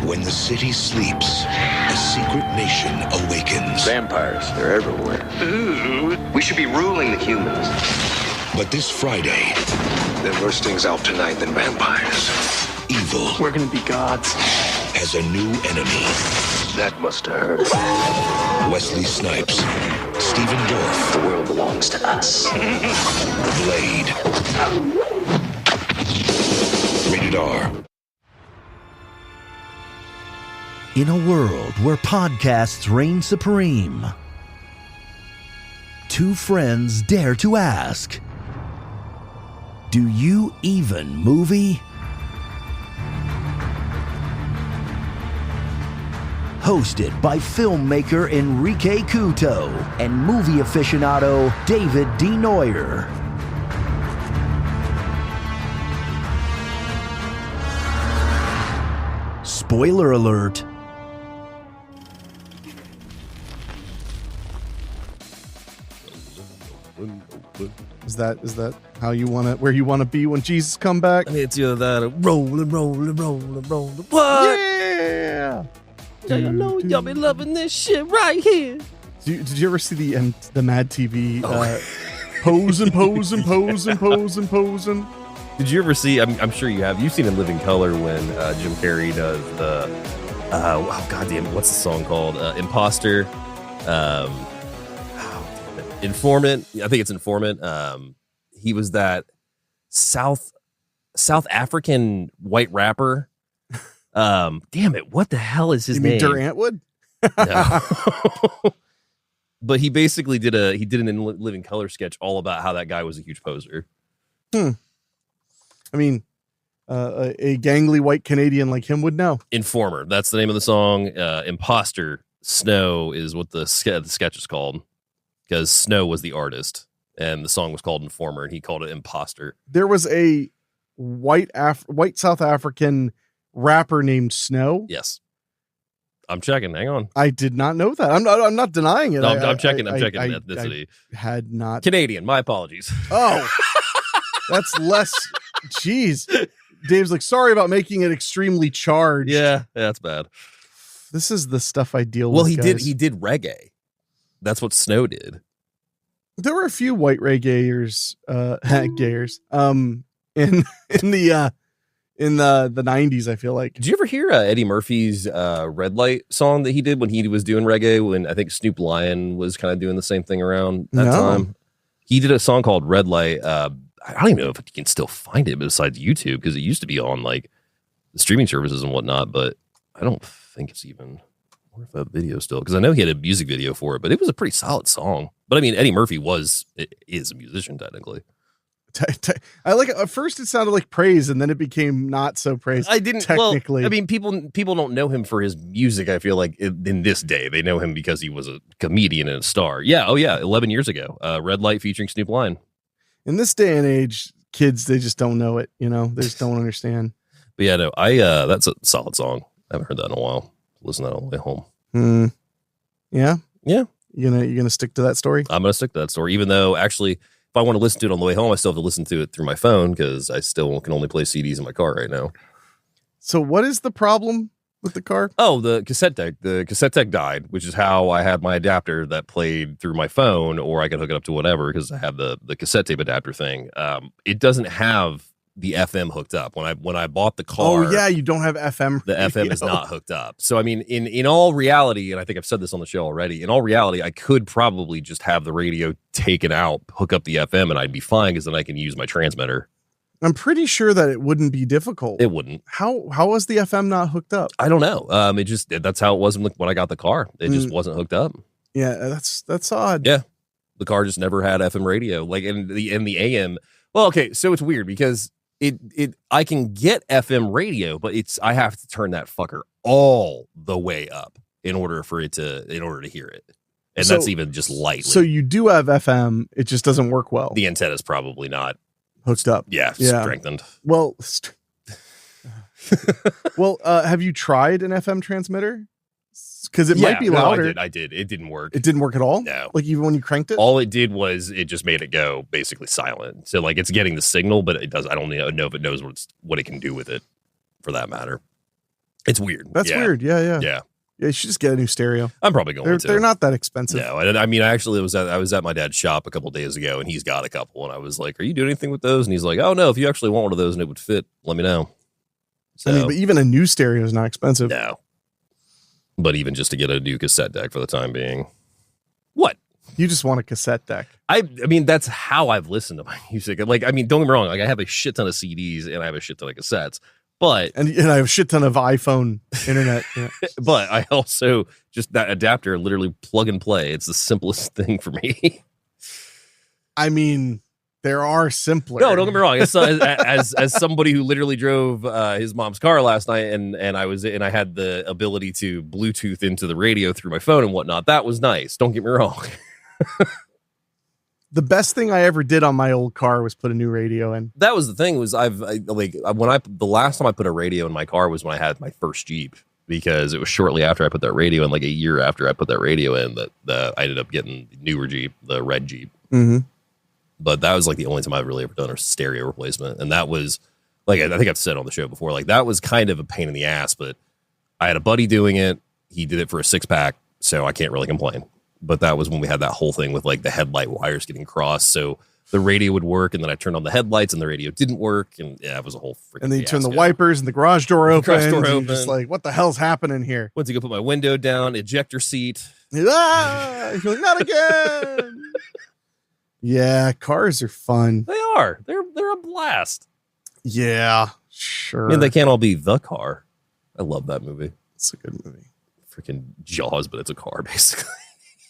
When the city sleeps, a secret nation awakens. Vampires, they're everywhere. Ooh, we should be ruling the humans. But this Friday, There are worse things out tonight than vampires. evil We're gonna be gods. has a new enemy. That must have hurt. Wesley Snipes, Stephen Dorff, The world belongs to us. Blade. Rated R. In a world where podcasts reign supreme, two friends dare to ask, do you even movie? Hosted by filmmaker Henrique and movie aficionado David D. Neuer. Spoiler alert. Is that how you want to, where you want to be when Jesus come back? I mean, it's either that or rolling. What? Yeah. Y'all know y'all be loving this shit right here. Did you ever see the Mad TV posing? Did you ever see? I'm sure you have. You've seen In Living Color when Jim Carrey does the goddamn, what's the song called? Imposter. Informant. I think it's Informant. He was that South African white rapper. Damn it! What the hell is his name? You mean Durant Wood? No. But he basically did an In Living Color sketch all about how that guy was a huge poser. I mean, a gangly white Canadian like him would know. Informer. That's the name of the song. Imposter Snow is what the sketch is called, because Snow was the artist and the song was called Informer and he called it Imposter. There was a white South African rapper named Snow. Yes. I'm checking. Hang on. I did not know that. I'm not denying it. No, I'm checking ethnicity. I had not. Canadian. My apologies. Oh, that's less. Jeez. Dave's like, sorry about making it extremely charged. Yeah, that's bad. This is the stuff I deal Well, with. he did reggae. That's what Snow did. There were a few white reggaeers, in the 90s, I feel like. Did you ever hear Eddie Murphy's Red Light song that he did when he was doing reggae, when I think Snoop Lion was kind of doing the same thing around that time? He did a song called Red Light. I don't even know if you can still find it besides YouTube, because it used to be on like the streaming services and whatnot, but I don't think it's even, I wonder if that video still, because I know he had a music video for it, but it was a pretty solid song. But I mean, Eddie Murphy is a musician technically. I like it. At first it sounded like praise, and then it became not so praise. I didn't technically. Well, I mean, people don't know him for his music. I feel like in this day, they know him because he was a comedian and a star. Yeah. Oh yeah. 11 years ago, Red Light featuring Snoop Lion. In this day and age, kids, they just don't know it. You know, they just don't understand. But yeah, no, that's a solid song. I haven't heard that in a while. Listen to that on the way home. Yeah. Yeah. You're gonna stick to that story? I'm gonna stick to that story, even though actually, if I want to listen to it on the way home, I still have to listen to it through my phone, because I still can only play CDs in my car right now. So what is the problem with the car? Oh, the cassette deck. The cassette deck died, which is how I had my adapter that played through my phone, or I could hook it up to whatever, because I have the cassette tape adapter thing. It doesn't have the FM hooked up. When I bought the car, oh yeah, you don't have FM. The FM is not hooked up. So I mean, in all reality, and I think I've said this on the show already, in all reality, I could probably just have the radio taken out, hook up the FM, and I'd be fine, because then I can use my transmitter. I'm pretty sure that it wouldn't be difficult. It wouldn't. How was the FM not hooked up? I don't know. That's how it was when I got the car. It just wasn't hooked up. Yeah, that's odd. Yeah, the car just never had FM radio, like in the AM. Well, okay, so it's weird because I can get FM radio, but I have to turn that fucker all the way up in order to hear it. And that's even just lightly. So you do have FM, it just doesn't work well. The antenna's probably not hooked up. Yeah. Strengthened. Well, have you tried an FM transmitter? Because it might be louder. I did. It didn't work. It didn't work at all? No. Like even when you cranked it? All it did was it just made it go basically silent. So like it's getting the signal, but I don't know if it knows what it can do with it, for that matter. It's weird. That's weird. Yeah. Yeah, you should just get a new stereo. I'm probably going to. They're not that expensive. No, I mean, actually, I was at my dad's shop a couple days ago, and he's got a couple, and I was like, "Are you doing anything with those?" And he's like, "Oh no, if you actually want one of those and it would fit, let me know." So, I mean, but even a new stereo is not expensive. No. But even just to get a new cassette deck for the time being. What? You just want a cassette deck. I mean, that's how I've listened to my music. Like, I mean, don't get me wrong. Like, I have a shit ton of CDs and I have a shit ton of cassettes. But and I have a shit ton of iPhone internet. Yeah. But I also just that adapter, literally plug and play. It's the simplest thing for me. I mean, there are simpler. No, don't get me wrong. As somebody who literally drove his mom's car last night, and I had the ability to Bluetooth into the radio through my phone and whatnot. That was nice. Don't get me wrong. The best thing I ever did on my old car was put a new radio in. That was the thing. Was the last time I put a radio in my car was when I had my first Jeep, because it was shortly after I put that radio in, like a year after I put that radio in, that I ended up getting the newer Jeep, the red Jeep. Mm-hmm. But that was like the only time I've really ever done a stereo replacement, and that was like I think I've said on the show before. Like that was kind of a pain in the ass, but I had a buddy doing it. He did it for a 6-pack, so I can't really complain. But that was when we had that whole thing with like the headlight wires getting crossed. So the radio would work, and then I turned on the headlights and the radio didn't work. And yeah, it was a whole freaking And then you turn the fiasco. wipers and the garage door open. You're just like, what the hell's happening here? Once you go put my window down, ejector seat. You're like, not again. Yeah, cars are fun. They are. They're a blast. Yeah, sure. I mean, they can't all be the car. I love that movie. It's a good movie. Freaking Jaws, but it's a car, basically.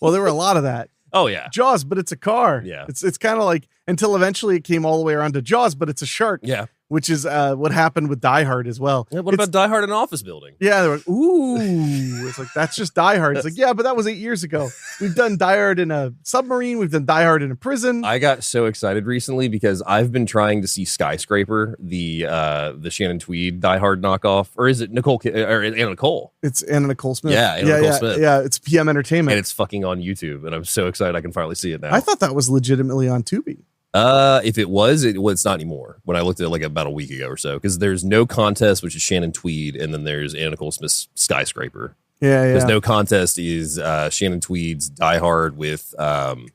Well, there were a lot of that. Oh yeah, Jaws, but it's a car. Yeah, it's kind of like, until eventually it came all the way around to Jaws, but it's a shark. Yeah, which is what happened with Die Hard as well. Yeah, what about Die Hard in an office building? Yeah, they were like, ooh, it's like that's just Die Hard. It's like, yeah, but that was 8 years ago. We've done Die Hard in a submarine. We've done Die Hard in a prison. I got so excited recently because I've been trying to see Skyscraper, the Shannon Tweed Die Hard knockoff, or is it Anna Nicole? It's Anna Nicole Smith. Yeah, Anna Nicole Smith. Yeah, it's PM Entertainment, and it's fucking on YouTube, and I'm so excited I can finally see it now. I thought that was legitimately on Tubi. If it was, it's not anymore. When I looked at it like about a week ago or so, because there's No Contest, which is Shannon Tweed, and then there's Anna Nicole Smith's Skyscraper. Yeah. There's No Contest is Shannon Tweed's Die Hard with Andrew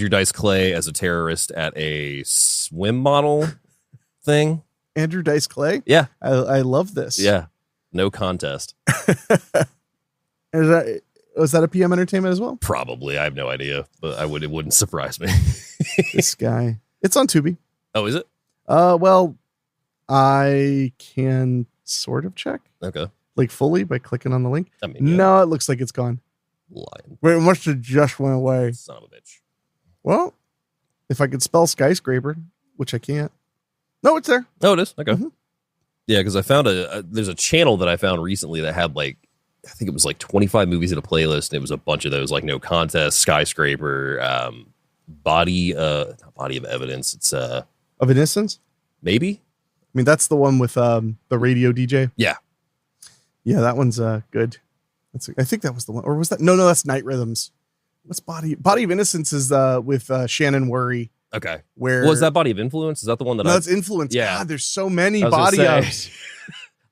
Dice Clay as a terrorist at a swim model thing. Andrew Dice Clay? Yeah. I love this. Yeah. No Contest. Was that a PM Entertainment as well? Probably. I have no idea, but it wouldn't surprise me. This guy. It's on Tubi. Oh, is it? Well, I can sort of check. Okay. Like fully by clicking on the link. I mean, yeah. No, it looks like it's gone. Lying. Wait, it must have just went away. Son of a bitch. Well, if I could spell skyscraper, which I can't. No, it's there. Oh, it is? Okay. Mm-hmm. Yeah, because I found there's a channel that I found recently that had like, I think it was like 25 movies in a playlist, and it was a bunch of those, like No Contest, Skyscraper, not Body of Evidence. It's Of Innocence? Maybe. I mean, that's the one with the radio DJ. Yeah. Yeah, that one's good. I think that was the one. Or was that? No, that's Night Rhythms. What's Body of Innocence is with Shannon Worry. Okay. Where was that Body of Influence? Is that the one that that's Influence. Yeah. God, there's so many body ofs.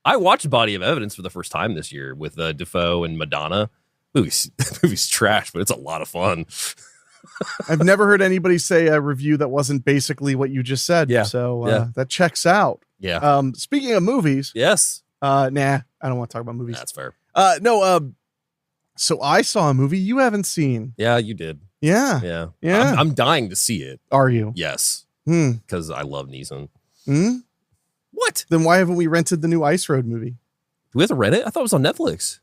I watched Body of Evidence for the first time this year with Defoe and Madonna. Movie's trash, but it's a lot of fun. I've never heard anybody say a review that wasn't basically what you just said. Yeah. So that checks out. Yeah. Speaking of movies. Yes. Nah, I don't want to talk about movies. That's fair. No. So I saw a movie you haven't seen. Yeah, you did. Yeah. Yeah. Yeah. I'm dying to see it. Are you? Yes. Because I love Neeson. What? Then why haven't we rented the new Ice Road movie? Do we have to rent it? I thought it was on Netflix.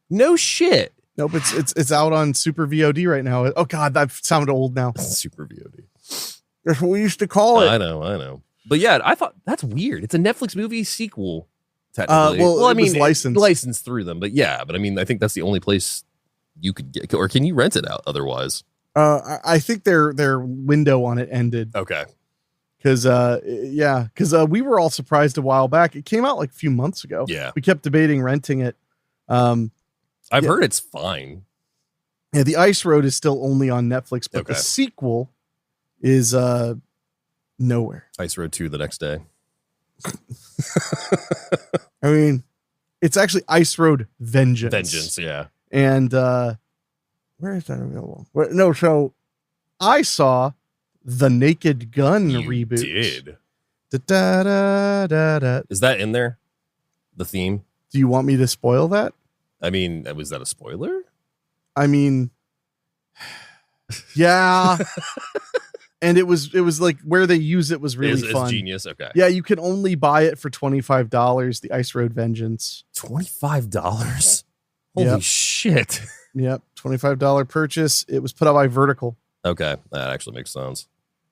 No shit. Nope, it's out on Super VOD right now. Oh God, that sounded old now. Super VOD. That's what we used to call it. I know. But yeah, I thought that's weird. It's a Netflix movie sequel. Technically. Well, I mean, licensed through them, but yeah. But I mean, I think that's the only place you could get, or can you rent it out otherwise? I think their window on it ended. Okay. Because we were all surprised a while back. It came out like a few months ago. Yeah. We kept debating renting it. I've heard it's fine. Yeah, the Ice Road is still only on Netflix, but the sequel is nowhere. Ice Road 2 the next day. I mean, It's actually Ice Road Vengeance. Vengeance, yeah. And where is that available? So I saw the Naked Gun reboot. Did. Da-da-da-da-da. Is that in there? The theme? Do you want me to spoil that? I mean, was that a spoiler? I mean, yeah. And it was like where they use it was really fun. It's genius. Okay. Yeah, you can only buy it for $25. The Ice Road Vengeance. $25. Holy Yep. shit. Yep, $25 purchase. It was put out by Vertical. Okay, that actually makes sense.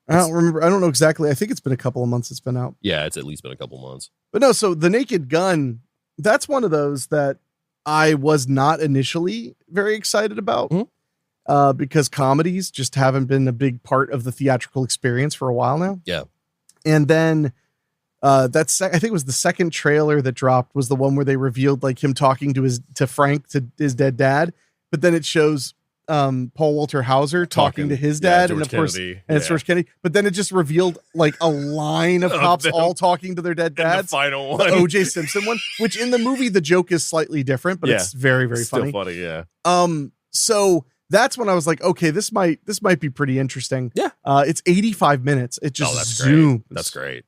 I don't remember. I don't know exactly. I think it's been a couple of months it's been out. Yeah, it's at least been a couple months. But no, so the Naked Gun, that's one of those that I was not initially very excited about. Because comedies just haven't been a big part of the theatrical experience for a while now. Yeah. And then I think it was the second trailer that dropped was the one where they revealed like him talking to Frank, to his dead dad. But then it shows Paul Walter Hauser talking to his dad. George and of course, Kennedy. and it's George Kennedy. But then it just revealed like a line of cops all talking to their dead dads. The final one. The O.J. Simpson one, which in the movie, the joke is slightly different, but it's very, very funny. Still funny, yeah. So that's when I was like, okay, this might be pretty interesting. Yeah. It's 85 minutes. It just that's zooms. great. That's great.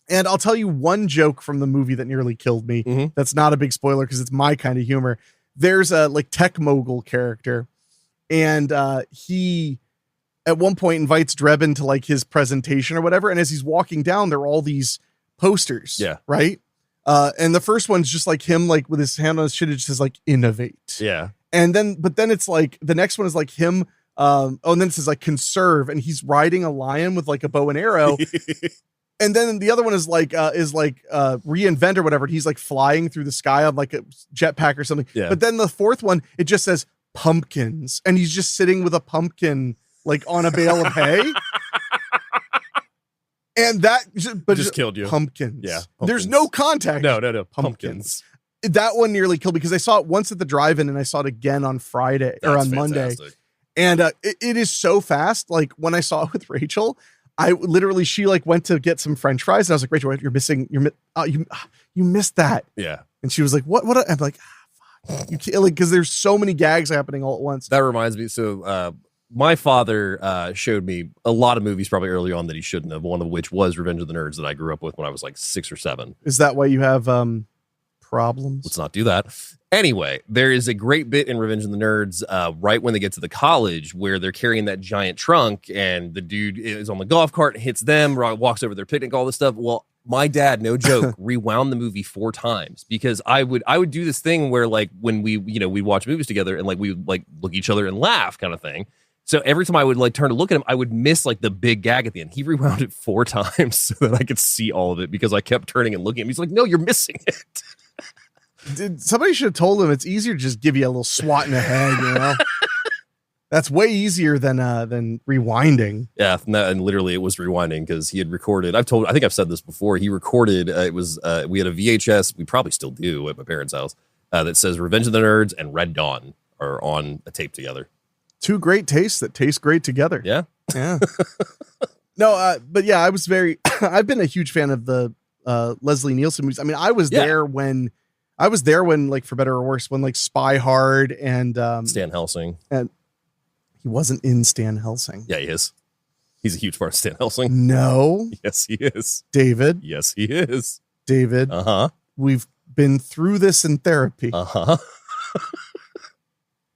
And I'll tell you one joke from the movie that nearly killed me. That's not a big spoiler because it's my kind of humor. There's a like tech mogul character, and he at one point invites Drebin to like his presentation or whatever. And as he's walking down, there are all these posters. Yeah. Right. And the first one's just like him, like with his hand on his chin, it just says like innovate. Yeah. And then it's like the next one is like him. And then it says like conserve, and he's riding a lion with like a bow and arrow. And then the other one is like reinvent or whatever. And he's like flying through the sky on like a jetpack or something. Yeah. But then the fourth one, it just says pumpkins, and he's just sitting with a pumpkin like on a bale of hay. And that just killed you. Pumpkins. Yeah. There's no context. No. Pumpkins. That one nearly killed me because I saw it once at the drive-in and I saw it again on Friday or on Monday. And it is so fast. Like when I saw it with Rachel, she like went to get some French fries and I was like, Rachel, you're missing, you missed that. Yeah. And she was like, what? I'm like, fuck. You can't, like, because there's so many gags happening all at once. That reminds me. So my father showed me a lot of movies probably early on that he shouldn't have, one of which was Revenge of the Nerds that I grew up with when I was like 6 or 7. Is that why you have problems? Let's not do that. Anyway, there is a great bit in Revenge of the Nerds right when they get to the college where they're carrying that giant trunk and the dude is on the golf cart and hits them, walks over their picnic, all this stuff. Well, my dad, no joke, rewound the movie 4 times because I would do this thing where like when we'd watch movies together and like we would like look at each other and laugh kind of thing. So every time I would like turn to look at him, I would miss like the big gag at the end. He rewound it 4 times so that I could see all of it because I kept turning and looking at him. He's like, no, you're missing it. Somebody should have told him it's easier to just give you a little swat in the head, you know? That's way easier than rewinding. Yeah, and literally it was rewinding because he had recorded. I think I've said this before. He recorded. It was we had a VHS. We probably still do at my parents' house that says "Revenge of the Nerds" and "Red Dawn" are on a tape together. 2 great tastes that taste great together. Yeah. No, but yeah, I was I've been a huge fan of the Leslie Nielsen movies. I mean, I was there when, like, for better or worse, when like Spy Hard and Stan Helsing. And he wasn't in Stan Helsing. Yeah, he is. He's a huge part of Stan Helsing. No. Yes, he is. David. Yes, he is. David. Uh-huh. We've been through this in therapy. Uh-huh.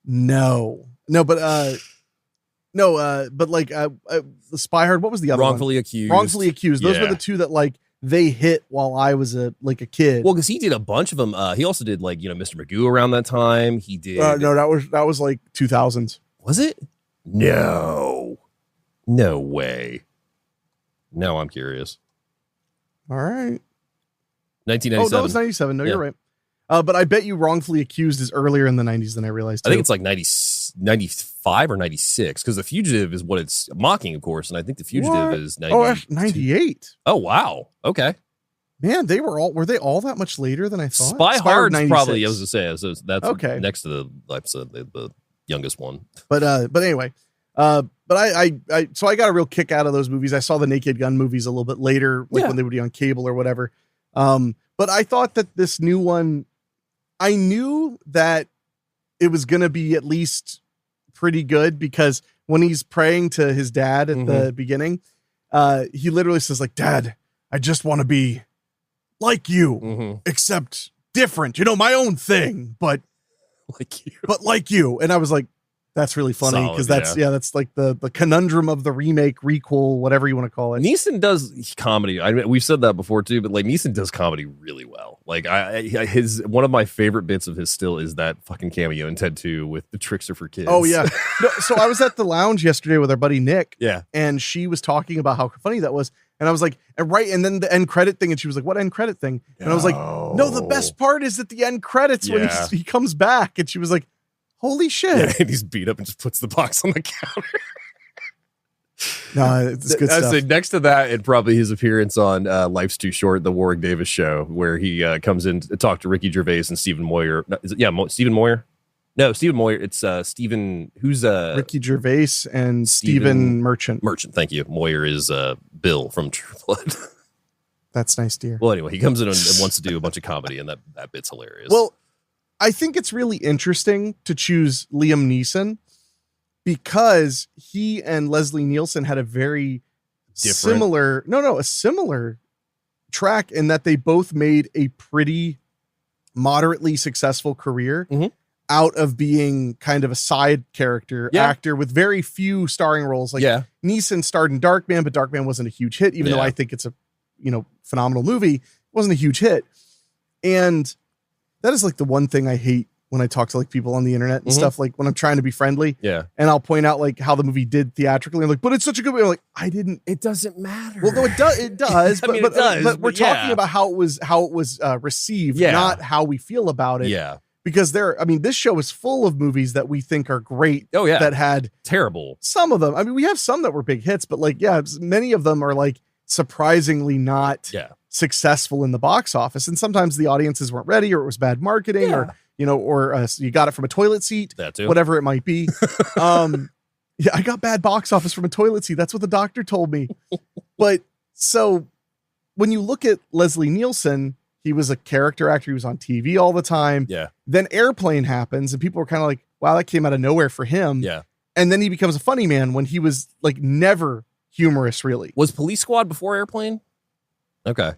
No, but like the Spy Hard, what was the other Wrongfully one? Accused. Wrongfully Accused. Those were the 2 that like they hit while I was a kid. Well, because he did a bunch of them. He also did like, Mr. Magoo around that time. He did. No, that was like 2000s. Was it? No way. No, I'm curious. All right. 1997. Oh, that was 97. No, you're right. But I bet you Wrongfully Accused is earlier in the 90s than I realized. I think it's like 95 or 96 because The Fugitive is what it's mocking, of course. And I think The Fugitive is 90. Oh, that's 98. Oh, wow. Okay. Man, were they all that much later than I thought? Spy Hard's probably, I was going to say, so that's okay. Next to the episode, the youngest one. But anyway, but so I got a real kick out of those movies. I saw the Naked Gun movies a little bit later, like when they would be on cable or whatever. But I thought that this new one, I knew that it was going to be at least pretty good because when he's praying to his dad at the beginning, he literally says like, Dad, I just want to be like you, except different, my own thing, but like you. And I was like, that's really funny because that's like the conundrum of the remake, requel, whatever you want to call it. Neeson does comedy. I mean, we've said that before too, but like Neeson does comedy really well. Like one of my favorite bits of his still is that fucking cameo in Ted 2 with the Tricks Are for Kids. Oh yeah. No, so I was at the lounge yesterday with our buddy Nick. Yeah. And she was talking about how funny that was. And I was like, and then the end credit thing. And she was like, what end credit thing? And I was like, no, the best part is at the end credits when he comes back. And she was like, holy shit. Yeah, and he's beat up and just puts the box on the counter. No, it's good stuff. I'd say next to that, and probably his appearance on Life's Too Short, the Warwick Davis show, where he comes in to talk to Ricky Gervais and Stephen Moyer. Stephen Moyer? No, Stephen Moyer. It's Stephen, who's Ricky Gervais and Stephen Merchant. Merchant, thank you. Moyer is Bill from True Blood. That's nice, dear. Well, anyway, he comes in and wants to do a bunch of comedy, and that bit's hilarious. Well, I think it's really interesting to choose Liam Neeson because he and Leslie Nielsen had a very similar track in that they both made a pretty moderately successful career out of being kind of a side character actor with very few starring roles. Like Neeson starred in Darkman, but Darkman wasn't a huge hit, even though I think it's a phenomenal movie. It wasn't a huge hit. And that is like the one thing I hate when I talk to like people on the internet and stuff, like when I'm trying to be friendly. Yeah. And I'll point out like how the movie did theatrically. I'm like, but it's such a good movie. I'm like, it doesn't matter. Well, no, it does. It does. I mean, it does. But we're talking about how it was received, not how we feel about it. Yeah. Because this show is full of movies that we think are great. Oh yeah. That had terrible. Some of them. I mean, we have some that were big hits, but like, many of them are like surprisingly not successful in the box office. And sometimes the audiences weren't ready, or it was bad marketing, or you got it from a toilet seat, that too. Whatever it might be. I got bad box office from a toilet seat. That's what the doctor told me. But so when you look at Leslie Nielsen, he was a character actor. He was on TV all the time. Yeah. Then Airplane happens and people were kind of like, wow, that came out of nowhere for him. Yeah. And then he becomes a funny man when he was like never humorous, really. Was Police Squad before Airplane? Okay.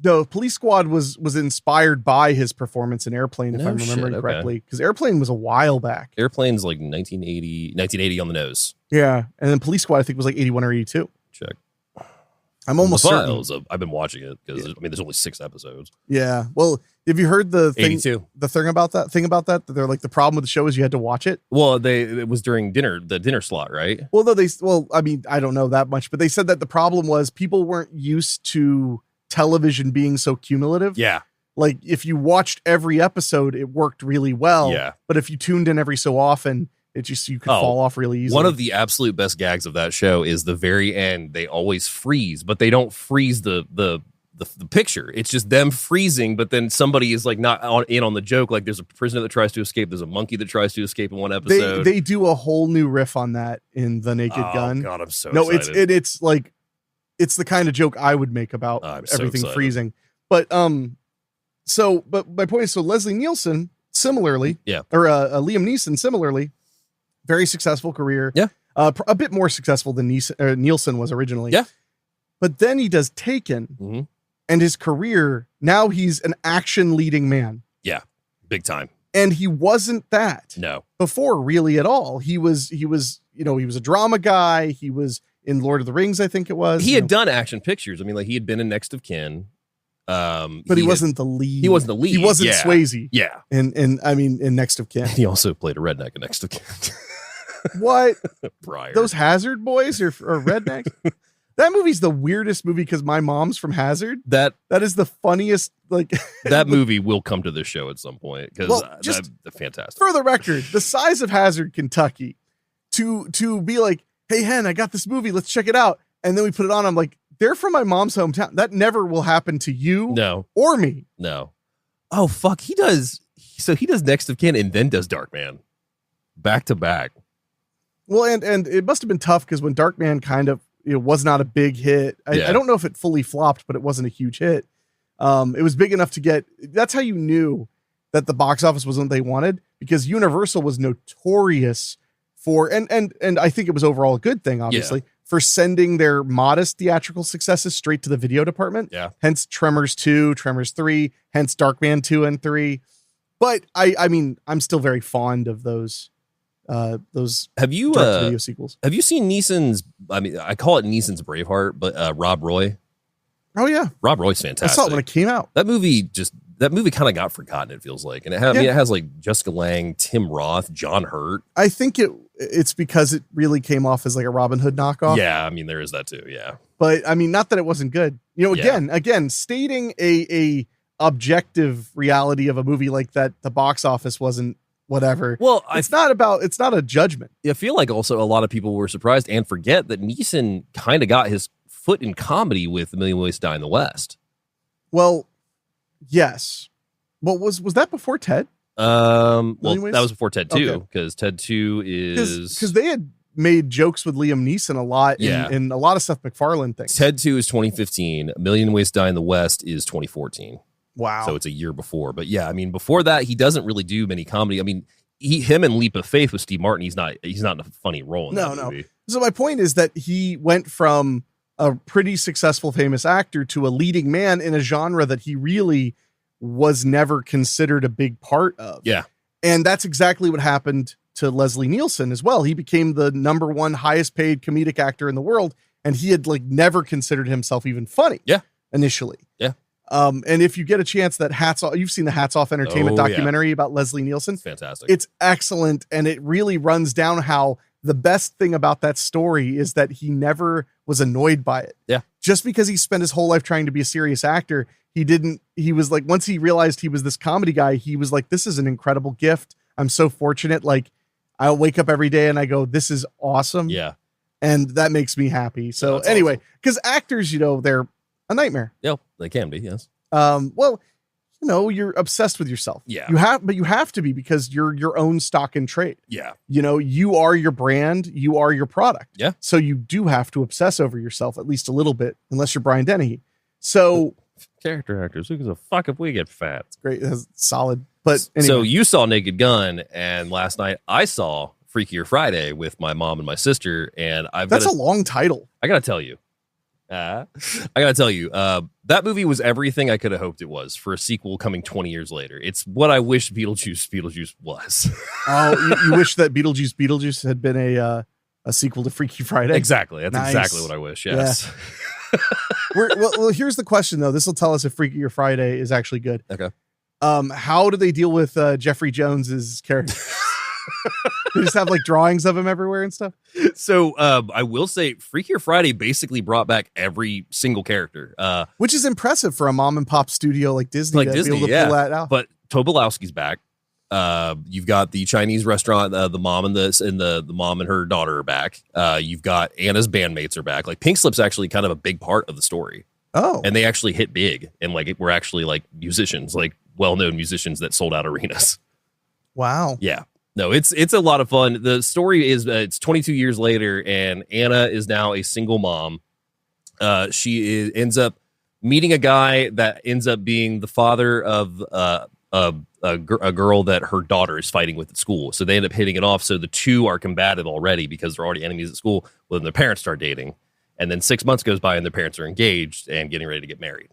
No, Police Squad was inspired by his performance in Airplane, if I'm remembering correctly, because Airplane was a while back. Airplane's like 1980 on the nose. Yeah, and then Police Squad I think was like 81 or 82. Check. I'm almost certain. I've been watching it because there's only 6 episodes. Yeah. Well, have you heard the thing? 82. The thing about that they're like, the problem with the show is you had to watch it. Well, it was during the dinner slot, right? Well, I don't know that much, but they said that the problem was people weren't used to television being so cumulative. Yeah. Like if you watched every episode, it worked really well. Yeah. But if you tuned in every so often, you could fall off really easily. One of the absolute best gags of that show is the very end. They always freeze, but they don't freeze the picture. It's just them freezing, but then somebody is like not in on the joke. Like there's a prisoner that tries to escape. There's a monkey that tries to escape in one episode. They do a whole new riff on that in The Naked Gun. God, I'm so excited. It's like, it's the kind of joke I would make about everything freezing. But but my point is, so Leslie Nielsen similarly, or Liam Neeson similarly, very successful career. Yeah. A bit more successful than Nielsen was originally. Yeah. But then he does Taken, and his career, now he's an action leading man. Yeah. Big time. And he wasn't that. No. Before really at all. He was a drama guy. He was in Lord of the Rings, I think it was. He had done action pictures. I mean, like he had been in Next of Kin. But he wasn't the lead. He wasn't the lead. He wasn't Swayze. Yeah. In Next of Kin. He also played a redneck in Next of Kin. What? Briar. Those Hazard boys are rednecks? That movie's the weirdest movie because my mom's from Hazard. That is the funniest. Like that movie will come to this show at some point because that's fantastic. For the record, the size of Hazard, Kentucky, to be like, hey, Hen, I got this movie. Let's check it out. And then we put it on. I'm like, they're from my mom's hometown. That never will happen to you. No. Or me. No. Oh, fuck. He does. So he does Next of Kin and then does Darkman. Back to back. Well, and it must have been tough because when Darkman kind of was not a big hit. I don't know if it fully flopped, but it wasn't a huge hit. It was big enough to get. That's how you knew that the box office wasn't what they wanted, because Universal was notorious for, and I think it was overall a good thing, obviously, for sending their modest theatrical successes straight to the video department. Yeah. Hence Tremors 2, Tremors 3, hence Darkman 2 and 3. But I mean, I'm still very fond of those direct-to-video sequels. Have you seen Neeson's, I mean, I call it Neeson's Braveheart, but Rob Roy? Oh yeah. Rob Roy's fantastic. I saw it when it came out. That movie kind of got forgotten, it feels like. And it has like Jessica Lange, Tim Roth, John Hurt. I think it's because it really came off as like a Robin Hood knockoff. Yeah, I mean, there is that too, yeah. But I mean, not that it wasn't good. You know, again, stating a objective reality of a movie like that, the box office wasn't whatever. Well, it's not a judgment. I feel like also a lot of people were surprised and forget that Neeson kind of got his foot in comedy with A Million Ways to Die in the West. Well, yes. Well, was that before Ted? Well, that was before Ted 2, because okay. Ted 2 is... Because they had made jokes with Liam Neeson a lot in a lot of Seth MacFarlane things. Ted 2 is 2015. A Million Ways to Die in the West is 2014. Wow. So it's a year before. But yeah, I mean, before that, he doesn't really do many comedy. I mean, him and Leap of Faith with Steve Martin, he's not in a funny role in that movie. So my point is that he went from a pretty successful, famous actor to a leading man in a genre that he really was never considered a big part of. Yeah. And that's exactly what happened to Leslie Nielsen as well. He became the #1 highest paid comedic actor in the world, and he had like never considered himself even funny. Yeah. Initially. Yeah. And if you get a chance, that you've seen the Hats Off Entertainment documentary about Leslie Nielsen. It's fantastic. It's excellent. And it really runs down how the best thing about that story is that he never was annoyed by it. Yeah. Just because he spent his whole life trying to be a serious actor, he was like, once he realized he was this comedy guy, he was like, this is an incredible gift. I'm so fortunate. Like, I'll wake up every day and I go, this is awesome. Yeah. And that makes me happy. So anyway, because actors, they're a nightmare. Yeah, they can be, yes. Well, you're obsessed with yourself. Yeah. You have to be, because you're your own stock and trade. Yeah. You are your brand, you are your product. Yeah. So you do have to obsess over yourself at least a little bit, unless you're Brian Dennehy. So character actors, who gives a fuck if we get fat? It's great. That's solid. But anyway. So you saw Naked Gun, and last night I saw Freakier Friday with my mom and my sister, and that's a long title. I gotta tell you, that movie was everything I could have hoped it was for a sequel coming 20 years later. It's what I wish Beetlejuice was. Oh, you wish that Beetlejuice had been a sequel to Freaky Friday? Exactly. That's nice. Exactly what I wish. Yes. Yeah. well, here's the question though. This will tell us if Freakier Friday is actually good. Okay. How do they deal with Jeffrey Jones's character? They just have like drawings of him everywhere and stuff. So I will say Freakier Friday basically brought back every single character, which is impressive for a mom and pop studio like Disney, to be able to pull that out. But Tobolowsky's back. You've got the Chinese restaurant, the mom and the mom and her daughter are back. You've got Anna's bandmates are back. Like Pink Slip's actually kind of a big part of the story. Oh, and they actually hit big, and like we're actually like musicians, like well-known musicians that sold out arenas. Wow. Yeah. No, it's a lot of fun. The story is it's 22 years later, and Anna is now a single mom. She ends up meeting a guy that ends up being the father of a girl that her daughter is fighting with at school. So they end up hitting it off. So the two are combative already because they're already enemies at school. Well, then their parents start dating, and then 6 months goes by, and their parents are engaged and getting ready to get married.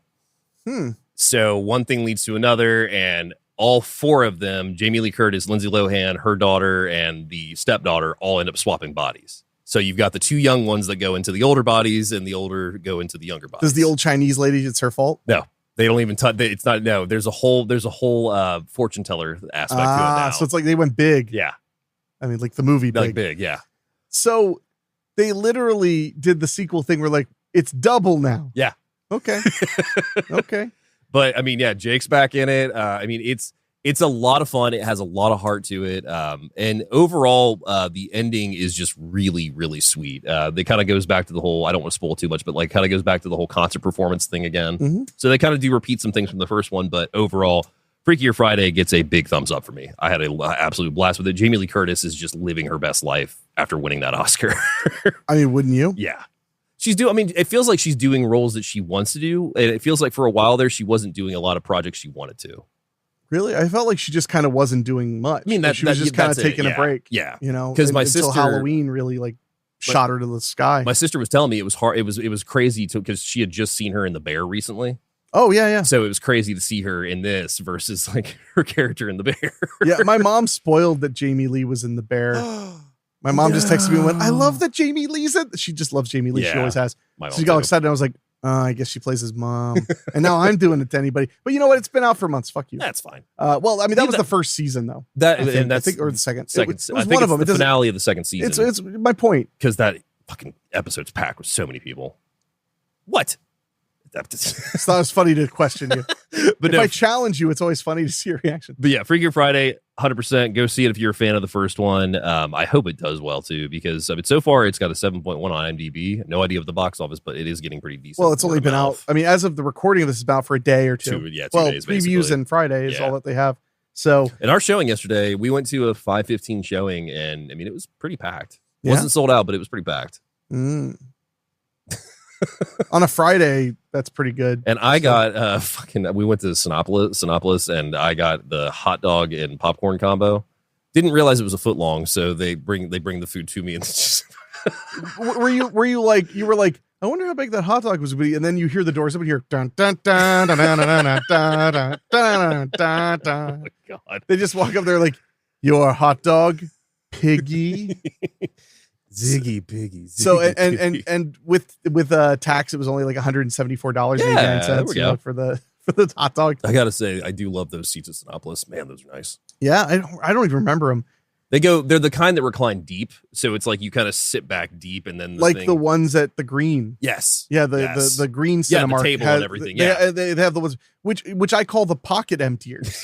So one thing leads to another, and all four of them, Jamie Lee Curtis, Lindsay Lohan, her daughter, and the stepdaughter, all end up swapping bodies. So you've got the two young ones that go into the older bodies, and the older go into the younger bodies. Does the old Chinese lady, it's her fault? No, they don't even touch. It's not. No, there's a whole fortune teller aspect to it now. So it's like they went big. Yeah, I mean, like the movie Big. Like Big. Yeah. So they literally did the sequel thing where like it's double now. Yeah. Okay. Okay. But I mean, yeah, Jake's back in it. I mean, it's a lot of fun. It has a lot of heart to it. And overall, the ending is just really, really sweet. They kind of goes back to the whole, I don't want to spoil too much, but like kind of goes back to the whole concert performance thing again. Mm-hmm. So they kind of do repeat some things from the first one, but overall, Freakier Friday gets a big thumbs up for me. I had an absolute blast with it. Jamie Lee Curtis is just living her best life after winning that Oscar. I mean, wouldn't you? Yeah. I mean, it feels like she's doing roles that she wants to do. And it feels like for a while there, she wasn't doing a lot of projects she wanted to. Really? I felt like she just kind of wasn't doing much. I mean, she was just kind of taking a break. Yeah. You know, because my until sister Halloween really like shot her to the sky. My sister was telling me it was hard. It was crazy because she had just seen her in The Bear recently. Oh yeah. So it was crazy to see her in this versus like her character in The Bear. Yeah, my mom spoiled that Jamie Lee was in The Bear. My mom just texted me and went, "I love that Jamie Lee's in." She just loves Jamie Lee. Yeah, she always has. My So she got all excited. I was like, I guess she plays his mom. And now I'm doing it to anybody. But you know what? It's been out for months. Fuck you. That's fine. Well, I mean, that was the first season, though. That I think, or the second. Second. It was I think one of them. the finale of the second season. It's my point. Because that fucking episode's packed with so many people. What? It's not as funny to question you. But if I challenge you, it's always funny to see your reaction. But yeah, Freaky Friday, 100%. Go see it if you're a fan of the first one. I hope it does well too, because so far it's got a 7.1 on IMDb. No idea of the box office, but it is getting pretty decent. Well, it's only been out. I mean, as of the recording of this, is about for a day or two. 2 days. Previews basically. and Friday is all that they have. So, in our showing yesterday, we went to a 5:15 showing, and I mean, it was pretty packed. It wasn't sold out, but it was pretty packed. On a Friday, that's pretty good. And I got we went to Sinopolis, and I got the hot dog and popcorn combo. Didn't realize it was a foot long, so they bring the food to me, and it's just were you like I wonder how big that hot dog was, and then you hear the doors open here. Dun, dun, dun, dun, dun, dun, dun, dun, dun, dun, dun. Oh my God. They just walk up there like, "Your hot dog, piggy." Ziggy piggy. So and with tax, it was only like $174.89 for the hot dog. I gotta say, I do love those seats at Sinopolis. Man, those are nice. Yeah, I don't even remember them. They're the kind that recline deep, so it's like you kind of sit back deep, and then the ones at the Green. Yes. Yeah, the Green Cinemark the table and everything. They have the ones which I call the pocket emptiers.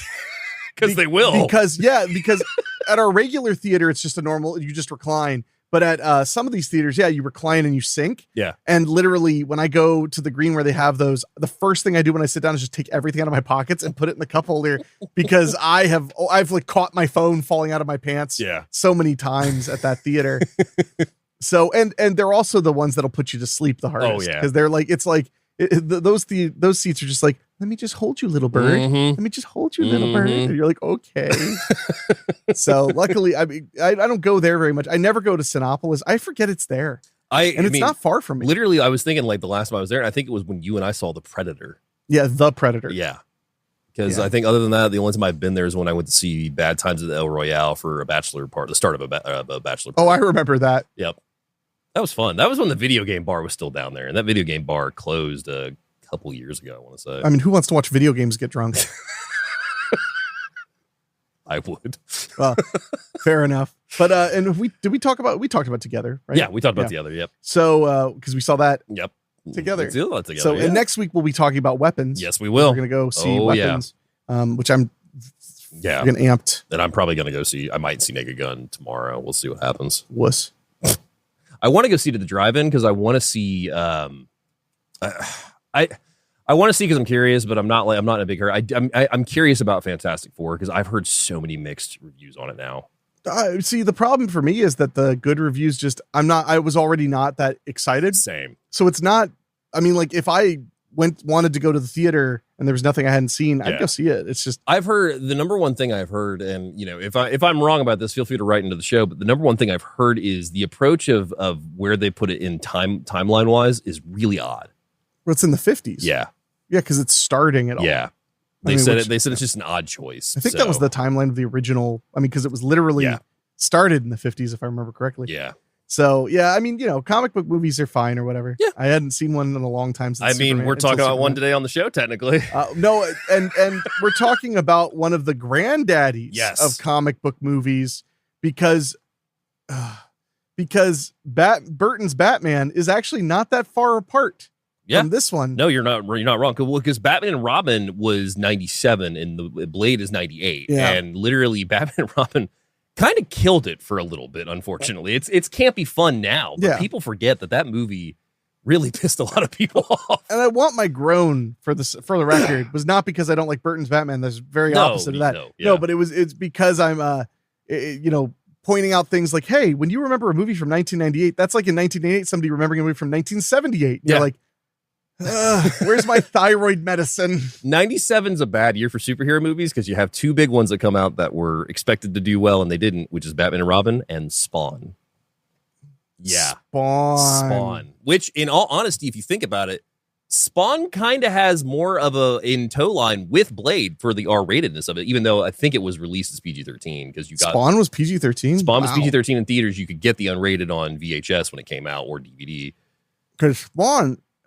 Because they will. Because at our regular theater, it's just a normal. You just recline. But at some of these theaters, you recline and you sink. Yeah. And literally, when I go to the Green where they have those, the first thing I do when I sit down is just take everything out of my pockets and put it in the cup holder, because I've like caught my phone falling out of my pants so many times at that theater. So and they're also the ones that'll put you to sleep the hardest. Oh yeah. Because they're like, it's like those seats are just like, let me just hold you, little bird. Let me just hold you, little bird. And you're like, okay. So luckily, I mean, I don't go there very much. I never go to Sinopolis. I forget it's there. It's not far from me. Literally, I was thinking like the last time I was there, I think it was when you and I saw The Predator. Yeah, The Predator. Yeah. Because I think other than that, the only time I've been there is when I went to see Bad Times at the El Royale for a bachelor party, the start of a bachelor party. Oh, I remember that. Yep. That was fun. That was when the video game bar was still down there, and that video game bar closed a couple years ago, I want to say. I mean, who wants to watch video games get drunk? I would. Fair enough. But and we talked about Together, right? Yeah, we talked about Together. Yep. So because we saw that. Yep. Together. Let's do that together. So and next week we'll be talking about Weapons. Yes, we will. We're gonna go see Weapons. Which I'm getting amped. And I'm probably gonna go see. I might see Naked Gun tomorrow. We'll see what happens. Wuss. I want to go see to the drive-in because I want to see. I want to see because I'm curious, but I'm not in a big hurry. I'm curious about Fantastic Four because I've heard so many mixed reviews on it now. See, the problem for me is that the good reviews I was already not that excited. Same. So it's not. I mean, like if I wanted to go to the theater and there was nothing I hadn't seen, I'd go see it. It's just I've heard the number one thing I've heard, and if I'm wrong about this, feel free to write into the show. But the number one thing I've heard is the approach of where they put it in timeline wise is really odd. Well, it's in the 50s. Yeah, because it's starting at all. Yeah, they said it's just an odd choice. I think that was the timeline of the original. I mean, because it was literally started in the 50s, if I remember correctly. Yeah. So I mean, comic book movies are fine or whatever. Yeah, I hadn't seen one in a long time since. We're talking about one today on the show, technically. No, and we're talking about one of the granddaddies of comic book movies because Burton's Batman is actually not that far apart. From this one. No, you're not wrong. Because Batman and Robin was 97 and the Blade is 98. Yeah. And literally Batman and Robin kind of killed it for a little bit, unfortunately. It's campy fun now, but people forget that movie really pissed a lot of people off. And I want my groan for the record was not because I don't like Burton's Batman. That's very opposite of that. No, but it's because I'm pointing out things like, hey, when you remember a movie from 1998, that's like in 1988 somebody remembering a movie from 1978. You're like, Where's my thyroid medicine? 97's a bad year for superhero movies because you have two big ones that come out that were expected to do well and they didn't, which is Batman and Robin and Spawn. Yeah. Spawn. Which, in all honesty, if you think about it, Spawn kind of has more of a in tow line with Blade for the R-ratedness of it, even though I think it was released as PG-13 because you got Spawn was PG-13. Spawn was PG-13 in theaters. You could get the unrated on VHS when it came out or DVD. Because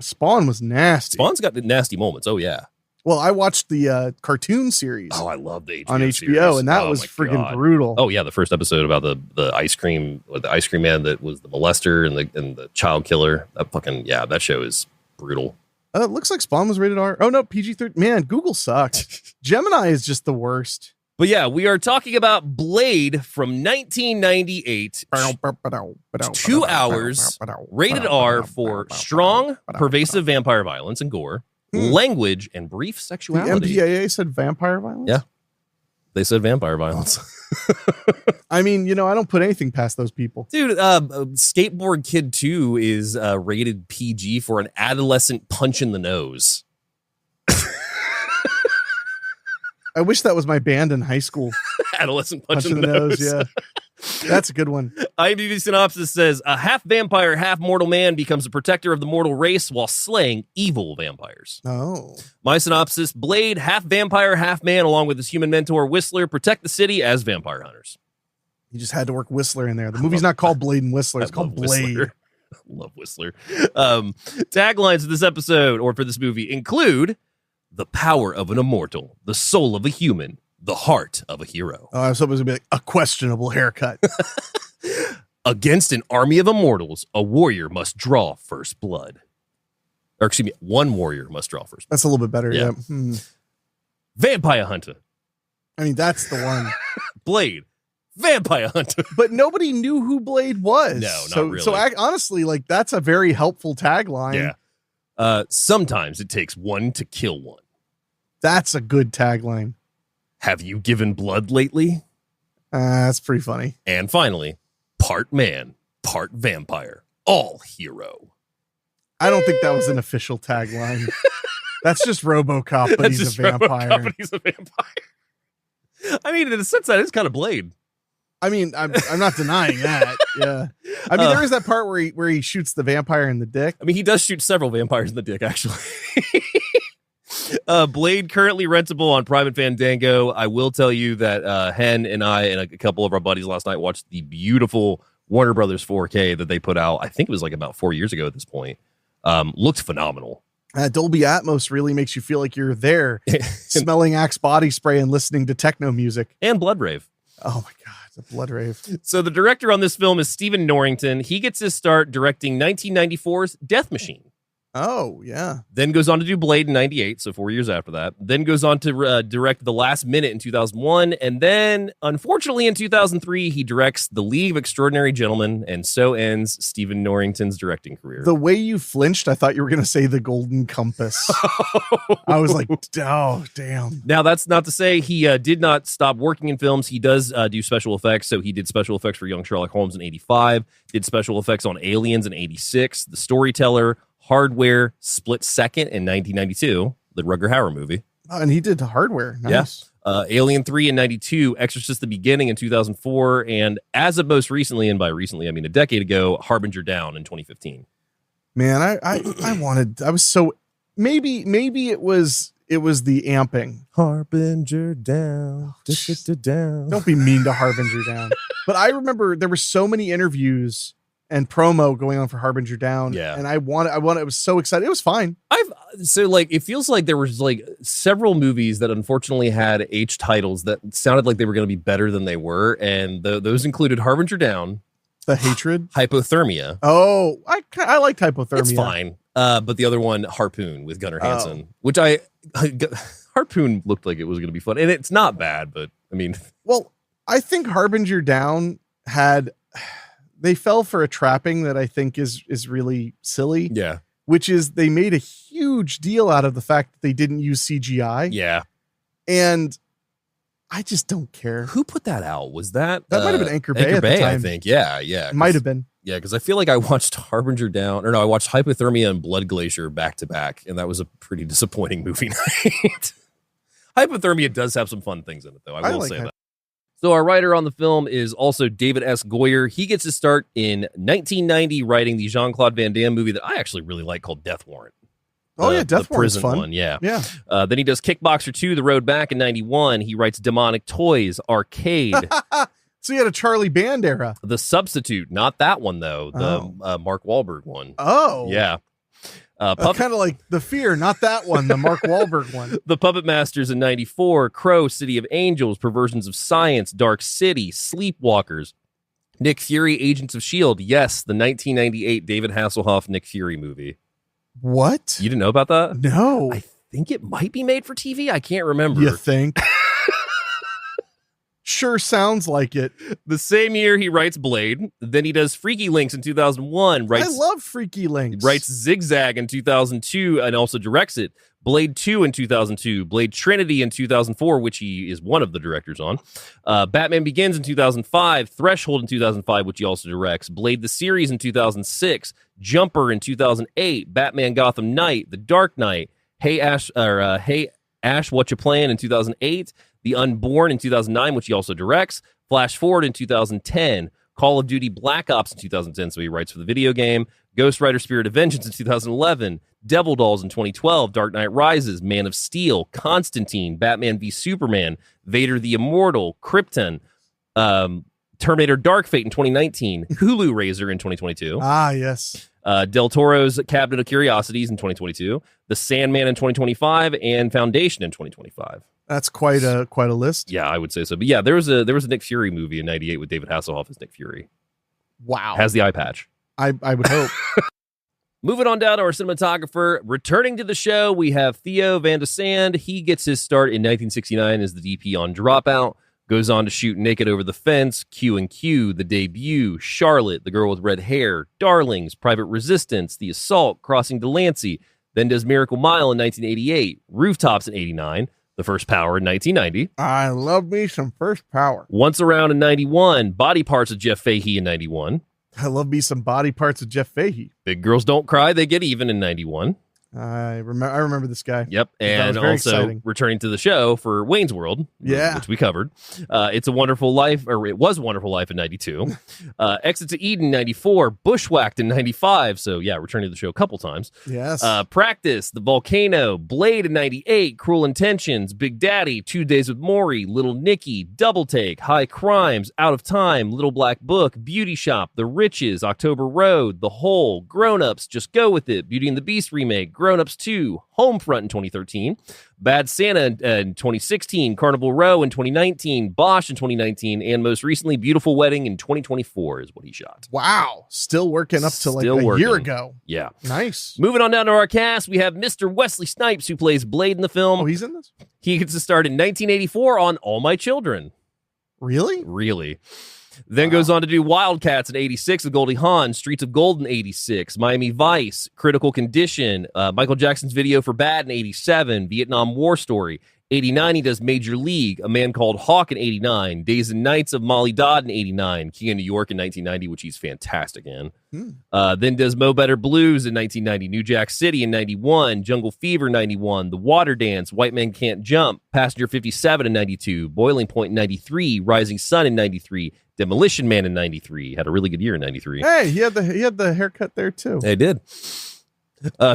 Spawn was nasty. Spawn's got nasty moments. Oh yeah. Well, I watched the cartoon series. Oh, I love the HBO on HBO, series. and that was freaking brutal. Oh yeah, the first episode about the ice cream man that was the molester and the child killer. That show is brutal. It looks like Spawn was rated R. Oh no, PG-13. Man, Google sucks. Gemini is just the worst. But yeah, we are talking about Blade from 1998. 2 hours, rated R for strong, pervasive vampire violence and gore, language, and brief sexuality. The MPAA said vampire violence? Yeah. They said vampire violence. I mean, I don't put anything past those people. Dude, Skateboard Kid 2 is rated PG for an adolescent punch in the nose. I wish that was my band in high school. Adolescent punch in the nose. Yeah. That's a good one. IMDb synopsis says, a half vampire, half mortal man becomes a protector of the mortal race while slaying evil vampires. Oh. My synopsis, Blade, half vampire, half man, along with his human mentor, Whistler, protect the city as vampire hunters. You just had to work Whistler in there. The movie's not called Blade and Whistler. It's called Blade. Whistler. I love Whistler. Taglines of this episode, or for this movie, include the power of an immortal, the soul of a human, the heart of a hero. Oh, I was supposed to be like a questionable haircut. Against an army of immortals, a warrior must draw first blood. Or excuse me, one warrior must draw first blood. That's a little bit better. Yeah. Vampire hunter. I mean, that's the one. Blade. Vampire hunter. But nobody knew who Blade was. No, not really. So honestly, like, that's a very helpful tagline. Yeah. Sometimes it takes one to kill one. That's a good tagline. Have you given blood lately? That's pretty funny. And finally, part man, part vampire, all hero. I don't think that was an official tagline. That's just RoboCop, but he's a vampire. RoboCop, but he's a vampire. I mean, in a sense, that is kind of Blade. I mean, I'm not denying that. Yeah. I mean, there is that part where he shoots the vampire in the dick. I mean, he does shoot several vampires in the dick, actually. Blade currently rentable on Prime and Fandango. I will tell you that Hen and I and a couple of our buddies last night watched the beautiful Warner Brothers 4K that they put out. I think it was like about 4 years ago at this point. Looked phenomenal. Dolby Atmos really makes you feel like you're there, smelling Axe body spray and listening to techno music. And Blood Rave. Oh my God, the Blood Rave. So the director on this film is Stephen Norrington. He gets his start directing 1994's Death Machine. Oh, yeah. Then goes on to do Blade in 98, so 4 years after that. Then goes on to direct The Last Minute in 2001. And then, unfortunately, in 2003, he directs The League of Extraordinary Gentlemen, and so ends Stephen Norrington's directing career. The way you flinched, I thought you were going to say The Golden Compass. I was like, oh, damn. Now, that's not to say he did not stop working in films. He does do special effects, so he did special effects for Young Sherlock Holmes in 85, did special effects on Aliens in 86, The Storyteller, Hardware, Split Second in 1992, the Rutger Hauer movie. Oh, and he did Hardware. Nice. Yeah. Alien 3 in 92, Exorcist the Beginning in 2004, and as of most recently, and by recently I mean a decade ago, Harbinger Down in 2015. Man, I was so maybe it was the amping. Harbinger Down. Down. Don't be mean to Harbinger Down. But I remember there were so many interviews and promo going on for Harbinger Down. Yeah. And I was so excited. It was fine. It feels like there was like several movies that unfortunately had H titles that sounded like they were going to be better than they were. And those included Harbinger Down. The Hatred. Hypothermia. Oh, I liked Hypothermia. It's fine. But the other one, Harpoon with Gunnar Hansen, which Harpoon looked like it was going to be fun. And it's not bad, but I mean. Well, I think Harbinger Down they fell for a trapping that I think is really silly. Yeah. Which is they made a huge deal out of the fact that they didn't use CGI. Yeah. And I just don't care. Who put that out? Was that might have been Anchor Bay at the time. I think. Yeah. It might have been. Yeah, because I feel like I watched Harbinger Down, or no, I watched Hypothermia and Blood Glacier back to back, and that was a pretty disappointing movie night. Hypothermia does have some fun things in it, though. I will say that. So our writer on the film is also David S. Goyer. He gets his start in 1990 writing the Jean-Claude Van Damme movie that I actually really like called Death Warrant. Death Warrant's prison fun. One, yeah. Yeah. Then he does Kickboxer 2, The Road Back in 91. He writes Demonic Toys, Arcade. So you had a Charlie Band era. The Substitute, not that one, though. The Mark Wahlberg one. Oh. Yeah. Kind of like The Fear, not that one, the Mark Wahlberg one. The Puppet Masters in 94, Crow, City of Angels, Perversions of Science, Dark City, Sleepwalkers, Nick Fury, Agents of S.H.I.E.L.D. Yes, the 1998 David Hasselhoff Nick Fury movie. What? You didn't know about that? No. I think it might be made for TV. I can't remember. You think? Sure sounds like it. The same year he writes Blade. Then he does Freaky Links in 2001. I love Freaky Links. Writes Zigzag in 2002 and also directs it. Blade 2 in 2002. Blade Trinity in 2004, which he is one of the directors on. Batman Begins in 2005. Threshold in 2005, which he also directs. Blade the Series in 2006. Jumper in 2008. Batman Gotham Knight. The Dark Knight. Hey Ash, What You Playin' in 2008. The Unborn in 2009, which he also directs. Flash Forward in 2010. Call of Duty Black Ops in 2010, so he writes for the video game. Ghost Rider Spirit of Vengeance in 2011. Devil Dolls in 2012. Dark Knight Rises. Man of Steel. Constantine. Batman v Superman. Vader the Immortal. Krypton. Terminator Dark Fate in 2019. Hulu Razor in 2022. Ah, yes. Del Toro's Cabinet of Curiosities in 2022. The Sandman in 2025. And Foundation in 2025. That's quite a list. Yeah, I would say so. But yeah, there was a Nick Fury movie in 98 with David Hasselhoff as Nick Fury. Wow. Has the eye patch. I would hope. Moving on down to our cinematographer. Returning to the show, we have Theo Van de Sande. He gets his start in 1969 as the DP on Dropout. Goes on to shoot Naked Over the Fence, Q&Q, The Debut, Charlotte, The Girl with Red Hair, Darlings, Private Resistance, The Assault, Crossing Delancey. Then does Miracle Mile in 1988, Rooftops in 89, The First Power in 1990. I love me some First Power. Once Around in 91, Body Parts of Jeff Fahey in 91. I love me some Body Parts of Jeff Fahey. Big Girls Don't Cry, They Get Even in 91. I remember this guy. Yep, and also exciting. Returning to the show for Wayne's World, which we covered. It's a Wonderful Life, or it was a Wonderful Life in 92. Exit to Eden 94, Bushwhacked in 95. So yeah, returning to the show a couple times. Yes. Practice, The Volcano, Blade in 98, Cruel Intentions, Big Daddy, 2 Days with Maury, Little Nicky, Double Take, High Crimes, Out of Time, Little Black Book, Beauty Shop, The Riches, October Road, The Hole, Grown Ups, Just Go With It, Beauty and the Beast remake, Grown Ups 2, Homefront in 2013, Bad Santa in 2016, Carnival Row in 2019, Bosch in 2019, and most recently, Beautiful Wedding in 2024 is what he shot. Wow. Still working up to like a year ago. Yeah. Nice. Moving on down to our cast, we have Mr. Wesley Snipes, who plays Blade in the film. Oh, he's in this? He gets to start in 1984 on All My Children. Really? Really. Then goes on to do Wildcats in 86 with Goldie Hawn, Streets of Gold in 86, Miami Vice, Critical Condition, Michael Jackson's Video for Bad in 87, Vietnam War Story. 89, he does Major League, A Man Called Hawk in 89, Days and Nights of Molly Dodd in 89, King of New York in 1990, which he's fantastic in. Then does Mo Better Blues in 1990, New Jack City in 91, Jungle Fever 91, The Water Dance, White Man Can't Jump, Passenger 57 in 92, Boiling Point in 93, Rising Sun in 93, Demolition Man in 93. Had a really good year in 93. Hey, he had the haircut there too. They did.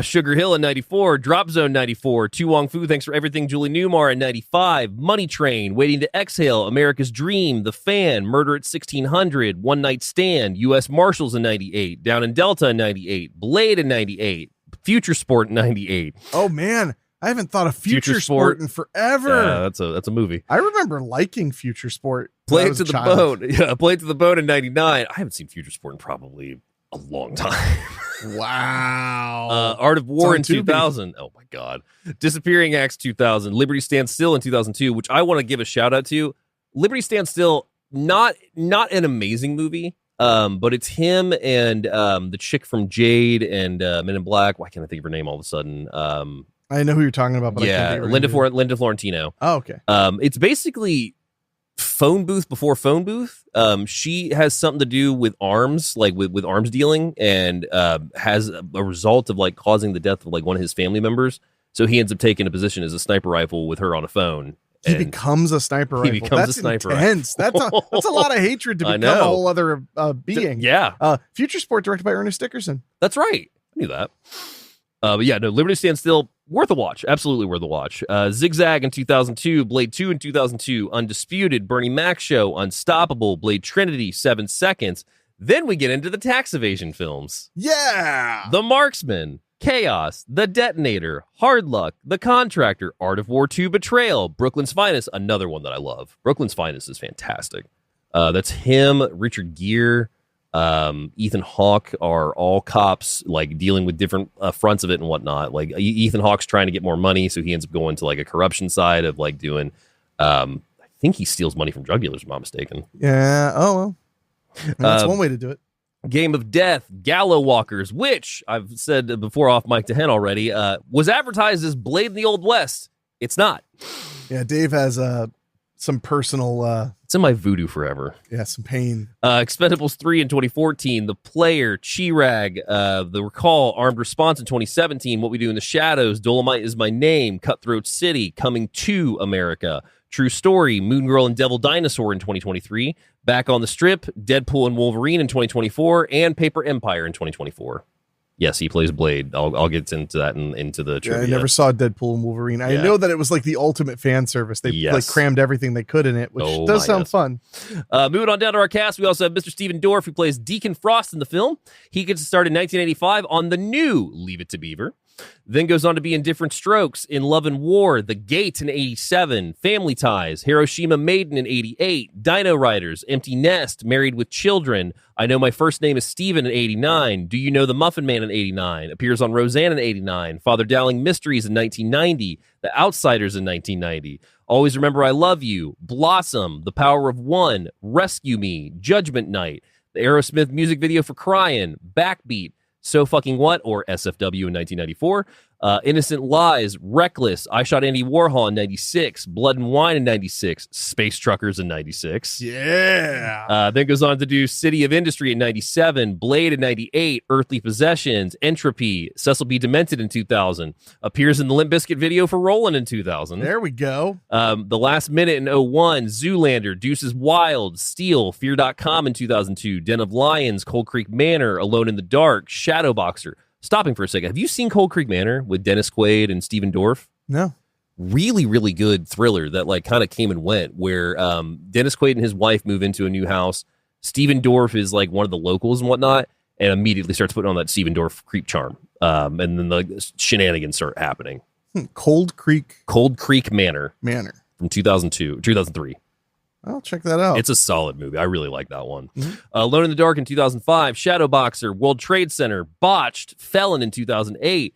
Sugar Hill in 94, Drop Zone 94, Tu Wong Fu, Thanks for Everything, Julie Newmar in 95, Money Train, Waiting to Exhale, America's Dream, The Fan, Murder at 1600, One Night Stand, U.S. Marshals in 98, Down in Delta in 98, Blade in 98, Future Sport in 98. Oh man, I haven't thought of Future Sport in forever. Yeah, that's a movie. I remember liking Future Sport. Play It to the Bone. Yeah, Play It to the Bone in 99. I haven't seen Future Sport in probably a long time. Wow. Art of War in 2000. Oh my God. Disappearing Acts 2000. Liberty Stands Still in 2002, which I want to give a shout out to. Liberty Stands Still, not an amazing movie, but it's him and the chick from Jade and Men in Black. Why can't I think of her name all of a sudden? I know who you're talking about, but I can't think of her Linda Florentino. Oh, okay. It's basically phone booth before phone booth. She has something to do with arms, like with arms dealing, and has a result of like causing the death of like one of his family members. So he ends up taking a position as a sniper rifle with her on a phone. He becomes a sniper rifle. He becomes a sniper intense. rifle. That's a lot of hatred to become a whole other being. Yeah. Future Sport, directed by Ernest Dickerson. That's right. I knew that. But yeah, no, Liberty Stand Still, worth a watch. Absolutely worth a watch. Zigzag in 2002, Blade 2 in 2002, Undisputed, Bernie Mac Show, Unstoppable, Blade Trinity, 7 Seconds. Then we get into the tax evasion films. Yeah. The Marksman, Chaos, The Detonator, Hard Luck, The Contractor, Art of War 2 Betrayal, Brooklyn's Finest, another one that I love. Brooklyn's Finest is fantastic. That's him, Richard Gere, Ethan Hawke are all cops, like dealing with different fronts of it and whatnot. Like Ethan Hawke's trying to get more money, so he ends up going to like a corruption side of like doing. I think he steals money from drug dealers, if I'm not mistaken. Yeah. Oh well, that's one way to do it. Game of Death, Gallow Walkers, which I've said before off mic to Hen already, was advertised as Blade in the Old West. It's not. Yeah, Dave has some personal. It's in my voodoo forever. Yeah, some pain. Expendables 3 in 2014, The Player, Chirag, The Recall, Armed Response in 2017, What We Do in the Shadows, Dolomite Is My Name, Cutthroat City, Coming to America, True Story, Moon Girl and Devil Dinosaur in 2023, Back on the Strip, Deadpool and Wolverine in 2024, and Paper Empire in 2024. Yes, he plays Blade. I'll get into that into the trivia. Yeah, I never saw Deadpool and Wolverine. I know that it was like the ultimate fan service. They like crammed everything they could in it, which does sound fun. Moving on down to our cast, we also have Mr. Stephen Dorff, who plays Deacon Frost in the film. He gets to start in 1985 on the new Leave It to Beaver. Then goes on to be in Different Strokes, In Love and War, The Gate in 87, Family Ties, Hiroshima Maiden in 88, Dino Riders, Empty Nest, Married with Children, I Know My First Name is Steven in 89, Do You Know the Muffin Man in 89, appears on Roseanne in 89, Father Dowling Mysteries in 1990, The Outsiders in 1990, Always Remember I Love You, Blossom, The Power of One, Rescue Me, Judgment Night, the Aerosmith music video for Crying, Backbeat, So Fucking What, or SFW in 1994, Innocent Lies, Reckless, I Shot Andy Warhol in 96, Blood and Wine in 96, Space Truckers in 96. Yeah. Then goes on to do City of Industry in 97, Blade in 98, Earthly Possessions, Entropy, Cecil B. Demented in 2000, appears in the Limp Bizkit video for Rollin' in 2000. There we go. The Last Minute in 01, Zoolander, Deuces Wild, Steel, Fear.com in 2002, Den of Lions, Cold Creek Manor, Alone in the Dark, Shadowboxer. Stopping for a second, have you seen Cold Creek Manor with Dennis Quaid and Stephen Dorff? No. Really, really good thriller that like kind of came and went, where Dennis Quaid and his wife move into a new house. Stephen Dorff is like one of the locals and whatnot, and immediately starts putting on that Stephen Dorff creep charm. And then the shenanigans start happening. Cold Creek Manor from 2003. I'll check that out. It's a solid movie. I really like that one. Mm-hmm. Alone in the Dark in 2005, Shadowboxer, World Trade Center, Botched, Felon in 2008,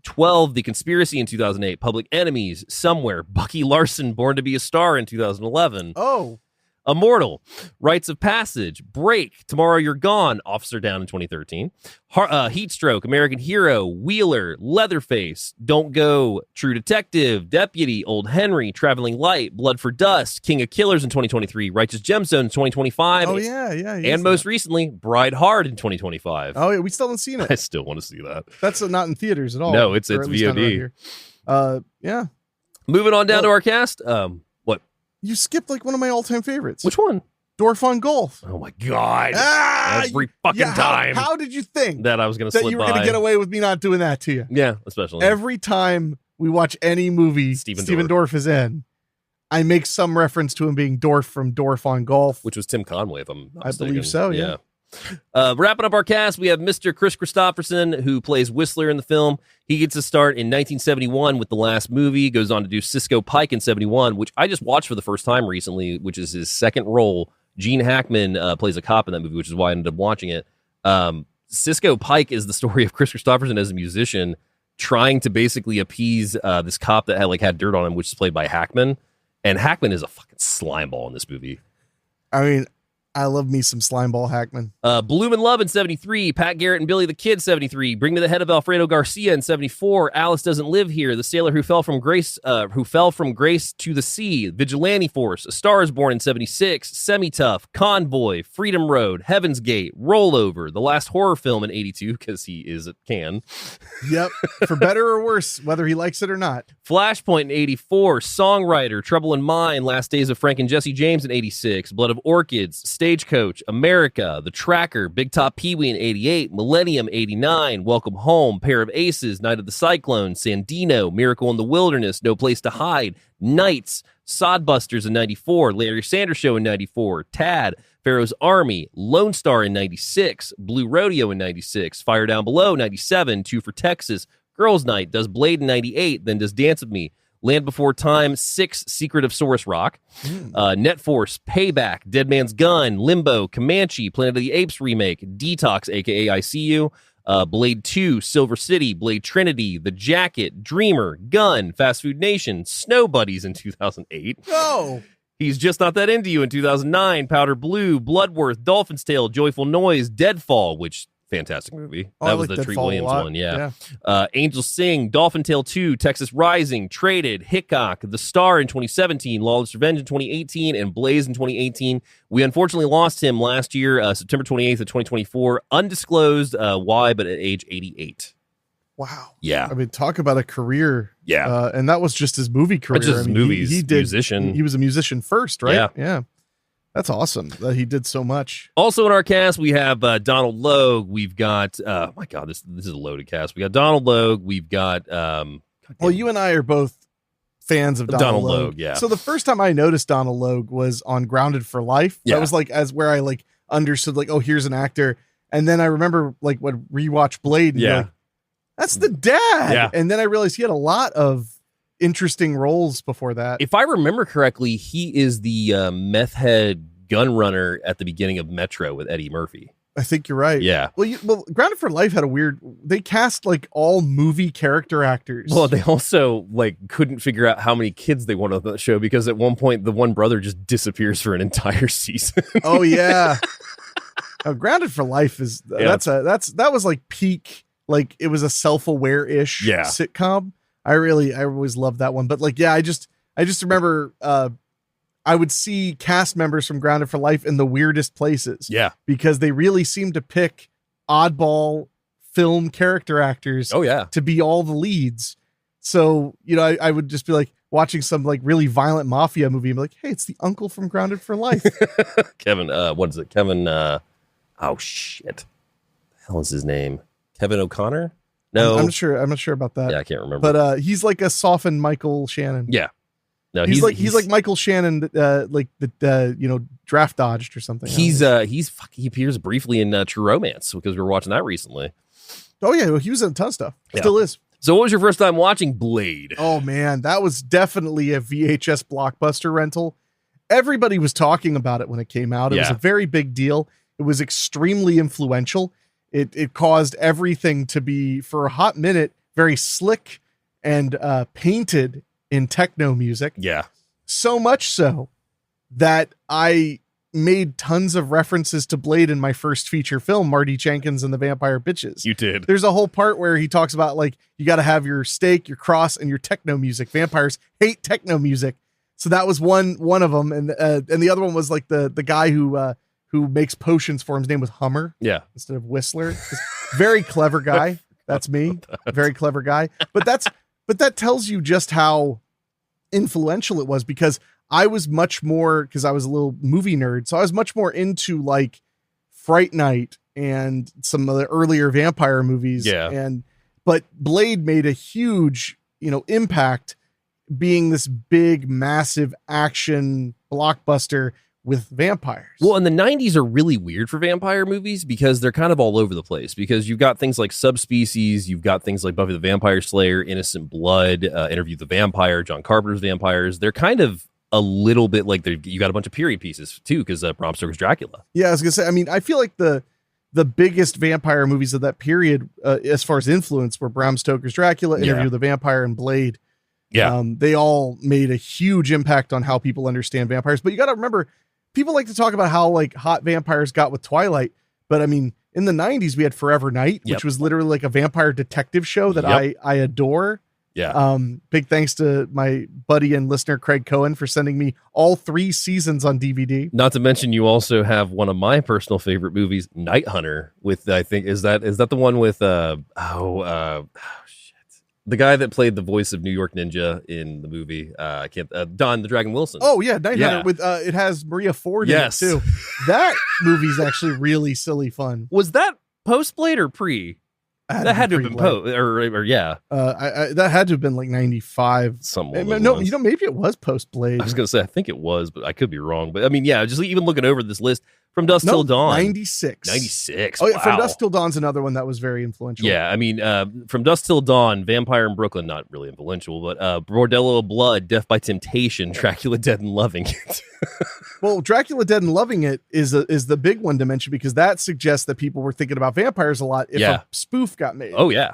12, The Conspiracy in 2008, Public Enemies, Somewhere, Bucky Larson, Born to be a Star in 2011. Oh. Immortal, Rites of Passage, Break, Tomorrow You're Gone, Officer Down in 2013, Heatstroke, American Hero, Wheeler, Leatherface, Don't Go, True Detective, Deputy, Old Henry, Traveling Light, Blood for Dust, King of Killers in 2023, Righteous Gemstone in 2025. Oh, yeah. And most recently, Bride Hard in 2025. Oh, yeah, we still haven't seen it. I still want to see that. That's not in theaters at all. No, it's VOD. Yeah. Moving on down to our cast. What? You skipped like one of my all-time favorites. Which one? Dorff on Golf. Oh my God. Every fucking time. How did you think that I was going to slip by? That you were going to get away with me not doing that to you? Yeah, especially. Every time we watch any movie Stephen Dorff is in, I make some reference to him being Dorff from Dorff on Golf. Which was Tim Conway, if I'm not mistaken. I believe so, yeah. Wrapping up our cast, we have Mr. Kris Kristofferson, who plays Whistler in the film. He gets a start in 1971 with The Last Movie, goes on to do Cisco Pike in 71, which I just watched for the first time recently, which is his second role. Gene Hackman plays a cop in that movie, which is why I ended up watching it. Cisco Pike is the story of Kris Kristofferson as a musician trying to basically appease this cop that had dirt on him, which is played by Hackman. And Hackman is a fucking slimeball in this movie. I mean, I love me some Slimeball Hackman. Bloom Love in 73, Pat Garrett and Billy the Kid 73, Bring Me the Head of Alfredo Garcia in 74, Alice Doesn't Live Here, The Sailor Who Fell from Grace to the Sea, Vigilante Force, A Star Is Born in 76, Semi-Tough, Convoy, Freedom Road, Heaven's Gate, Rollover, The Last Horror Film in 82, because he is a can. Yep, for better or worse, whether he likes it or not. Flashpoint in 84, Songwriter, Trouble in Mind, Last Days of Frank and Jesse James in 86, Blood of Orchids, Stagecoach, America, The Tracker, Big Top Pee-wee in 88, Millennium 89, Welcome Home, Pair of Aces, Night of the Cyclone, Sandino, Miracle in the Wilderness, No Place to Hide, Knights, Sodbusters in 94, Larry Sanders Show in 94, Tad, Pharaoh's Army, Lone Star in 96, Blue Rodeo in 96, Fire Down Below 97, Two for Texas, Girls Night, Does Blade in 98, Then Does Dance With Me, Land Before Time, 6, Secret of Saurus Rock, Net Force, Payback, Dead Man's Gun, Limbo, Comanche, Planet of the Apes remake, Detox, aka I See You, Blade 2, Silver City, Blade Trinity, The Jacket, Dreamer, Gun, Fast Food Nation, Snow Buddies in 2008. Oh, He's Just Not That Into You in 2009, Powder Blue, Bloodworth, Dolphin's Tale, Joyful Noise, Deadfall, which fantastic movie. Oh, that I was like the Treat Deadfall a Williams lot. one, yeah. Angels Sing, Dolphin Tale 2, Texas Rising, Traded, Hickok, The Star in 2017, Lawless Revenge in 2018, and Blaze in 2018. We unfortunately lost him last year, September 28th of 2024. Undisclosed why, but at age 88. Wow. Yeah. I mean, talk about a career. Yeah. And that was just his movie career. That's just his movies. He did, musician. He was a musician first, right? Yeah. Yeah. That's awesome that he did so much. Also in our cast, we have Donald Logue. We've got, oh my God, this is a loaded cast. We got Donald Logue. We've got, well, you and I are both fans of Donald Logue. Yeah. So the first time I noticed Donald Logue was on Grounded for Life. Yeah. That was like where I like understood like, oh, here's an actor. And then I remember like when rewatch Blade. And like, that's the dad. Yeah. And then I realized he had a lot of interesting roles before that. If I remember correctly, he is the meth head gun runner at the beginning of Metro with Eddie Murphy. I think you're right. Yeah. Well, Grounded for Life had a weird. They cast like all movie character actors. Well, they also like couldn't figure out how many kids they wanted on the show because at one point the one brother just disappears for an entire season. Oh yeah. Grounded for Life is that was like peak. Like it was a self-aware-ish sitcom. I always loved that one. But like, yeah, I just remember I would see cast members from Grounded for Life in the weirdest places. Yeah. Because they really seem to pick oddball film character actors to be all the leads. So, you know, I would just be like watching some like really violent mafia movie and be like, hey, it's the uncle from Grounded for Life. Kevin, what is it? Kevin, oh shit. The hell is his name? Kevin O'Connor? No. I'm not sure about that. Yeah, I can't remember. But he's like a softened Michael Shannon. Yeah. No, he's like Michael Shannon, like the draft dodged or something. He appears briefly in True Romance because we were watching that recently. Oh yeah, he was in a ton of stuff. Still is. So what was your first time watching Blade? Oh man, that was definitely a VHS Blockbuster rental. Everybody was talking about it when it came out. It was a very big deal. It was extremely influential. It caused everything to be, for a hot minute, very slick and painted in techno music. Yeah. So much so that I made tons of references to Blade in my first feature film, Marty Jenkins and the Vampire Bitches. You did. There's a whole part where he talks about like, you got to have your stake, your cross, and your techno music. Vampires hate techno music. So that was one of them. And the other one was like the guy who makes potions for him. His name was Hummer. Yeah. Instead of Whistler. Very clever guy. That's me. Very clever guy. But that tells you just how influential it was, because I was much more, because I was a little movie nerd. So I was much more into like Fright Night and some of the earlier vampire movies. Yeah. But Blade made a huge, impact, being this big, massive action blockbuster with vampires. Well, and the 90s are really weird for vampire movies because they're kind of all over the place, because you've got things like Subspecies, you've got things like Buffy the Vampire Slayer, Innocent Blood, Interview with the Vampire, John Carpenter's Vampires. They're kind of a little bit like you got a bunch of period pieces too, because Bram Stoker's Dracula. Yeah, I was gonna say, I mean, I feel like the biggest vampire movies of that period, as far as influence, were Bram Stoker's Dracula, Interview with the Vampire, and Blade. Yeah. They all made a huge impact on how people understand vampires. But you got to remember, people like to talk about how like hot vampires got with Twilight, but I mean, in the 90s we had Forever Night, which was literally like a vampire detective show that I adore. Yeah. Big thanks to my buddy and listener Craig Cohen for sending me all 3 seasons on DVD. Not to mention, you also have one of my personal favorite movies, Night Hunter. With I think is that the one with the guy that played the voice of New York Ninja in the movie. I can't Don the Dragon Wilson. Oh yeah, Night Hunter with it has Maria Ford in it too. That movie's actually really silly fun. Was that post Blade or pre? That had to have been post, or yeah. That had to have been like 95. Something. No, maybe it was post Blade. I was gonna say I think it was, but I could be wrong. But I mean, yeah, just even looking over this list, From Dusk Till Dawn, 96. 96. Oh yeah, wow. From Dusk Till Dawn's another one that was very influential. Yeah, I mean, From Dusk Till Dawn, Vampire in Brooklyn, not really influential, but Bordello of Blood, Death by Temptation, Dracula Dead and Loving It. Well, Dracula Dead and Loving It is the big one to mention because that suggests that people were thinking about vampires a lot if a spoof got made. Oh yeah.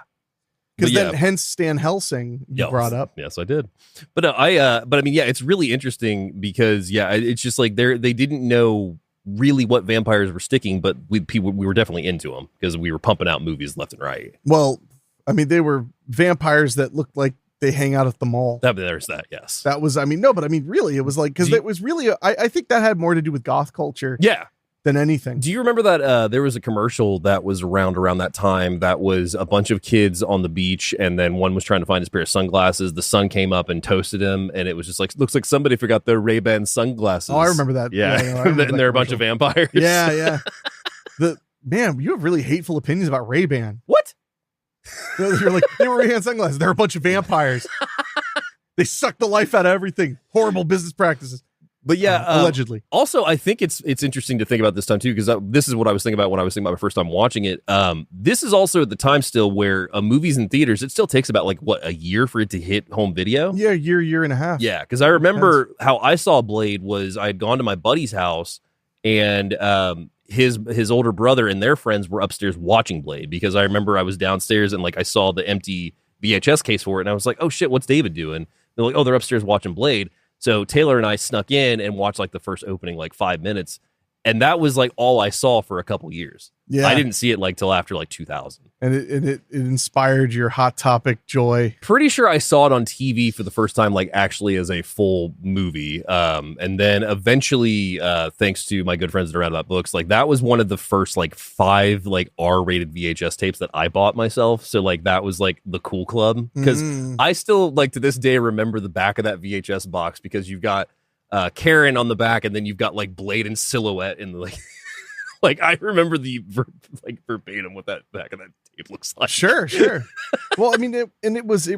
Because then, hence Stan Helsing you brought up. Yes, I did. But I mean, yeah, it's really interesting because it's just like they didn't know really what vampires were sticking, but we were definitely into them because we were pumping out movies left and right. Well, I mean, they were vampires that looked like they hang out at the mall. There's that, yes. That was, really, it was like, because it was really, I think that had more to do with goth culture. Yeah. Than anything. Do you remember that there was a commercial that was around that time that was a bunch of kids on the beach and then one was trying to find his pair of sunglasses. The sun came up and toasted him and it was just like, looks like somebody forgot their Ray-Ban sunglasses. Oh, I remember that. Yeah. And they're a bunch of vampires. Yeah. Man, you have really hateful opinions about Ray-Ban. What? You're like, they were Ray-Ban sunglasses. They're a bunch of vampires. They suck the life out of everything. Horrible business practices. But yeah, allegedly. Also, I think it's interesting to think about this time too, because this is what I was thinking about when I was thinking about my first time watching it. This is also at the time still where movies in theaters, it still takes about a year for it to hit home video. Yeah, year and a half. Yeah, because I remember how I saw Blade was I had gone to my buddy's house and his older brother and their friends were upstairs watching Blade because I remember I was downstairs and I saw the empty VHS case for it and I was like, oh shit, what's David doing? They're like, oh, they're upstairs watching Blade. So Taylor and I snuck in and watched the first opening 5 minutes. And that was all I saw for a couple years. Yeah. I didn't see it till after 2000. And it inspired your Hot Topic joy. Pretty sure I saw it on TV for the first time, actually as a full movie. And then eventually, thanks to my good friends at Roundabout Books, that was one of the first 5 R-rated VHS tapes that I bought myself. So that was the cool club. Because I still to this day remember the back of that VHS box because you've got Karen on the back and then you've got Blade and silhouette in the I remember the verbatim what that back of that tape looks like. Sure. Well, I mean, it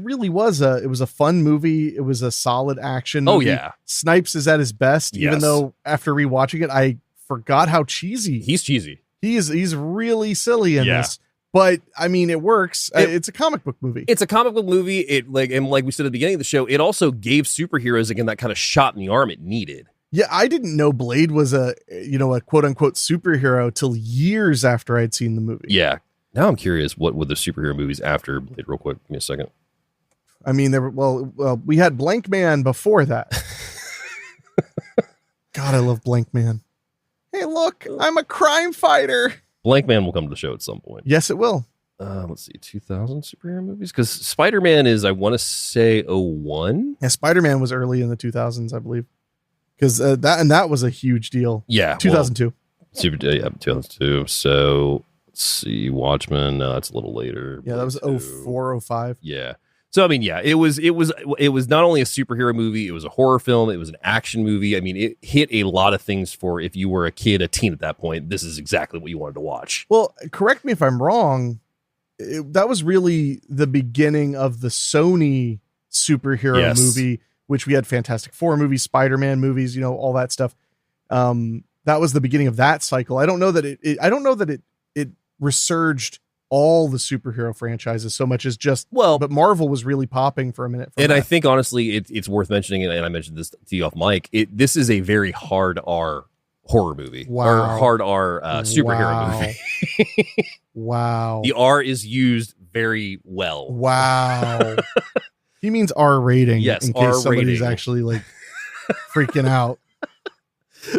really was a fun movie. It was a solid action movie. Oh yeah. Snipes is at his best, even though after rewatching it, I forgot how cheesy. He's cheesy. He's really silly in this. But I mean, it works. It's a comic book movie. It's a comic book movie. It and like we said at the beginning of the show, it also gave superheroes again that kind of shot in the arm it needed. Yeah, I didn't know Blade was a quote unquote superhero till years after I'd seen the movie. Yeah. Now I'm curious, what were the superhero movies after Blade? Real quick, give me a second. I mean, there were we had Blank Man before that. God, I love Blank Man. Hey, look, I'm a crime fighter. Blank Man will come to the show at some point. Yes, it will. Let's see, 2000 superhero movies? Because Spider-Man is, I want to say, 01? Yeah, Spider-Man was early in the 2000s, I believe. Because that was a huge deal. Yeah. 2002. 2002. So, let's see, Watchmen. No, that's a little later. Yeah, that was 04, 05. Yeah. So, I mean, yeah, it was not only a superhero movie, it was a horror film, it was an action movie. I mean, it hit a lot of things for if you were a teen at that point, this is exactly what you wanted to watch. Well, correct me if I'm wrong. That was really the beginning of the Sony superhero movie, which we had Fantastic Four movies, Spider-Man movies, all that stuff. That was the beginning of that cycle. I don't know that it resurged all the superhero franchises so much as just but Marvel was really popping for a minute. I think honestly, it's worth mentioning, and I mentioned this to you off mic. This is a very hard R horror movie, or hard R superhero movie. Wow, the R is used very well. Wow, he means R rating. Yes, in case somebody's actually freaking out.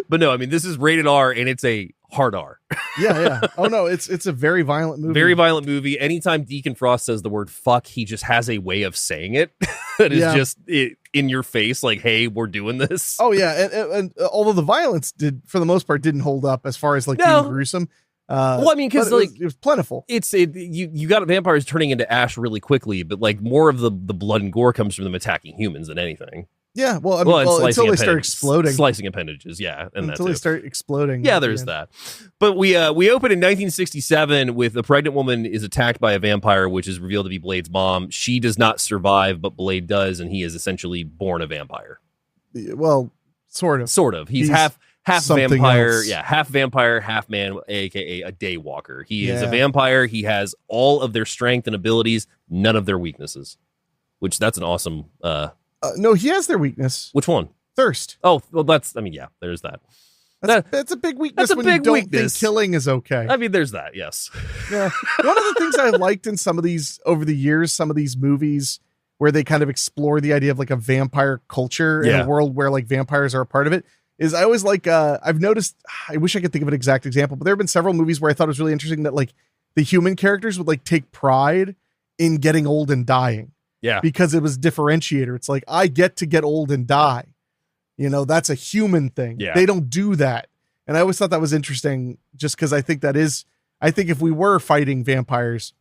But no, I mean, this is rated R, and it's a hard R. Yeah. Oh no, it's a very violent movie. Very violent movie. Anytime Deacon Frost says the word fuck, he just has a way of saying it that is just in your face, like, hey, we're doing this. Oh yeah, and although the violence for the most part didn't hold up as far as like being gruesome. Well, I mean, because like it was plentiful. You got vampires turning into ash really quickly, but like more of the blood and gore comes from them attacking humans than anything. Yeah, well, I mean, until they start exploding, slicing appendages, yeah, and until they start exploding. Yeah, there's that. But we open in 1967 with a pregnant woman is attacked by a vampire, which is revealed to be Blade's mom. She does not survive, but Blade does, and he is essentially born a vampire. Well, sort of. He's half vampire, else. half vampire, half man, aka a Daywalker. He is a vampire. He has all of their strength and abilities, none of their weaknesses. Which that's an awesome. No, he has their weakness. Which one? Thirst. Oh, well, there's that. That's a big weakness. That's a when big you don't weakness. Think killing is okay. I mean, there's that. Yes. Yeah. One of the things I liked in some of these over the years, some of these movies where they kind of explore the idea of like a vampire culture in a world where like vampires are a part of it, is I always like. I've noticed. I wish I could think of an exact example, but there have been several movies where I thought it was really interesting that like the human characters would like take pride in getting old and dying. Yeah. Because it was differentiator. It's like, I get to get old and die. You know, that's a human thing. Yeah. They don't do that. And I always thought that was interesting just because I think if we were fighting vampires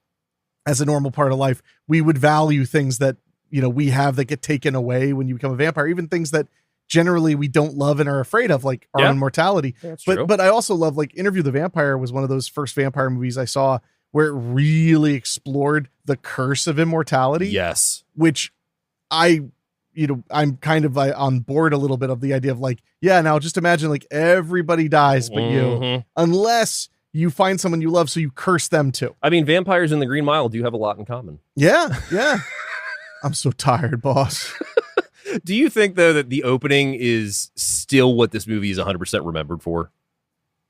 as a normal part of life, we would value things that, you know, we have that get taken away when you become a vampire, even things that generally we don't love and are afraid of, like our immortality. Yeah, that's true. But I also love, like, Interview the Vampire was one of those first vampire movies I saw where it really explored the curse of immortality. Yes. Which I'm kind of on board a little bit of the idea of like, yeah, now just imagine like everybody dies but you, unless you find someone you love, so you curse them too. I mean, vampires in the Green Mile do have a lot in common. Yeah. I'm so tired, boss. Do you think, though, that the opening is still what this movie is 100% remembered for?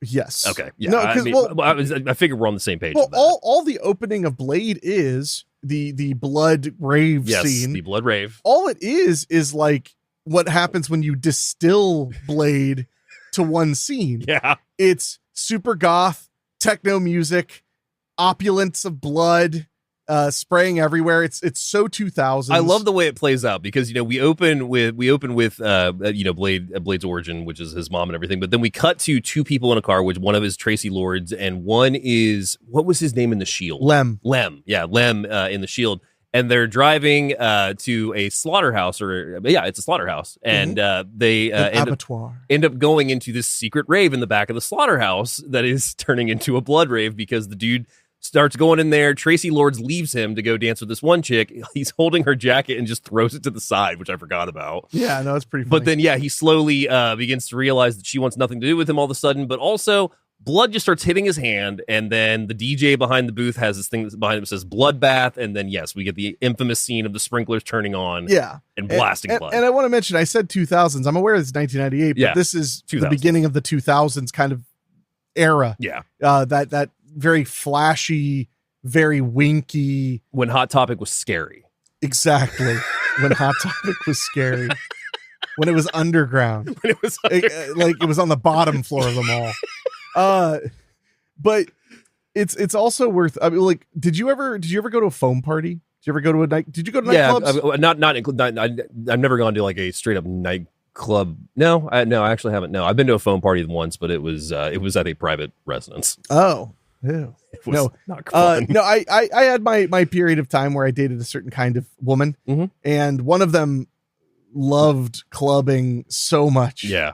Yes. Okay. Yeah. No, I figure we're on the same page. Well, all the opening of Blade is the blood rave scene. The blood rave. All it is like what happens when you distill Blade to one scene. Yeah. It's super goth, techno music, opulence of blood, spraying everywhere. It's so 2000s. I love the way it plays out because, you know, we open with Blade's origin, which is his mom and everything, but then we cut to two people in a car, which one of is Tracy Lords and one is, what was his name in The Shield? Lem. Yeah, Lem in The Shield. And they're driving to a slaughterhouse, it's a slaughterhouse, and they end up going into this secret rave in the back of the slaughterhouse that is turning into a blood rave because the dude starts going in there. Tracy Lords leaves him to go dance with this one chick. He's holding her jacket and just throws it to the side, which I forgot about. Yeah, no, it's pretty funny. But then, he slowly begins to realize that she wants nothing to do with him all of a sudden, but also blood just starts hitting his hand, and then the DJ behind the booth has this thing behind him that says bloodbath, and then, yes, we get the infamous scene of the sprinklers turning on and blasting blood. And I want to mention, I said 2000s. I'm aware it's 1998, but this is 2000s. The beginning of the 2000s kind of era. Yeah. That very flashy, very winky. When Hot Topic was scary. Exactly. When Hot Topic was scary. When it was underground. When it was underground. Like it was on the bottom floor of the mall. But it's also worth, I mean, like, did you ever go to a foam party? Did you ever go to a night? Did you go to nightclubs? I've never gone to like a straight up nightclub. No, I actually haven't. No, I've been to a foam party once, but it was at a private residence. Oh, ew. No, not fun. No, I had my period of time where I dated a certain kind of woman, and one of them loved clubbing so much. Yeah.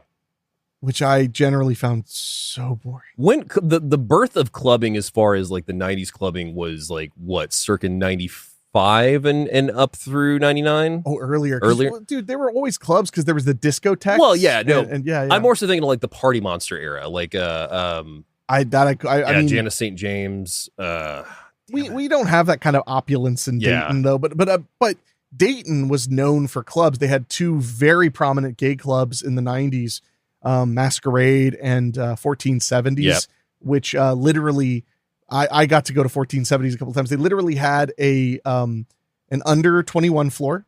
Which I generally found so boring. When the birth of clubbing, as far as like the 90s clubbing, was like what, circa 95 and up through 99? Oh, earlier. Well, dude, there were always clubs because there was the discotheque. Well, yeah, no, and yeah. I'm more so thinking of like the Party Monster era, like I mean, Janice St. James. We don't have that kind of opulence in Dayton though, but Dayton was known for clubs. They had two very prominent gay clubs in the 90s. Masquerade and 1470s, which literally I got to go to 1470s a couple of times. They literally had an under 21 floor,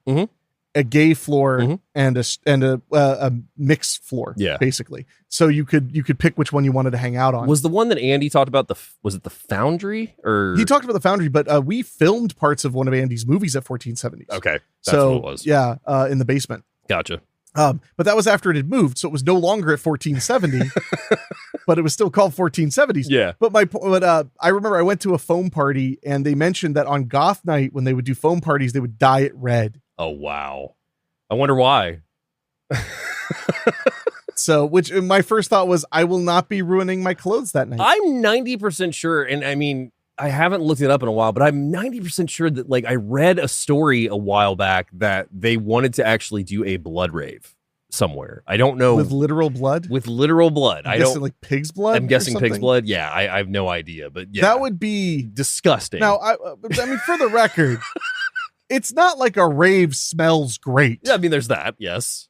a gay floor and a mixed floor, basically. So you could pick which one you wanted to hang out on. Was the one that Andy talked about was it the Foundry? Or he talked about the Foundry, but we filmed parts of one of Andy's movies at 1470s. Okay, that's what it was. Yeah, in the basement. Gotcha. But that was after it had moved, so it was no longer at 1470, but it was still called 1470s. Yeah. But I remember I went to a foam party, and they mentioned that on Goth Night, when they would do foam parties, they would dye it red. Oh, wow. I wonder why. So, which my first thought was, I will not be ruining my clothes that night. I'm 90% sure, and I mean, I haven't looked it up in a while, but I'm 90% sure that, like, I read a story a while back that they wanted to actually do a blood rave somewhere. I don't know. With literal blood? With literal blood. I don't like pig's blood. I'm guessing pig's blood. Yeah, I have no idea, but yeah, that would be disgusting. Now, I mean, for the record, it's not like a rave smells great. Yeah, I mean, there's that. Yes.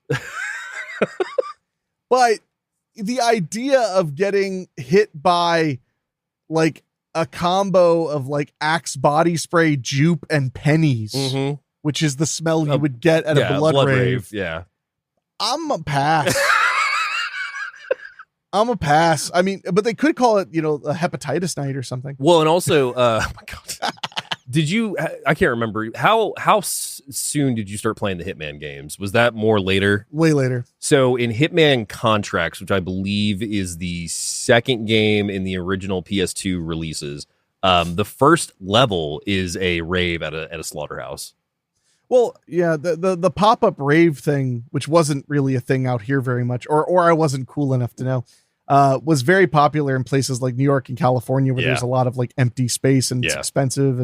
But the idea of getting hit by like a combo of like Axe body spray, jupe, and pennies, which is the smell you would get at a blood rave. Yeah. I'm a pass. I'm a pass. I mean, but they could call it, a hepatitis night or something. Well, and also, oh my God. I can't remember how soon did you start playing the Hitman games? Was that more later? Way later. So in Hitman Contracts, which I believe is the second game in the original PS2 releases, the first level is a rave at a slaughterhouse. Well, yeah, the pop-up rave thing, which wasn't really a thing out here very much, or I wasn't cool enough to know, was very popular in places like New York and California, where there's a lot of like empty space and it's expensive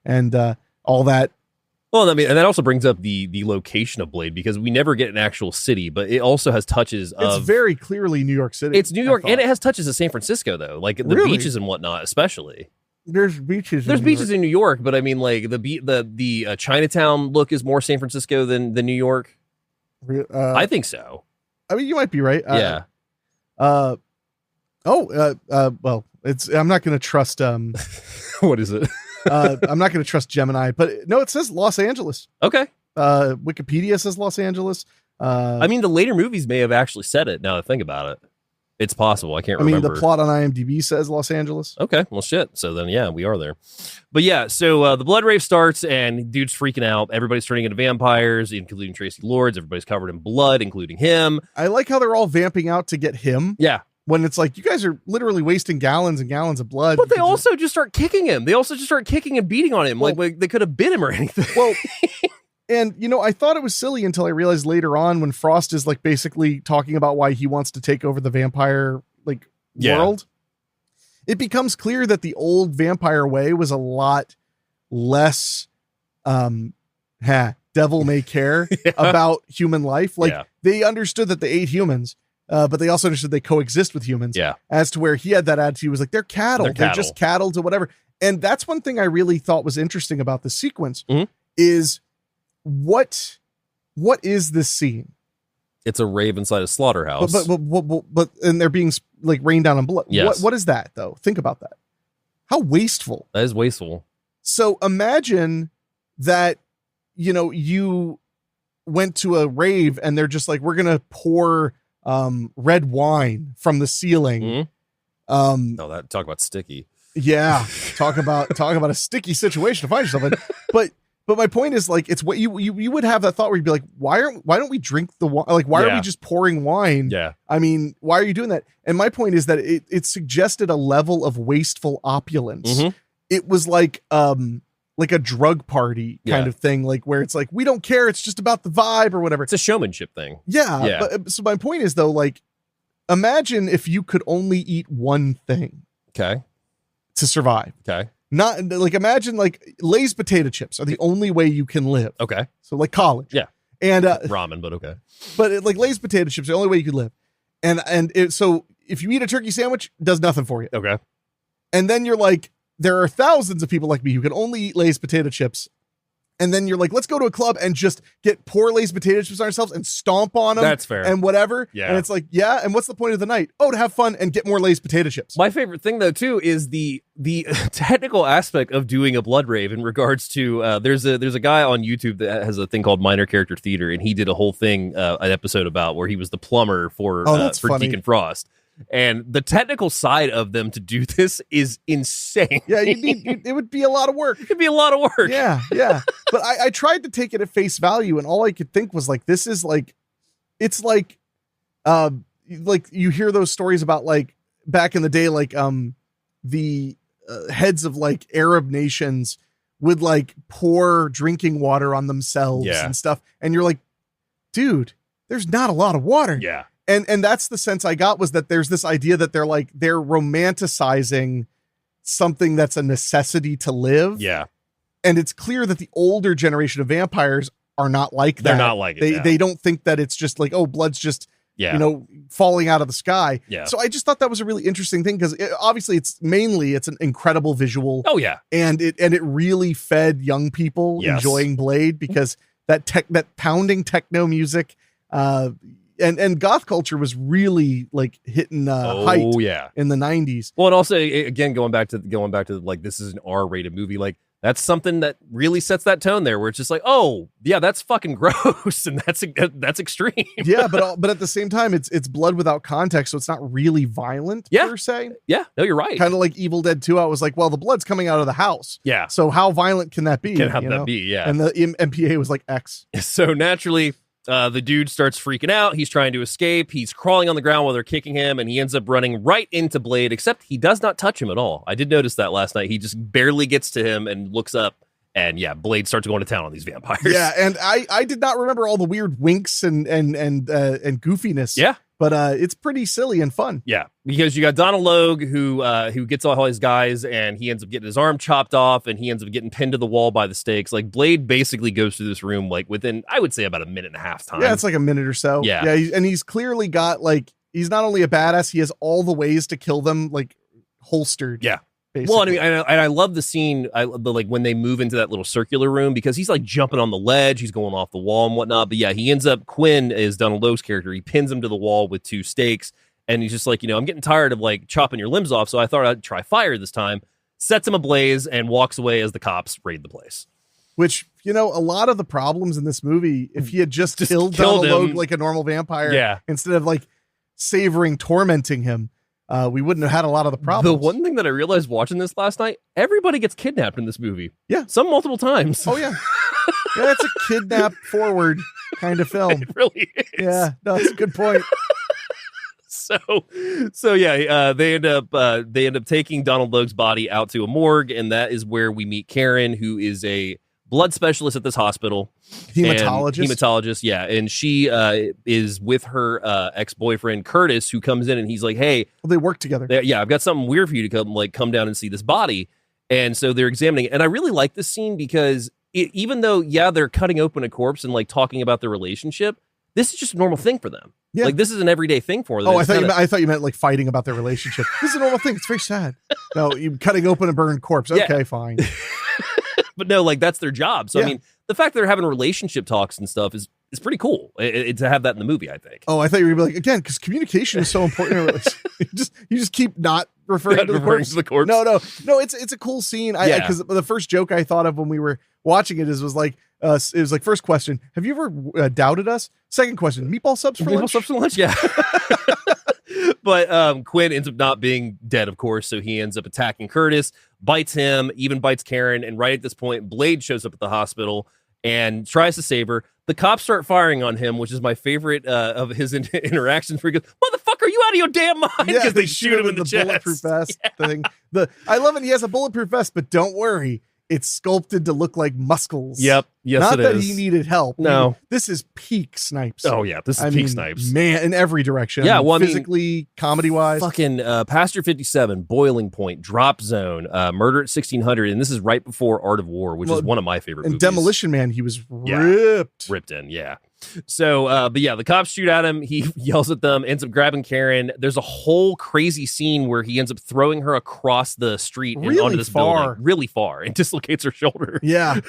and all that. Well, I mean, and that also brings up the location of Blade, because we never get an actual city, but it also has touches of... It's very clearly New York City. It's New York, and it has touches of San Francisco, though, like the beaches and whatnot, especially. There's beaches. There's beaches in New York, but I mean, like the Chinatown look is more San Francisco than New York. I think so. I mean, you might be right. Yeah. Well, I'm not going to trust. What is it? I'm not going to trust Gemini, but no, it says Los Angeles. Okay. Wikipedia says Los Angeles. I mean, the later movies may have actually said it. Now that I think about it, it's possible. I can't remember. The plot on IMDb says Los Angeles. Okay. Well, shit. So then, yeah, we are there. But yeah, so the blood rave starts and dude's freaking out. Everybody's turning into vampires, including Tracy Lords. Everybody's covered in blood, including him. I like how they're all vamping out to get him. Yeah. When it's like, you guys are literally wasting gallons and gallons of blood. But they also just start kicking him. They also just start kicking and beating on him. Well, like they could have bit him or anything. Well, and I thought it was silly until I realized later on when Frost is like basically talking about why he wants to take over the vampire world. It becomes clear that the old vampire way was a lot less devil may care about human life. They understood that they ate humans. But they also understood they coexist with humans. Yeah. As to where he had that attitude, was like, they're cattle. They're just cattle to whatever. And that's one thing I really thought was interesting about the sequence is what is this scene? It's a rave inside a slaughterhouse. But and they're being like rained down on blood. Yes. What is that though? Think about that. How wasteful. That is wasteful. So imagine that, you went to a rave and they're just like, we're going to pour red wine from the ceiling. Talk about sticky. Yeah. Talk about a sticky situation to find yourself in. But my point is, like, it's what you would have that thought where you'd be like, why don't we drink the wine? Like, why are we just pouring wine? Yeah. I mean, why are you doing that? And my point is that it suggested a level of wasteful opulence. It was like a drug party kind of thing, like where it's like, we don't care. It's just about the vibe or whatever. It's a showmanship thing. Yeah. But, so my point is though, like, imagine if you could only eat one thing. Okay. To survive. Okay. Not like, imagine like Lay's potato chips are the only way you can live. Okay. So like college. Yeah. And ramen, but okay. But like Lay's potato chips are the only way you could live. So if you eat a turkey sandwich, it does nothing for you. Okay. And then you're like, there are thousands of people like me who can only eat Lay's potato chips And then you're like, let's go to a club and just get poor Lay's potato chips on ourselves and stomp on them. That's fair. And whatever. Yeah. And it's like, yeah. And what's the point of the night? Oh, to have fun and get more Lay's potato chips. My favorite thing, though, too, is the technical aspect of doing a blood rave in regards to there's a guy on YouTube that has a thing called minor character theater, and he did a whole thing, an episode about where he was the plumber for Deacon Frost. And the technical side of them to do this is insane. Yeah, it would be a lot of work. It'd be a lot of work. Yeah. But I tried to take it at face value, and all I could think was like, this is like, it's like you hear those stories about like back in the day, like the heads of like Arab nations would like pour drinking water on themselves and stuff, and you're like, dude, there's not a lot of water. Yeah. And that's the sense I got, was that there's this idea that they're romanticizing something that's a necessity to live. Yeah. And it's clear that the older generation of vampires are not like that. They're not like it. They don't think that it's just like, oh, blood's just, falling out of the sky. Yeah. So I just thought that was a really interesting thing, because obviously it's an incredible visual. Oh yeah. And it really fed young people enjoying Blade, because that pounding techno music, and goth culture was really like hitting height in the 90s. Well, and also again going back to like, this is an R-rated movie, like that's something that really sets that tone there, where it's just like, oh yeah, that's fucking gross, and that's extreme. Yeah, but at the same time, it's blood without context, so it's not really violent per se. Yeah, no, you're right. Kind of like Evil Dead 2. I was like, well, the blood's coming out of the house. Yeah. So how violent can that be? Yeah. And the MPA was like X. So naturally, the dude starts freaking out. He's trying to escape. He's crawling on the ground while they're kicking him, and he ends up running right into Blade, except he does not touch him at all. I did notice that last night. He just barely gets to him and looks up, and Blade starts going to town on these vampires. Yeah, and I did not remember all the weird winks and goofiness. Yeah. But it's pretty silly and fun. Yeah, because you got Donald Logue who gets all his guys, and he ends up getting his arm chopped off, and he ends up getting pinned to the wall by the stakes. Like, Blade basically goes through this room like within, I would say, about a minute and a half time. Yeah, it's like a minute or so. Yeah. And he's clearly got like, he's not only a badass, he has all the ways to kill them like holstered. Yeah. Basically. Well, I mean, and I love the scene. Like when they move into that little circular room, because he's like jumping on the ledge, he's going off the wall and whatnot. But yeah, he ends up, Quinn is Donald Logue's character. He pins him to the wall with 2 stakes, and he's just like, I'm getting tired of like chopping your limbs off, so I thought I'd try fire this time. Sets him ablaze and walks away as the cops raid the place. Which, a lot of the problems in this movie, if he had just killed Donald Logue like a normal vampire, instead of like savoring tormenting him, we wouldn't have had a lot of the problems. The one thing that I realized watching this last night, everybody gets kidnapped in this movie. Yeah. Some multiple times. Oh, yeah. Yeah, it's a kidnap forward kind of film. It really is. Yeah, no, that's a good point. So they end up taking Donald Logue's body out to a morgue, and that is where we meet Karen, who is a blood specialist at this hospital. Hematologist, yeah. And she is with her ex-boyfriend Curtis, who comes in, and he's like, hey, well, they work together. I've got something weird for you to come down and see this body. And so they're examining it. And I really like this scene because even though they're cutting open a corpse and like talking about their relationship, this is just a normal thing for them. Yeah. Like, this is an everyday thing for them. Oh, I thought you meant like fighting about their relationship. This is a normal thing. It's very sad. No, you cutting open a burned corpse. Okay, fine. But no, like, that's their job. So I mean, the fact that they're having relationship talks and stuff is pretty cool to have that in the movie, I think. Oh, I thought you were gonna be like, again, because communication is so important. you just keep not referring to the corpse. No, it's a cool scene. Because the first joke I thought of when we were watching it was like, it was like, first question, have you ever doubted us? Second question, meatball subs for lunch? Meatball subs for lunch, yeah. But Quinn ends up not being dead, of course, so he ends up attacking Curtis, bites him, even bites Karen, and right at this point, Blade shows up at the hospital and tries to save her. The cops start firing on him, which is my favorite of his interactions, where he goes, "Motherfucker, are you out of your damn mind?" Because they shoot him in the chest. Bulletproof vest thing. I love it. He has a bulletproof vest, but don't worry. It's sculpted to look like muscles. Yep. Yes, Not it that is. he needed help. No. This is peak Snipes. Oh, yeah. This is peak Snipes. Man, in every direction. Yeah, well, physically, comedy-wise. Fucking Pastor 57, Boiling Point, Drop Zone, Murder at 1600, and this is right before Art of War, which is one of my favorite movies. And Demolition Man, he was ripped. Ripped in, yeah. So, but yeah, the cops shoot at him. He yells at them, ends up grabbing Karen. There's a whole crazy scene where he ends up throwing her across the street and onto this building really far and dislocates her shoulder. Yeah.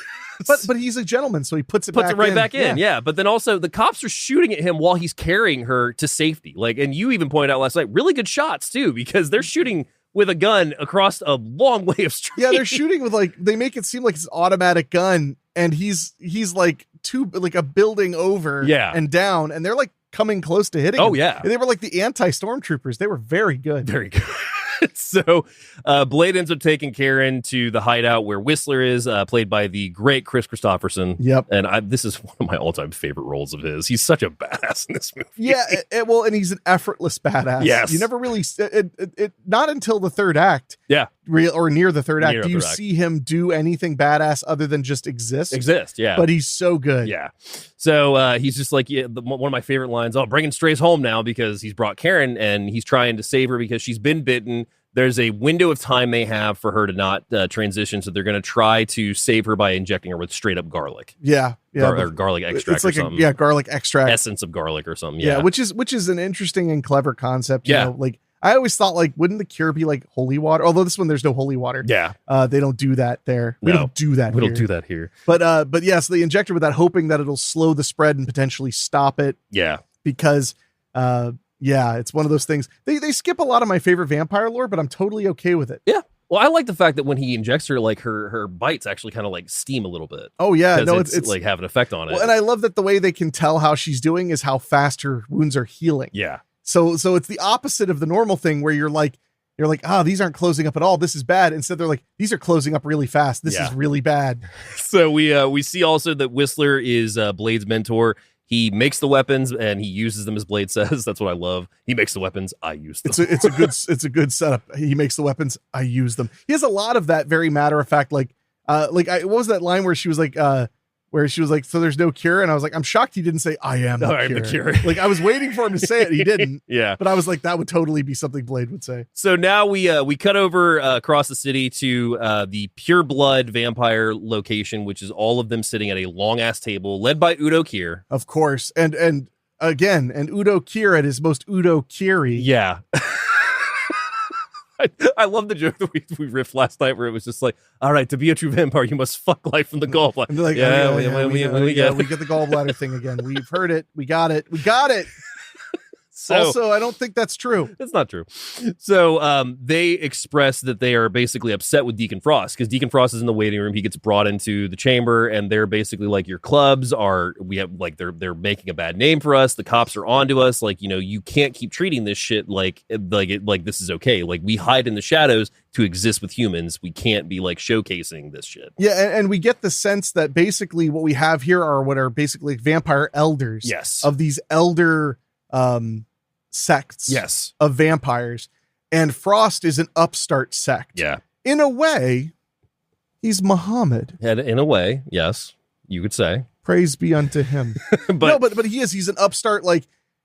But he's a gentleman, so he puts it right back in. Yeah. But then also the cops are shooting at him while he's carrying her to safety. Like, and you even pointed out last night, really good shots too, because they're shooting with a gun across a long way of street. Yeah, they're shooting with they make it seem like it's an automatic gun, and he's like a building over and down, and they're like coming close to hitting him. Yeah. And they were like the anti-stormtroopers. They were very good. Very good. So Blade ends up taking Karen to the hideout where Whistler is, played by the great Kris Kristofferson. Yep. And this is one of my all-time favorite roles of his. He's such a badass in this movie. Yeah, well, and he's an effortless badass. Yes. You never really, not until the third act. Yeah. Or near the third act, do you see him do anything badass other than just exist? Yeah. But he's so good. Yeah. So he's just like, one of my favorite lines, bringing strays home now, because he's brought Karen and he's trying to save her because she's been bitten. There's a window of time they have for her to not transition, so they're going to try to save her by injecting her with straight up garlic. Yeah. Or garlic extract. It's like or something. Garlic extract. Essence of garlic or something. Yeah, which is an interesting and clever concept. You know, like I always thought, like, wouldn't the cure be like holy water? Although this one, there's no holy water. Yeah. They don't do that there. We don't do that. We don't do that here. But yeah, so they inject her with that, hoping that it'll slow the spread and potentially stop it. Yeah. Because yeah, it's one of those things. They skip a lot of my favorite vampire lore, but I'm totally okay with it. Yeah. Well, I like the fact that when he injects her, like her bites actually kind of like steam a little bit. Oh yeah, no, it's like have an effect on it. Well, and I love that the way they can tell how she's doing is how fast her wounds are healing. Yeah. So it's the opposite of the normal thing where you're like, these aren't closing up at all. This is bad. Instead, they're like, these are closing up really fast. This is really bad. So we see also that Whistler is Blade's mentor. He makes the weapons and he uses them, as Blade says. That's what I love. He makes the weapons. I use them. It's a good setup. He makes the weapons. I use them. He has a lot of that very matter of fact, what was that line where she was like, so there's no cure, and I was like, I'm shocked he didn't say I am the cure. Like I was waiting for him to say it. He didn't. Yeah. But I was like, that would totally be something Blade would say. So now we cut over across the city to the pure blood vampire location, which is all of them sitting at a long ass table led by Udo Kier. Of course. And again, Udo Kier at his most Udo Kieri. Yeah. I love the joke that we riffed last night where it was just like, all right, to be a true vampire, you must fuck life from the gallbladder. And like, we get the gallbladder thing again. We've heard it. We got it. So, also, I don't think that's true. It's not true. So they express that they are basically upset with Deacon Frost because Deacon Frost is in the waiting room. He gets brought into the chamber, and they're basically like, your clubs are, they're making a bad name for us. The cops are onto us. Like, you can't keep treating this shit like this is okay. Like, we hide in the shadows to exist with humans. We can't be like showcasing this shit. Yeah, and we get the sense that basically what we have here are what are basically vampire elders. Yes. Of these elder sects of vampires, and Frost is an upstart sect. Yeah. In a way, he's Muhammad. In a way, yes, you could say. Praise be unto him. but he's an upstart,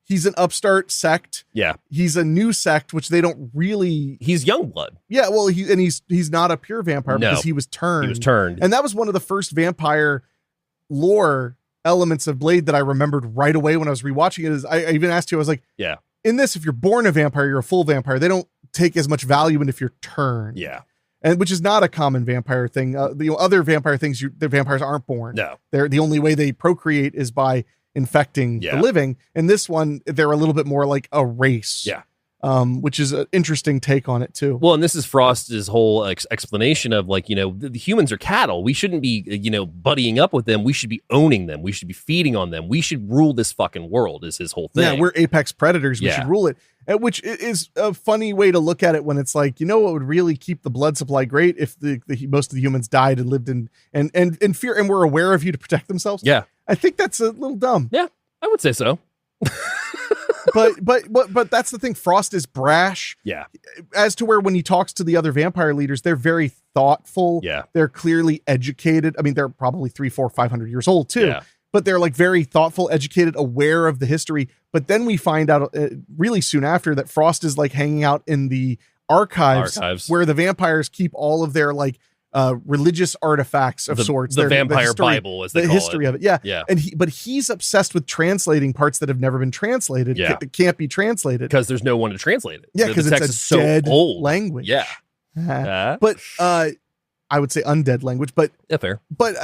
he's an upstart sect. Yeah. He's a new sect, which they don't really. He's young blood. Yeah, well, he's not a pure vampire because he was turned. He was turned. And that was one of the first vampire lore elements of Blade that I remembered right away when I was rewatching it. Is I even asked you, I was like, yeah, in this, if you're born a vampire, you're a full vampire. They don't take as much value in if you're turned. Yeah. And which is not a common vampire thing. The other vampire things, the vampires aren't born. No. They're the only way they procreate is by infecting the living. And this one, they're a little bit more like a race. Yeah. Which is an interesting take on it too. Well, and this is Frost's whole explanation of the humans are cattle. We shouldn't be, buddying up with them. We should be owning them. We should be feeding on them. We should rule this fucking world is his whole thing. Yeah, we're apex predators. We should rule it. Which is a funny way to look at it when it's like, what would really keep the blood supply great if the most of the humans died and lived in fear and were aware of you to protect themselves. Yeah. I think that's a little dumb. Yeah, I would say so. but that's the thing. Frost is brash. Yeah. As to where when he talks to the other vampire leaders, they're very thoughtful. Yeah. They're clearly educated. I mean, they're probably 300, 400, 500 years old too. Yeah. But they're very thoughtful, educated, aware of the history. But then we find out really soon after that Frost is hanging out in the archives where the vampires keep all of their religious artifacts of sorts. The vampire Bible, as they call it. The history of it. Yeah. Yeah. But he's obsessed with translating parts that have never been translated. Yeah. That can't be translated. Because there's no one to translate it. Yeah, because the it's text a is dead so old. language. Yeah. But I would say undead language. But yeah, fair. But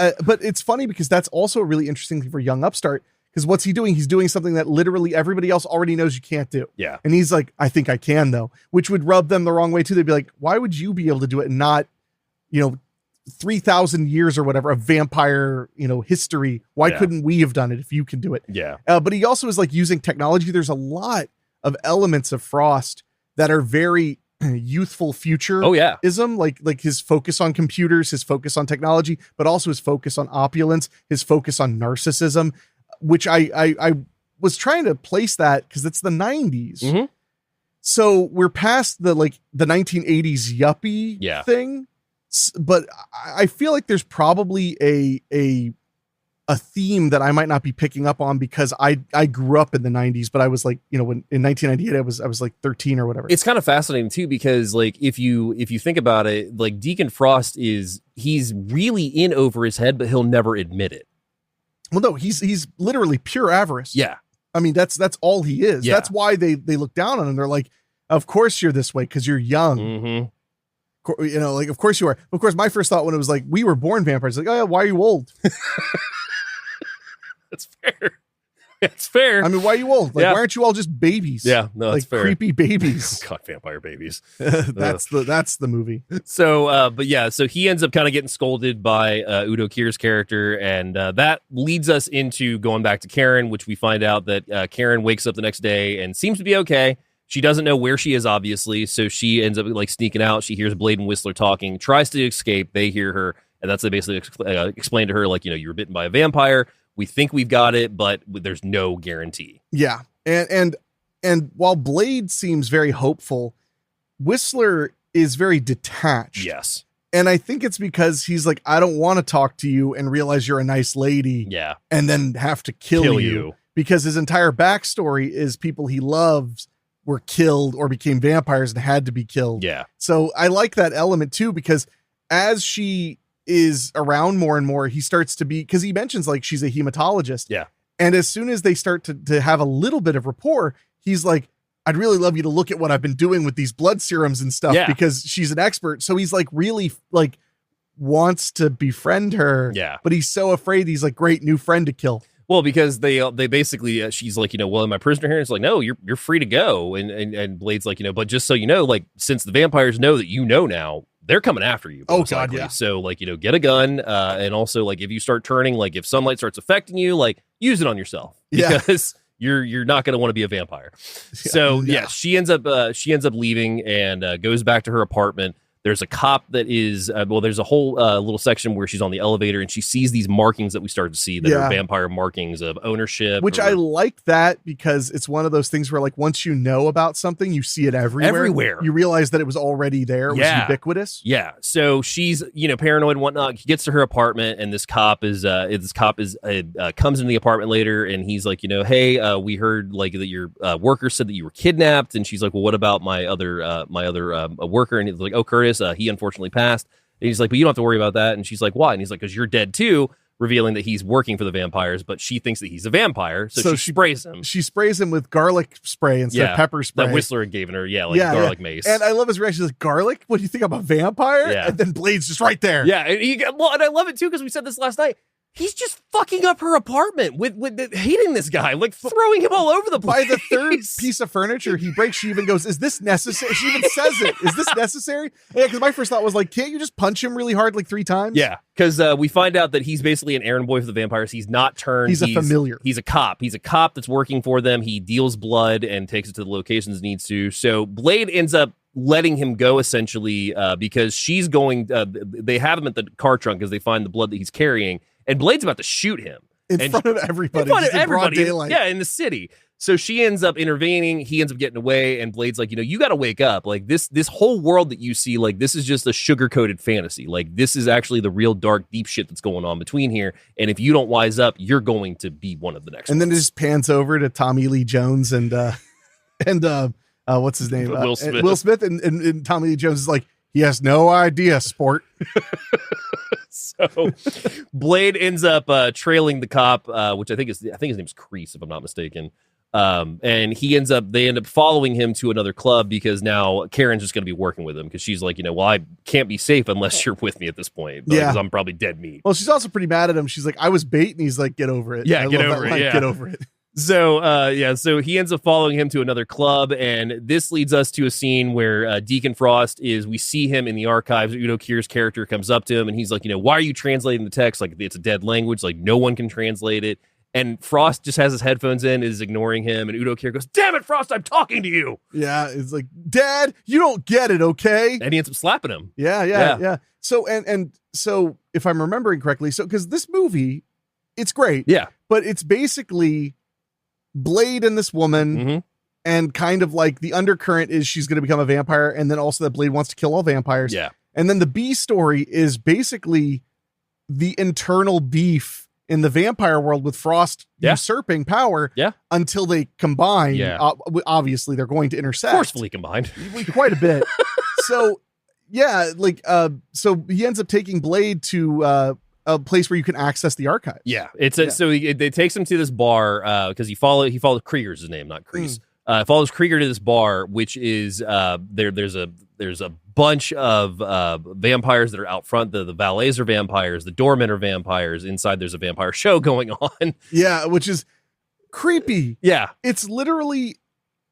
it's funny because that's also a really interesting thing for young upstart. Because what's he doing? He's doing something that literally everybody else already knows you can't do. Yeah. And he's like, I think I can, though, which would rub them the wrong way, too. They'd be like, why would you be able to do it and not, 3,000 years or whatever of vampire, history? Why couldn't we have done it if you can do it? Yeah. But he also is like using technology. There's a lot of elements of Frost that are very youthful future. Oh, yeah. Like his focus on computers, his focus on technology, but also his focus on opulence, his focus on narcissism, which I was trying to place that because it's the 90s. Mm-hmm. So we're past the 1980s yuppie thing. But I feel like there's probably a theme that I might not be picking up on because I grew up in the 90s, but I was like, when in 1998 I was like 13 or whatever. It's kind of fascinating too because like if you think about it, like Deacon Frost he's really in over his head, but he'll never admit it. Well, no, he's literally pure avarice. Yeah. I mean, that's all he is. Yeah. That's why they look down on him. They're like, of course you're this way because you're young. Mm-hmm. Of course you are. Of course, my first thought when it was like, we were born vampires, like, oh yeah, why are you old? That's fair. That's fair. I mean, why are you old? Like, why aren't you all just babies? Yeah, no, that's like fair. Creepy babies. God, vampire babies. That's the movie. So, so he ends up kind of getting scolded by Udo Kier's character, and that leads us into going back to Karen, which we find out that Karen wakes up the next day and seems to be okay. She doesn't know where she is, obviously, so she ends up like sneaking out. She hears Blade and Whistler talking, tries to escape. They hear her, and that's they basically explain to her, like, you were bitten by a vampire. We think we've got it, but there's no guarantee. Yeah, and while Blade seems very hopeful, Whistler is very detached. Yes, and I think it's because he's like, I don't want to talk to you and realize you're a nice lady. Yeah, and then have to kill you because his entire backstory is people he loves were killed or became vampires and had to be killed. Yeah. So I like that element too, because as she is around more and more, he starts to be, because he mentions like she's a hematologist. Yeah. And as soon as they start to have a little bit of rapport, he's like, I'd really love you to look at what I've been doing with these blood serums and stuff because she's an expert. So he's like really like wants to befriend her. Yeah. But he's so afraid. He's like, great new friend to kill. Well, because they basically, she's like, well, am I prisoner here? It's like, no, you're free to go. And Blade's like, but just so you know, like, since the vampires know that now, they're coming after you. Oh, God, yeah. So, like, get a gun. And also, like, if you start turning, like, if sunlight starts affecting you, like, use it on yourself. Because you're not going to want to be a vampire. So, she ends up leaving and goes back to her apartment. There's a cop that is, there's a whole little section where she's on the elevator and she sees these markings that we start to see that are vampire markings of ownership. Which I like that because it's one of those things where like once you know about something, you see it everywhere. You realize that it was already there. It was ubiquitous. Yeah. So she's, paranoid and whatnot. She gets to her apartment and this cop comes into the apartment later and he's like, hey, we heard like that your worker said that you were kidnapped. And she's like, well, what about my other worker? And he's like, oh, Curtis. He unfortunately passed. And he's like, but you don't have to worry about that. And she's like, why? And he's like, because you're dead too, revealing that he's working for the vampires, but she thinks that he's a vampire. So she sprays him. She sprays him with garlic spray instead of pepper spray. That Whistler had given her, garlic mace. And I love his reaction. He's like, garlic? What do you think? I'm a vampire? Yeah. And then Blade's just right there. Yeah. And I love it too, because we said this last night. He's just fucking up her apartment with hating this guy, like throwing him all over the place. By the third piece of furniture he breaks, she even goes, is this necessary? She even says it. Is this necessary? Yeah, because my first thought was like, can't you just punch him really hard like 3 times? Yeah, because we find out that he's basically an errand boy for the vampires. He's not turned. He's a familiar. He's a cop. He's a cop that's working for them. He deals blood and takes it to the locations it needs to. So Blade ends up letting him go essentially because she's going, they have him at the car trunk because they find the blood that he's carrying. And Blade's about to shoot him. In front of everybody. In front of Broad everybody. daylight. Yeah, in the city. So she ends up intervening. He ends up getting away. And Blade's like, you got to wake up. Like this whole world that you see, like this is just a sugar-coated fantasy. Like this is actually the real dark, deep shit that's going on between here. And if you don't wise up, you're going to be one of the next And ones. then it just pans over to Tommy Lee Jones and what's his name? Will Smith. Will Smith and Tommy Lee Jones is like, He has no idea, sport. So Blade ends up trailing the cop, which I think his name's Kris, if I'm not mistaken. And they end up following him to another club because now Karen's just going to be working with him because she's like, well, I can't be safe unless you're with me at this point. Because I'm probably dead meat. Well, she's also pretty mad at him. She's like, I was bait, and he's like, get over it. Yeah, get over it. Get over it. So, so he ends up following him to another club, and this leads us to a scene where Deacon Frost we see him in the archives. Udo Kier's character comes up to him, and he's like, why are you translating the text? Like, it's a dead language. Like, no one can translate it. And Frost just has his headphones in, is ignoring him, and Udo Kier goes, damn it, Frost, I'm talking to you. Yeah, it's like, Dad, you don't get it, okay? And he ends up slapping him. Yeah. So, so if I'm remembering correctly, because this movie, it's great. Yeah. But it's basically Blade and this woman, and kind of like the undercurrent is she's going to become a vampire, and then also that Blade wants to kill all vampires. Yeah. And then the B story is basically the internal beef in the vampire world with Frost usurping power until they combine. Obviously, they're going to intersect. Forcefully combined. Quite a bit. So, so he ends up taking Blade to a place where you can access the archives. Yeah, so it takes him to this bar because he follows Krieger's his name, not Kris. Follows Krieger to this bar, which is there's a bunch of vampires that are out front. The valets are vampires, the doormen are vampires. Inside there's a vampire show going on. Yeah, which is creepy. Yeah, it's literally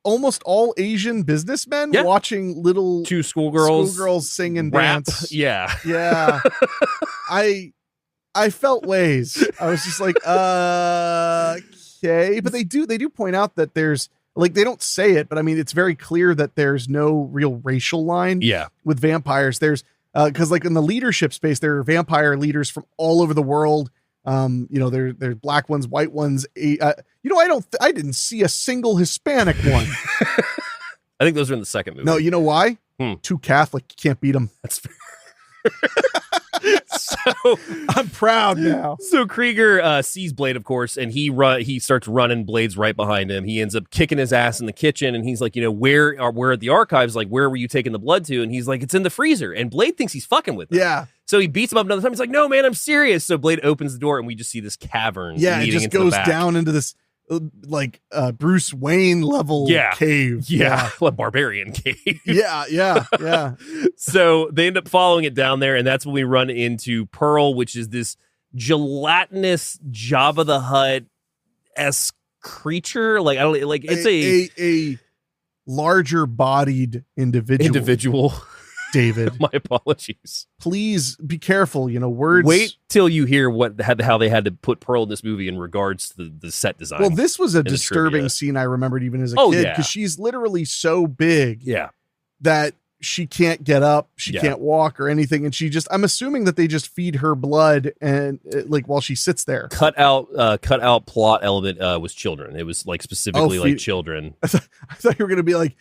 almost all Asian businessmen watching little two schoolgirls sing and rap. dance. Yeah. I felt ways. I was just like, okay. But they do point out that there's, like, they don't say it, but I mean, it's very clear that there's no real racial line with vampires. There's, because like in the leadership space, there are vampire leaders from all over the world. There's black ones, white ones. I didn't see a single Hispanic one. I think those are in the second movie. No, you know why? Too Catholic. You can't beat them. That's fair. So I'm proud now. So Krieger sees Blade, of course, and he starts running. Blade's right behind him. He ends up kicking his ass in the kitchen, and he's like, where are the archives? Like, where were you taking the blood to? And he's like, it's in the freezer. And Blade thinks he's fucking with him. Yeah. So he beats him up another time. He's like, no, man, I'm serious. So Blade opens the door, and we just see this cavern. Yeah, it just goes down into this Bruce Wayne level cave. Yeah. A barbarian cave. Yeah. So they end up following it down there, and that's when we run into Pearl, which is this gelatinous Jabba the Hutt-esque creature. Like, I don't like it's a larger bodied individual. David, my apologies. Please be careful. Words. Wait till you hear how they had to put Pearl in this movie in regards to the set design. Well, this was a disturbing scene. I remembered even as a kid because she's literally so big, that she can't get up, she can't walk or anything, and I'm assuming that they just feed her blood and while she sits there. Cut out plot element was children. It was like specifically like children. I thought you were gonna be like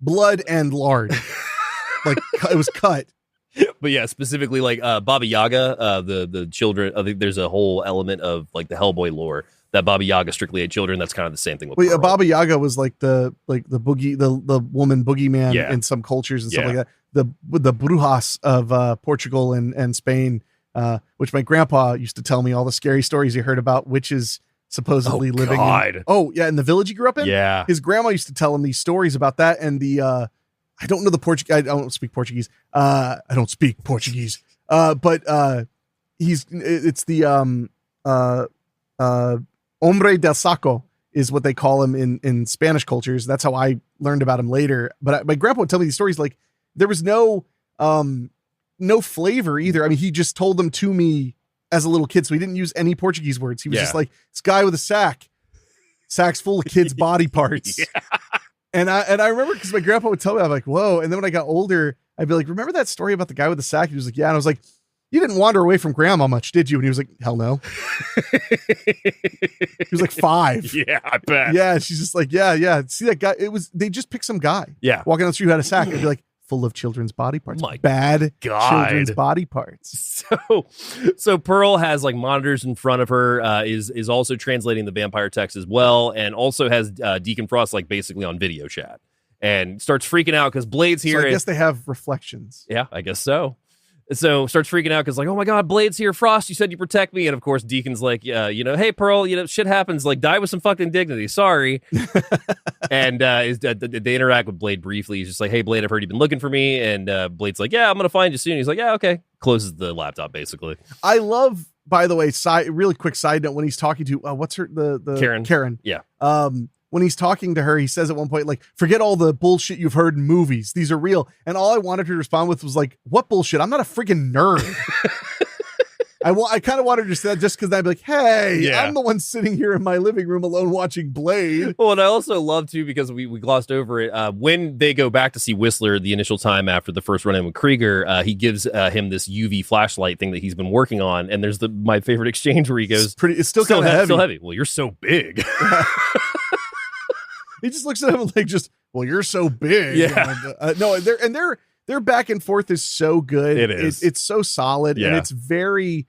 blood and lard. Like it was cut. But yeah, specifically like Baba Yaga, the children. I think there's a whole element of like the Hellboy lore that Baba Yaga strictly ate children. That's kind of the same thing with Pearl. Baba Yaga was like the boogie, the woman boogeyman in some cultures and stuff like that. The brujas of Portugal and Spain, which my grandpa used to tell me all the scary stories he heard about witches supposedly living in the village he grew up in. Yeah, his grandma used to tell him these stories about that, and the I don't know the Portuguese. I don't speak Portuguese. But it's the hombre del saco is what they call him in Spanish cultures. That's how I learned about him later. But my grandpa would tell me these stories like there was no flavor either. I mean, he just told them to me as a little kid, so he didn't use any Portuguese words. He was just like, this guy with a sack's full of kids' body parts. And I remember because my grandpa would tell me, I'm like, whoa. And then when I got older, I'd be like, remember that story about the guy with the sack? He was like, yeah. And I was like, you didn't wander away from grandma much, did you? And he was like, hell no. He was like 5. Yeah, I bet. Yeah. She's just like, yeah. See that guy? They just picked some guy. Yeah. Walking down the street who had a sack. I'd be like, full of children's body parts. My bad God. Children's body parts. So Pearl has like monitors in front of her, is also translating the vampire text as well, and also has Deacon Frost like basically on video chat. and starts freaking out because Blade's here. So I guess they have reflections. Yeah, I guess so. So starts freaking out because like, oh my God, Blade's here. Frost, you said you protect me. And of course, Deacon's like, hey, Pearl, shit happens. Like, die with some fucking dignity. Sorry. And they interact with Blade briefly. He's just like, hey, Blade, I've heard you've been looking for me. And Blade's like, yeah, I'm going to find you soon. He's like, yeah, okay. Closes the laptop, basically. I love, by the way, really quick side note, when he's talking to, what's her, the Karen. Yeah. When he's talking to her, he says at one point, like, forget all the bullshit you've heard in movies. These are real. And all I wanted her to respond with was like, what bullshit? I'm not a freaking nerd. I kind of wanted her to say that just because I'd be like, hey, I'm the one sitting here in my living room alone watching Blade. Well, and I also love, too, because we glossed over it. When they go back to see Whistler the initial time after the first run-in with Krieger, he gives him this UV flashlight thing that he's been working on. And there's my favorite exchange where he goes, it's still kind of heavy. Still heavy. Well, you're so big. He just looks at him like, well, you're so big. Yeah. Their back and forth is so good. It is. It's so solid. Yeah. And it's very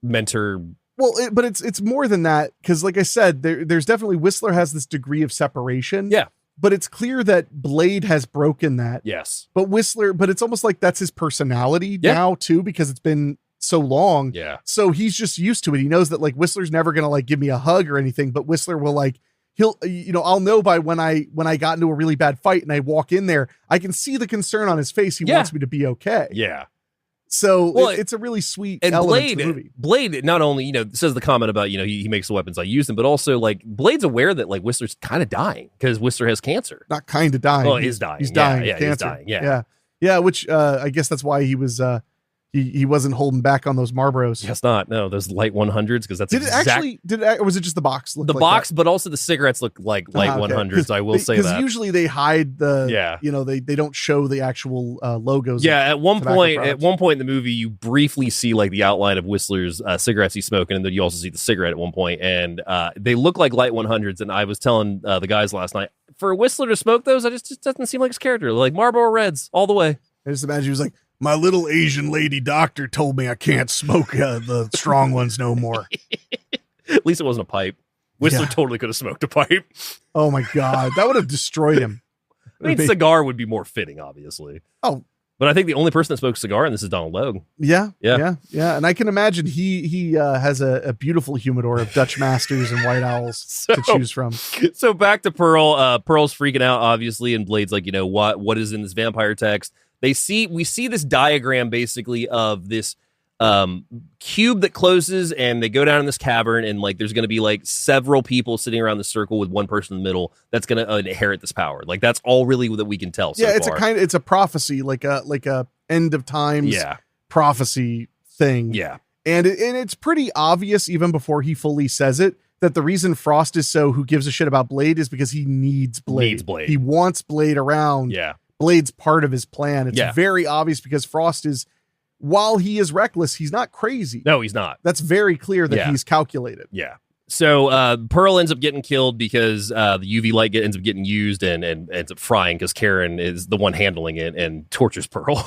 mentor. Well, but it's more than that. Cause like I said, there's definitely Whistler has this degree of separation. Yeah. But it's clear that Blade has broken that. Yes. But it's almost like that's his personality now too, because it's been so long. Yeah. So he's just used to it. He knows that like Whistler's never going to like give me a hug or anything, but Whistler will like, I'll know by when I got into a really bad fight and I walk in there, I can see the concern on his face. He wants me to be okay. Yeah. So it's a really sweet element to the movie. Blade not only, says the comment about, he makes the weapons, I use them, but also like Blade's aware that like Whistler's kind of dying because Whistler has cancer. Not kind of dying. Well, he's dying. He's dying. Yeah, he's dying. Yeah. Yeah. Which I guess that's why he was, he wasn't holding back on those Marlboros. Yes, not. No, those light 100s, because that's or was it just the box? The box, but also the cigarettes look like light 100s. I will say that. Because usually they hide they don't show the actual logos. Yeah, at one point in the movie, you briefly see like the outline of Whistler's cigarettes he's smoking, and then you also see the cigarette at one point, and they look like light 100s. And I was telling the guys last night, for Whistler to smoke those, it just doesn't seem like his character. They're like Marlboro Reds all the way. I just imagine he was like, my little Asian lady doctor told me I can't smoke the strong ones no more. At least it wasn't a pipe. Whistler totally could have smoked a pipe. Oh my God. That would have destroyed him. I mean, cigar would be more fitting, obviously. Oh. But I think the only person that smokes cigar in this is Donald Logue. Yeah. And I can imagine he has a beautiful humidor of Dutch Masters and White Owls to choose from. So back to Pearl. Pearl's freaking out, obviously, and Blade's like, what is in this vampire text? We see this diagram basically of this cube that closes, and they go down in this cavern, and like there's going to be like several people sitting around the circle with one person in the middle that's going to inherit this power. Like that's all really that we can tell. It's a prophecy, like a end of times prophecy thing. Yeah, and it's pretty obvious even before he fully says it that the reason Frost is who gives a shit about Blade is because he needs Blade. He wants Blade around. Yeah. Blade's part of his plan. It's very obvious because Frost while he is reckless, he's not crazy. No, he's not. That's very clear that he's calculated. Yeah. So Pearl ends up getting killed because the UV light ends up getting used and ends up frying because Karen is the one handling it and tortures Pearl.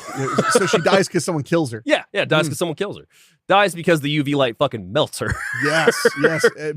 So she dies because someone kills her. Yeah, dies because someone kills her. Dies because the UV light fucking melts her. Yes.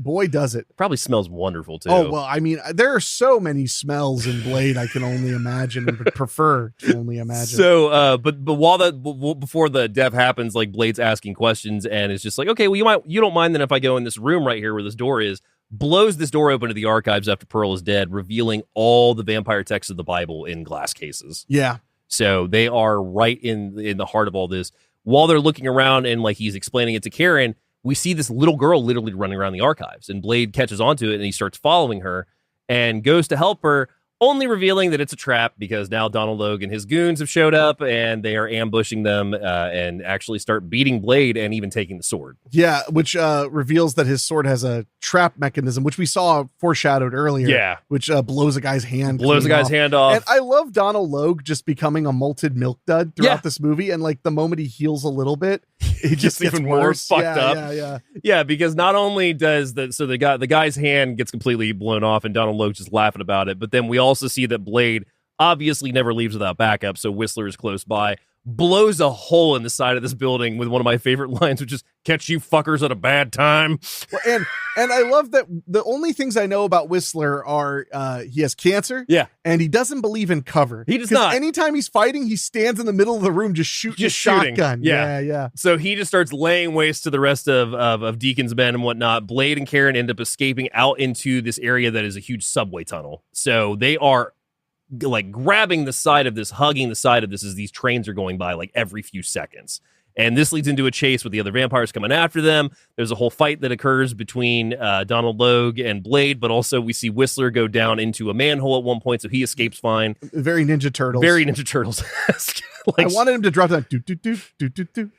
Boy, does it. Probably smells wonderful, too. Oh, well, I mean, there are so many smells in Blade I can only imagine and prefer to only imagine. So, but before the death happens, like, Blade's asking questions, and it's just like, okay, well, you don't mind then if I go in this room right here where this door is, blows this door open to the archives after Pearl is dead, revealing all the vampire texts of the Bible in glass cases. Yeah. So they are right in the heart of all this. While they're looking around and like he's explaining it to Karen, we see this little girl literally running around the archives, and Blade catches onto it and he starts following her and goes to help her, only revealing that it's a trap because now Donald Logue and his goons have showed up and they are ambushing them and actually start beating Blade and even taking the sword. Yeah, which reveals that his sword has a trap mechanism, which we saw foreshadowed earlier. Yeah. Which blows a guy's hand hand off. And I love Donald Logue just becoming a malted milk dud throughout this movie. And like the moment he heals a little bit, he just gets even worse. more fucked up. Yeah, because not only does the guy's hand gets completely blown off and Donald Logue just laughing about it, but then we also see that Blade obviously never leaves without backup, so Whistler is close by, blows a hole in the side of this building with one of my favorite lines, which is "Catch you fuckers at a bad time." Well, and I love that the only things I know about Whistler are he has cancer, and he doesn't believe in cover. He does not. Anytime he's fighting, he stands in the middle of the room just shooting a shotgun. Yeah. So he just starts laying waste to the rest of Deacon's men and whatnot. Blade and Karen end up escaping out into this area that is a huge subway tunnel. So they are like grabbing the side of this, hugging the side of this as these trains are going by like every few seconds. And this leads into a chase with the other vampires coming after them. There's a whole fight that occurs between Donald Logue and Blade, but also we see Whistler go down into a manhole at one point, so he escapes fine. Very Ninja Turtles. Very Ninja Turtles. I wanted him to drop down. Do.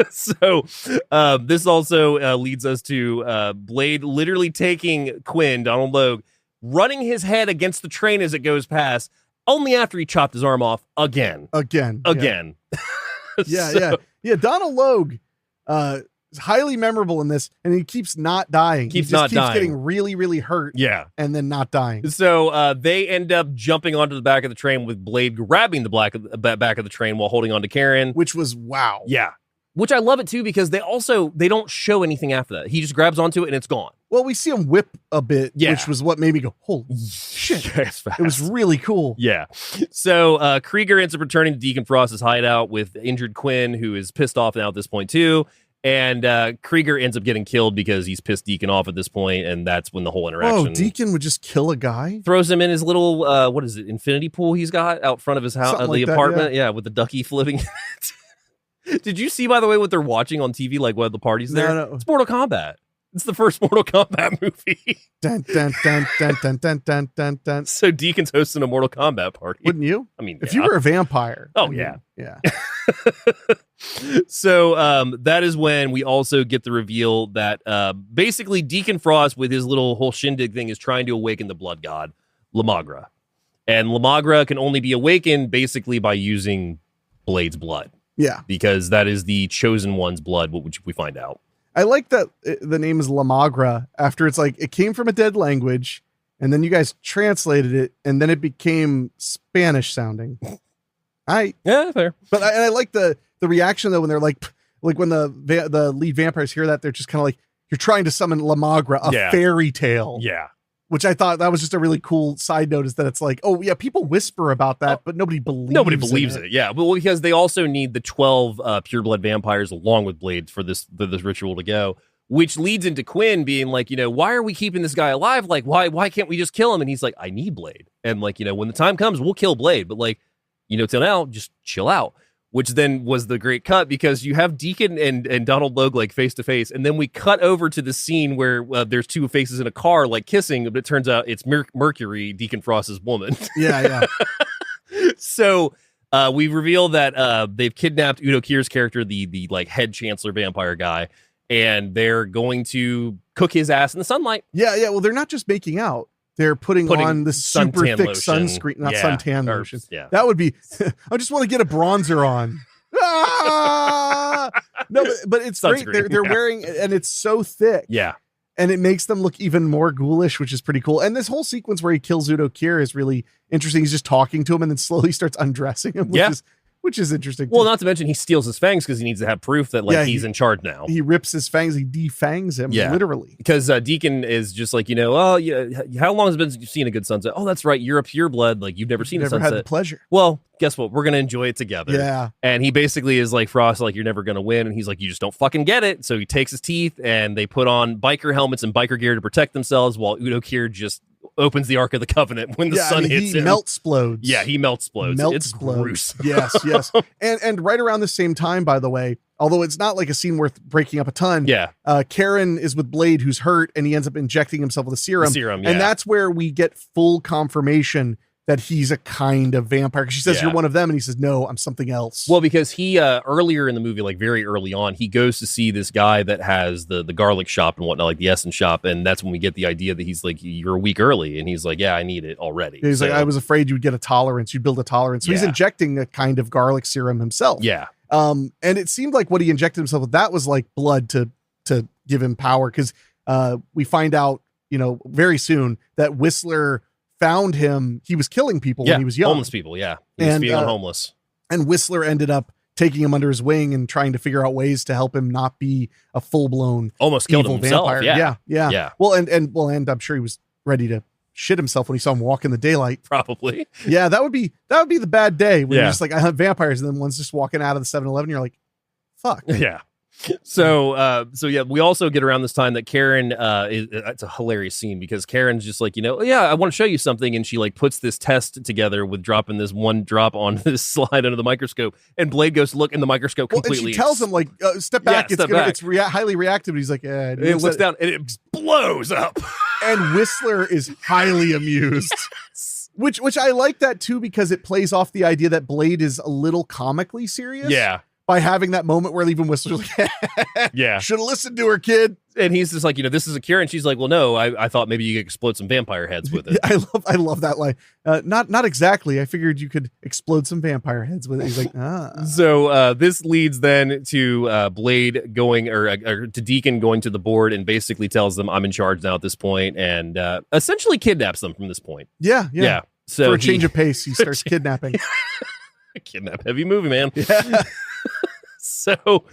So this also leads us to Blade literally taking Quinn, Donald Logue, running his head against the train as it goes past, only after he chopped his arm off again. Yeah. Donald Logue is highly memorable in this, and he keeps not dying. He just keeps getting really, really hurt. Yeah. And then not dying. So they end up jumping onto the back of the train with Blade grabbing the back of the train while holding on to Karen. Which was wow. Yeah. Which I love it too, because they don't show anything after that. He just grabs onto it and it's gone. Well, we see him whip a bit, which was what made me go, holy shit. It was really cool. Yeah. So Krieger ends up returning to Deacon Frost's hideout with injured Quinn, who is pissed off now at this point too. And Krieger ends up getting killed because he's pissed Deacon off at this point, and that's when the whole interaction. Oh, Deacon would just kill a guy? Throws him in his little, what is it, infinity pool he's got out front of his house, the apartment. Yeah, with the ducky floating in it. Did you see, by the way, what they're watching on TV, like what the party's there? No. It's Mortal Kombat. It's the first Mortal Kombat movie. Dun, dun, dun, dun, dun, dun, dun, dun, dun. So Deacon's hosting a Mortal Kombat party. Wouldn't you? I mean, if you were a vampire. Oh, yeah. Yeah. So that is when we also get the reveal that basically Deacon Frost, with his little whole shindig thing, is trying to awaken the blood god, Lamagra. And Lamagra can only be awakened basically by using Blade's blood. Yeah. Because that is the chosen one's blood, which we find out. I like that the name is Lamagra after it's like it came from a dead language and then you guys translated it and then it became Spanish sounding. Yeah, fair. But I like the reaction though when they're like when the lead vampires hear that, they're just kind of like, you're trying to summon Lamagra, a fairy tale. Yeah. Which I thought that was just a really cool side note, is that it's like, oh yeah, people whisper about that, but nobody believes it. Yeah, well, because they also need the 12 pureblood vampires along with Blade for this ritual to go, which leads into Quinn being like, why are we keeping this guy alive? Like, why can't we just kill him? And he's like, I need Blade, and like, when the time comes, we'll kill Blade, but like, till now, just chill out. Which then was the great cut, because you have Deacon and Donald Logue like face to face, and then we cut over to the scene where there's two faces in a car like kissing, but it turns out it's Mercury, Deacon Frost's woman. Yeah. So we reveal that they've kidnapped Udo Kier's character, the like head chancellor vampire guy, and they're going to cook his ass in the sunlight. Yeah. Well, they're not just making out. They're putting on the super thick sunscreen, not suntan lotion. Yeah. That would be, I just want to get a bronzer on. No, but it's Sunscreen, great. They're wearing, and it's so thick. Yeah. And it makes them look even more ghoulish, which is pretty cool. And this whole sequence where he kills Udo Kier is really interesting. He's just talking to him and then slowly starts undressing him, which is interesting. Well, not to mention he steals his fangs because he needs to have proof that he's in charge now. He rips his fangs, he defangs him, literally. Because Deacon is just like, how long has it been since you've seen a good sunset? Oh, that's right, you're a pureblood, like you've never seen a sunset. Had the pleasure. Well, guess what? We're gonna enjoy it together. Yeah. And he basically is like, Frost, like, you're never gonna win, and he's like, you just don't fucking get it. So he takes his teeth and they put on biker helmets and biker gear to protect themselves, while Udo Kier just opens the Ark of the Covenant when the sun hits him. He meltsplodes. Yeah, he meltsplodes. It's gross. Yes. And right around the same time, by the way, although it's not like a scene worth breaking up a ton. Yeah. Karen is with Blade, who's hurt, and he ends up injecting himself with a serum. And that's where we get full confirmation that he's a kind of vampire. Because she says, you're one of them. And he says, no, I'm something else. Well, because he, earlier in the movie, like very early on, he goes to see this guy that has the garlic shop and whatnot, like the Essence shop. And that's when we get the idea that he's like, you're a week early. And he's like, yeah, I need it already. He's like, I was afraid you'd get a tolerance. You'd build a tolerance. So he's injecting a kind of garlic serum himself. Yeah. And it seemed like what he injected himself with, that was like blood to give him power. Because we find out, very soon that Whistler found him. He was killing people when he was young. Homeless people, yeah. He was feeding on homeless. And Whistler ended up taking him under his wing and trying to figure out ways to help him not be a full-blown almost killed evil himself. vampire. Yeah. Well, and I'm sure he was ready to shit himself when he saw him walk in the daylight. Probably. Yeah, that would be the bad day when you're just like, I hunt vampires, and then one's just walking out of the 7-Eleven. You're like, fuck. Yeah. So yeah, we also get around this time that Karen, it's a hilarious scene because Karen's just like, I want to show you something. And she like puts this test together with dropping this one drop on this slide under the microscope, and Blade goes to look in the microscope completely. And she tells him like, step back. Step back. It's highly reactive. And he's like, and it looks down and it blows up. And Whistler is highly amused. Yes. Which I like that too, because it plays off the idea that Blade is a little comically serious. Yeah. By having that moment where even Whistler's like, yeah, should have listened to her, kid. And he's just like, this is a cure. And she's like, well, no, I thought maybe you could explode some vampire heads with it. I love that line. Not exactly. I figured you could explode some vampire heads with it. He's like, So this leads then to Blade going or to Deacon going to the board and basically tells them I'm in charge now at this point, and essentially kidnaps them from this point. Yeah. So for a change of pace, he starts kidnapping. Kidnap heavy movie, man. Yeah. So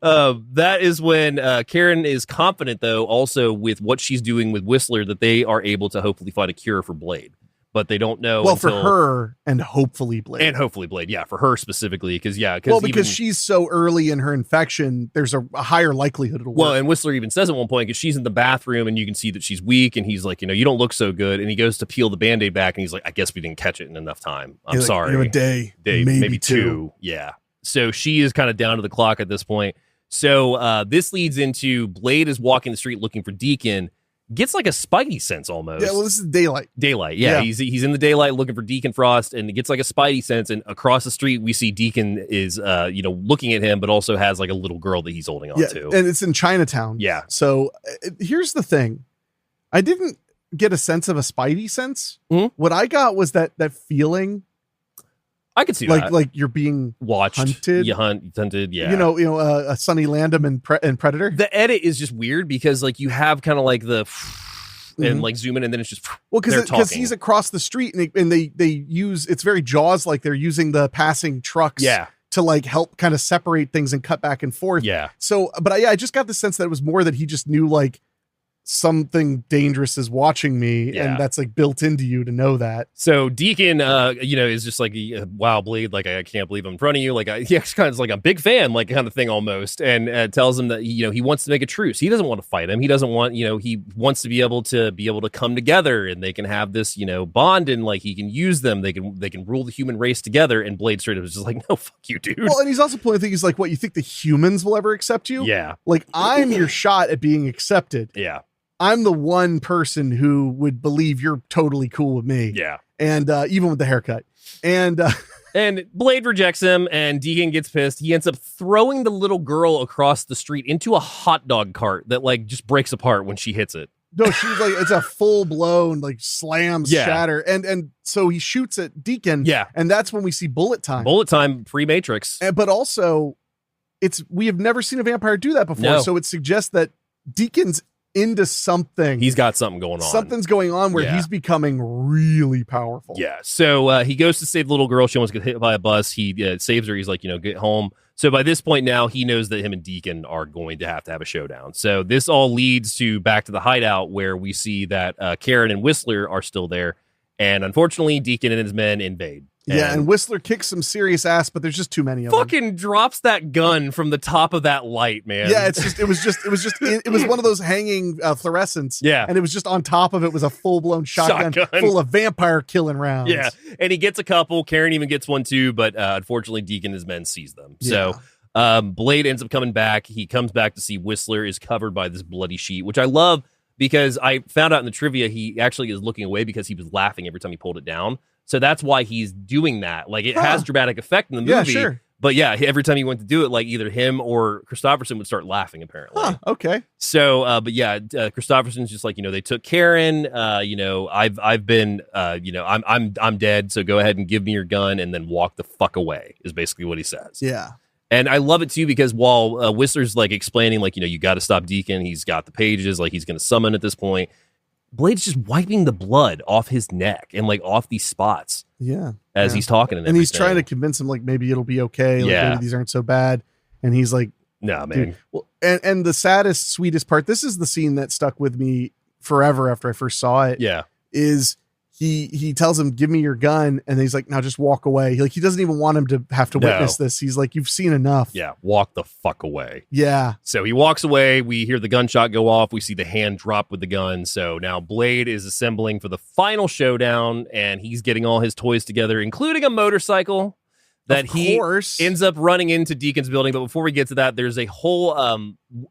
that is when Karen is confident, though, also with what she's doing with Whistler, that they are able to hopefully find a cure for Blade. But they don't know. Well, for her and hopefully Blade. And hopefully Blade. Yeah, for her specifically. Because she's so early in her infection, there's a higher likelihood it'll work. Well, and Whistler even says at one point, because she's in the bathroom and you can see that she's weak. And he's like, you don't look so good. And he goes to peel the Band-Aid back. And he's like, I guess we didn't catch it in enough time. I'm sorry. A day, maybe two. Yeah. So she is kind of down to the clock at this point. So this leads into Blade is walking the street looking for Deacon, gets like a spidey sense almost. Yeah, well, this is daylight. Yeah. He's in the daylight looking for Deacon Frost, and it gets like a spidey sense. And across the street, we see Deacon is, looking at him, but also has like a little girl that he's holding on to. And it's in Chinatown. Yeah. So here's the thing. I didn't get a sense of a spidey sense. Mm-hmm. What I got was that feeling. I could see that. Like you're being watched, hunted. Hunted, yeah. A Sonny Landham and Predator. The edit is just weird because like you have kind of like the and like zoom in and then it's just because he's across the street and they use, it's very Jaws, like they're using the passing trucks to like help kind of separate things and cut back and forth. Yeah. So, but I just got the sense that it was more that he just knew like something dangerous is watching me, and that's like built into you to know that. So Deacon is just like, wow, Blade, like I can't believe I'm in front of you, like he's kind of like a big fan, like kind of thing almost, and tells him that he wants to make a truce. He doesn't want to fight him. He doesn't want, he wants to be able to come together, and they can have this bond, and like he can use them, they can rule the human race together. And Blade straight up is just like, no, fuck you, dude. Well, and he's also pointing things like, what, you think the humans will ever accept you? Yeah, like I'm your shot at being accepted. Yeah, I'm the one person who would believe you're totally cool with me. Yeah. And even with the haircut. And and Blade rejects him, and Deacon gets pissed. He ends up throwing the little girl across the street into a hot dog cart that like just breaks apart when she hits it. No, she's like, it's a full blown like slam shatter. And so he shoots at Deacon. Yeah. And that's when we see bullet time. Bullet time, pre-Matrix. But also we have never seen a vampire do that before. No. So it suggests that Deacon's into something. He's got something going on. Something's going on where he's becoming really powerful. Yeah. So he goes to save the little girl. She almost gets hit by a bus. He saves her. He's like, get home. So by this point now, he knows that him and Deacon are going to have a showdown. So this all leads to back to the hideout, where we see that Karen and Whistler are still there. And unfortunately, Deacon and his men invade. And Whistler kicks some serious ass, but there's just too many of them. Fucking drops that gun from the top of that light, man. Yeah, it was one of those hanging fluorescents. Yeah. And it was just on top of it was a full-blown shotgun full of vampire killing rounds. Yeah. And he gets a couple. Karen even gets one too, but unfortunately Deacon and his men seize them. Yeah. So Blade ends up coming back. He comes back to see Whistler is covered by this bloody sheet, which I love because I found out in the trivia he actually is looking away because he was laughing every time he pulled it down. So that's why he's doing that. Like it has dramatic effect in the movie. Yeah, sure. But yeah, every time he went to do it, like either him or Kristofferson would start laughing, apparently. Okay. So, but yeah, Kristofferson's just like, they took Karen, I've been, I'm dead. So go ahead and give me your gun and then walk the fuck away is basically what he says. Yeah. And I love it too, because while Whistler's like explaining, like, you got to stop Deacon. He's got the pages, like he's going to summon at this point. Blade's just wiping the blood off his neck and like off these spots. Yeah. As he's talking and he's trying to convince him like maybe it'll be okay. Like, maybe these aren't so bad. And he's like, "No, man." Well, and the saddest, sweetest part. This is the scene that stuck with me forever after I first saw it. Yeah. Is he tells him, "Give me your gun," and he's like, "Now just walk away." Like he doesn't even want him to have to witness this. He's like, "You've seen enough." Yeah, walk the fuck away. Yeah. So he walks away. We hear the gunshot go off. We see the hand drop with the gun. So now Blade is assembling for the final showdown, and he's getting all his toys together, including a motorcycle that he ends up running into Deacon's building. But before we get to that, there's a whole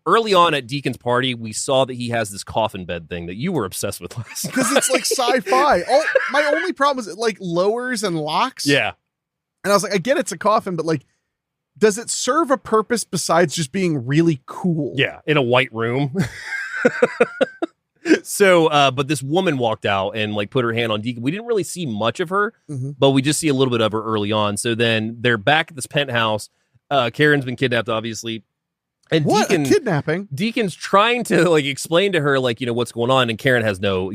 early on at Deacon's party, we saw that he has this coffin bed thing that you were obsessed with last because it's like sci-fi. My only problem is it like lowers and locks. Yeah. And I was like, I get it's a coffin, but like, does it serve a purpose besides just being really cool? Yeah, in a white room. So, but this woman walked out and like put her hand on Deacon. We didn't really see much of her, but we just see a little bit of her early on. So then they're back at this penthouse. Karen's been kidnapped, obviously. And what? Kidnapping? Deacon's trying to like explain to her like, what's going on. And Karen has no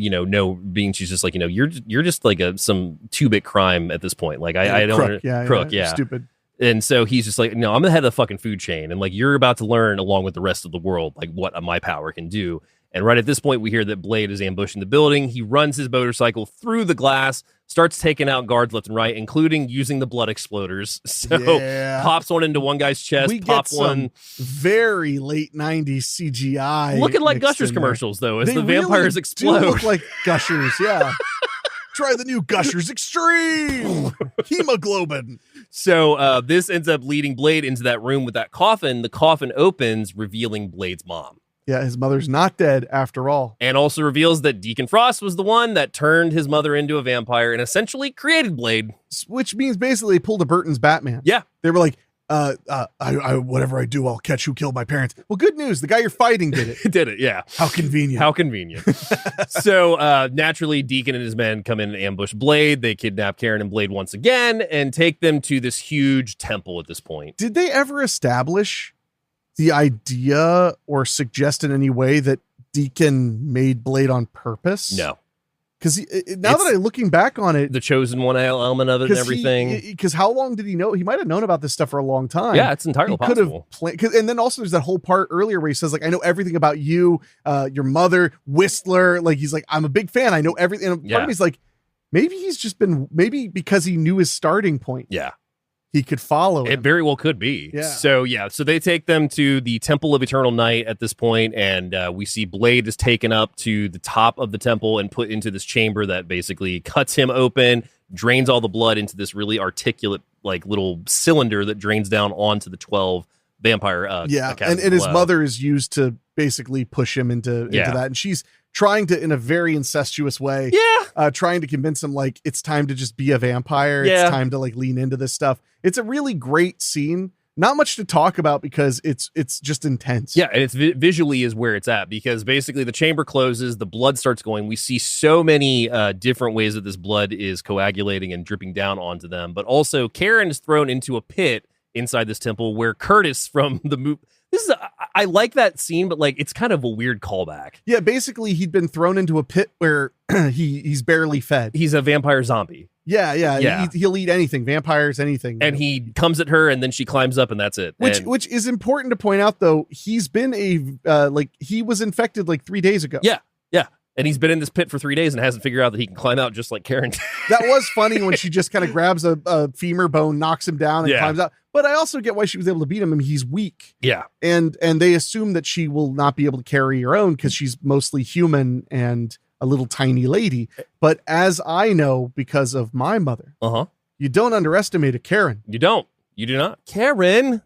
being. She's just like, you're just like some 2-bit crime at this point. Like I don't crook. Yeah. Stupid. And so he's just like, no, I'm the head of the fucking food chain. And like, you're about to learn along with the rest of the world, like what my power can do. And right at this point, we hear that Blade is ambushing the building. He runs his motorcycle through the glass, starts taking out guards left and right, including using the blood exploders. So pops one into one guy's chest, one. Very late 90s CGI. Looking like Gushers commercials, though, as the vampires really explode. Do look like Gushers, yeah. Try the new Gushers Extreme Hemoglobin. So this ends up leading Blade into that room with that coffin. The coffin opens, revealing Blade's mom. Yeah, his mother's not dead after all. And also reveals that Deacon Frost was the one that turned his mother into a vampire and essentially created Blade. Which means basically they pulled a Burton's Batman. Yeah. They were like, whatever I do, I'll catch who killed my parents. Well, good news. The guy you're fighting did it. Did it, yeah. How convenient. How convenient. So naturally, Deacon and his men come in and ambush Blade. They kidnap Karen and Blade once again and take them to this huge temple at this point. Did they ever establish the idea or suggest in any way that Deacon made Blade on purpose? No. Because that I'm looking back on it, the chosen one element of it and everything. Because how long did he know? He might have known about this stuff for a long time. Yeah, it's entirely possible. And then also there's that whole part earlier where he says, like, I know everything about you, your mother, Whistler. Like, he's like, I'm a big fan. I know everything. And part of me's like, maybe maybe because he knew his starting point. Yeah. He could follow him. It very well could be. Yeah. So they take them to the Temple of Eternal Night at this point, and we see Blade is taken up to the top of the temple and put into this chamber that basically cuts him open, drains all the blood into this really articulate, like, little cylinder that drains down onto the 12 vampire. And his mother is used to basically push him into that, and she's trying to, in a very incestuous way, trying to convince him like it's time to just be a vampire. It's time to like lean into this stuff. It's a really great scene. Not much to talk about because it's just intense. Yeah, and it's visually is where it's at, because basically the chamber closes, the blood starts going. We see so many different ways that this blood is coagulating and dripping down onto them. But also Karen is thrown into a pit inside this temple where Curtis from the movie. I like that scene, but like it's kind of a weird callback. Yeah, basically he'd been thrown into a pit where he's barely fed. He's a vampire zombie. Yeah. He'll eat anything, vampires, anything. And he comes at her, and then she climbs up, and that's it. Which is important to point out, though. He's been he was infected like 3 days ago. Yeah. And he's been in this pit for 3 days and hasn't figured out that he can climb out just like Karen. That was funny when she just kind of grabs a femur bone, knocks him down, and climbs out. But I also get why she was able to beat him. I mean, he's weak. Yeah. And they assume that she will not be able to carry her own because she's mostly human and a little tiny lady. But as I know, because of my mother, you don't underestimate a Karen. You don't. You do not. Karen.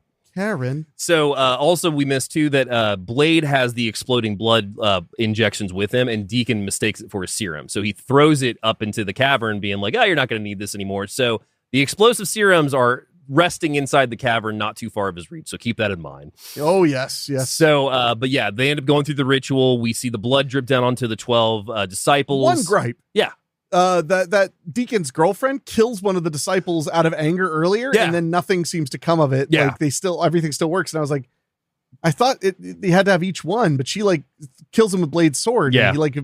So also we missed too that Blade has the exploding blood injections with him, and Deacon mistakes it for a serum. So he throws it up into the cavern being like, oh, you're not going to need this anymore. So the explosive serums are resting inside the cavern, not too far of his reach. So keep that in mind. Oh, yes. So, but yeah, they end up going through the ritual. We see the blood drip down onto the 12 disciples. One gripe. Yeah. That Deacon's girlfriend kills one of the disciples out of anger earlier, and then nothing seems to come of it. Yeah. Like everything still works. And I was like, I thought they had to have each one, but she like kills him with Blade's sword. Yeah. And he like,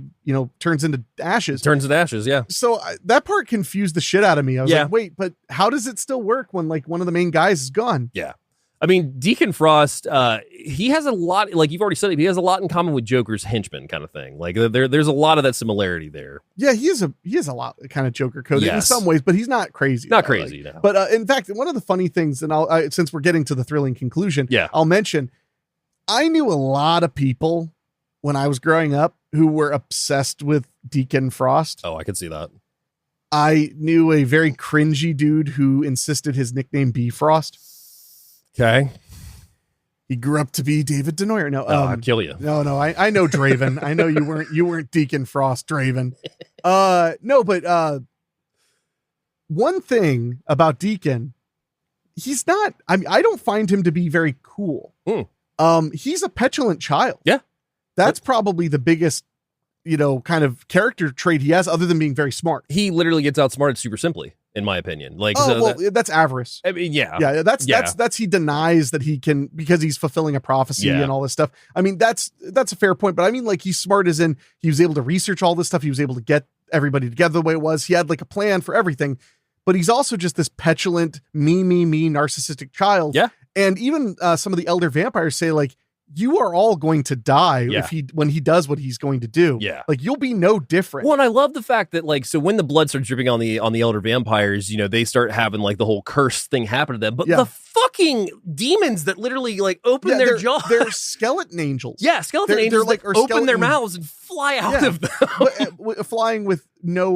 turns into ashes. Turns into ashes. Yeah. So that part confused the shit out of me. I was like, wait, but how does it still work when like one of the main guys is gone? Yeah. I mean, Deacon Frost, he has a lot, like you've already said, he has a lot in common with Joker's henchman kind of thing. Like there's a lot of that similarity there. Yeah, he is a lot kind of Joker coded in some ways, but he's not crazy. Not crazy, no. But in fact, one of the funny things, and since we're getting to the thrilling conclusion, I'll mention, I knew a lot of people when I was growing up who were obsessed with Deacon Frost. Oh, I could see that. I knew a very cringy dude who insisted his nickname be Frost. Okay. He grew up to be David Denoyer. No, I'll kill you. No, I know Draven. I know you weren't Deacon Frost, Draven. No, but one thing about Deacon, he's not. I don't find him to be very cool. He's a petulant child. Yeah, that's probably the biggest, kind of character trait he has, other than being very smart. He literally gets outsmarted super simply, in my opinion. Like, that's avarice. I mean, that's he denies that he can, because he's fulfilling a prophecy and all this stuff. I mean, that's a fair point, but I mean, like, he's smart as in he was able to research all this stuff. He was able to get everybody together the way it was. He had like a plan for everything, but he's also just this petulant, me, narcissistic child. Yeah. And even some of the elder vampires say, like, you are all going to die when he does what he's going to do. Yeah. Like, you'll be no different. Well, and I love the fact that, like, so when the blood starts dripping on the elder vampires, they start having like the whole curse thing happen to them. But the fucking demons that literally like open their jaws. They're skeleton angels. Yeah, skeleton angels like open their mouths and fly out of them. Flying with no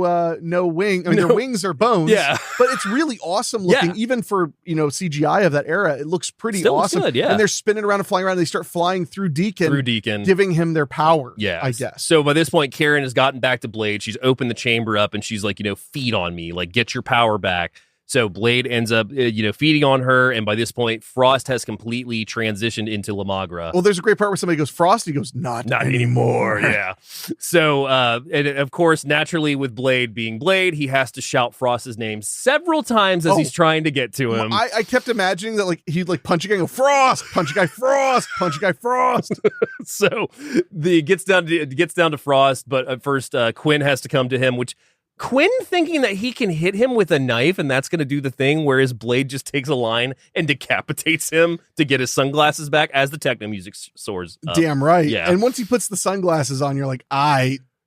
wing. I mean, their wings are bones. Yeah. But it's really awesome looking, even for, CGI of that era. It looks pretty awesome. Looks good, yeah. And they're spinning around and flying around. And they start flying through Deacon, giving him their power. Yeah, I guess. So by this point, Karen has gotten back to Blade. She's opened the chamber up and she's like, feed on me, like get your power back. So Blade ends up, feeding on her. And by this point, Frost has completely transitioned into La Magra. Well, there's a great part where somebody goes, Frost? He goes, not anymore. Yeah. So, and of course, naturally with Blade being Blade, he has to shout Frost's name several times as he's trying to get to him. I kept imagining that like he'd like punch a guy and go, Frost, punch a guy, Frost, punch a guy, Frost. So it gets down to Frost, but at first Quinn has to come to him, which Quinn thinking that he can hit him with a knife and that's going to do the thing, whereas Blade just takes a line and decapitates him to get his sunglasses back as the techno music soars up. Damn right. Yeah. And once he puts the sunglasses on, you're like,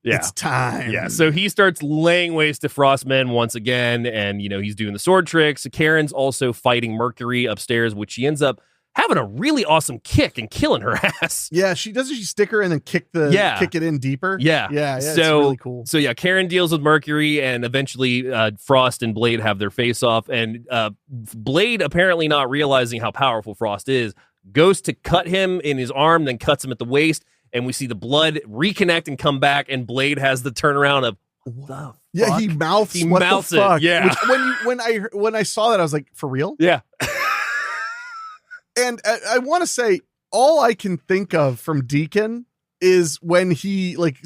it's time. Yeah. So he starts laying waste to Frostmen once again, and he's doing the sword tricks. Karen's also fighting Mercury upstairs, which she ends up having a really awesome kick and killing her ass. Yeah, she stick her and then kick it in deeper. Yeah. So, it's really cool. So yeah, Karen deals with Mercury, and eventually Frost and Blade have their face off, and Blade, apparently not realizing how powerful Frost is, goes to cut him in his arm, then cuts him at the waist, and we see the blood reconnect and come back, and Blade has the turnaround of what the fuck? He mouths the fuck? It. Yeah. Which when I saw that, I was like, for real? Yeah. And I want to say, all I can think of from Deacon is when he like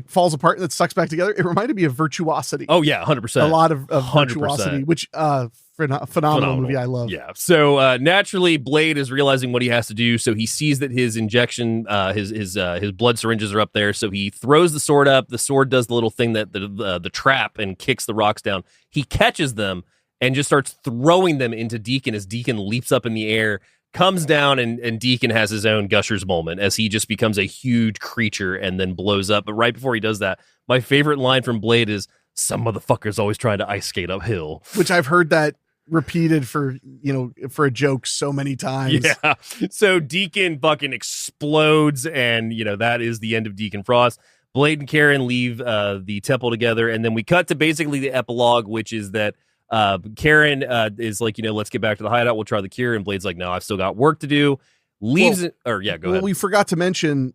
falls apart and it sucks back together. It reminded me of Virtuosity. Oh yeah, 100%. A lot of Virtuosity, which phenomenal movie I love. Yeah. So naturally, Blade is realizing what he has to do. So he sees that his injection, his blood syringes are up there. So he throws the sword up. The sword does the little thing that the trap and kicks the rocks down. He catches them and just starts throwing them into Deacon as Deacon leaps up in the air, comes down, and Deacon has his own Gushers moment as he just becomes a huge creature and then blows up. But right before he does that, my favorite line from Blade is, "Some motherfuckers always trying to ice skate uphill," which I've heard that repeated for a joke so many times. Yeah. So Deacon fucking explodes, and that is the end of Deacon Frost. Blade and Karen leave the temple together, and then we cut to basically the epilogue, which is that Karen is like, let's get back to the hideout. We'll try the cure. And Blade's like, no, I've still got work to do. Go ahead. We forgot to mention,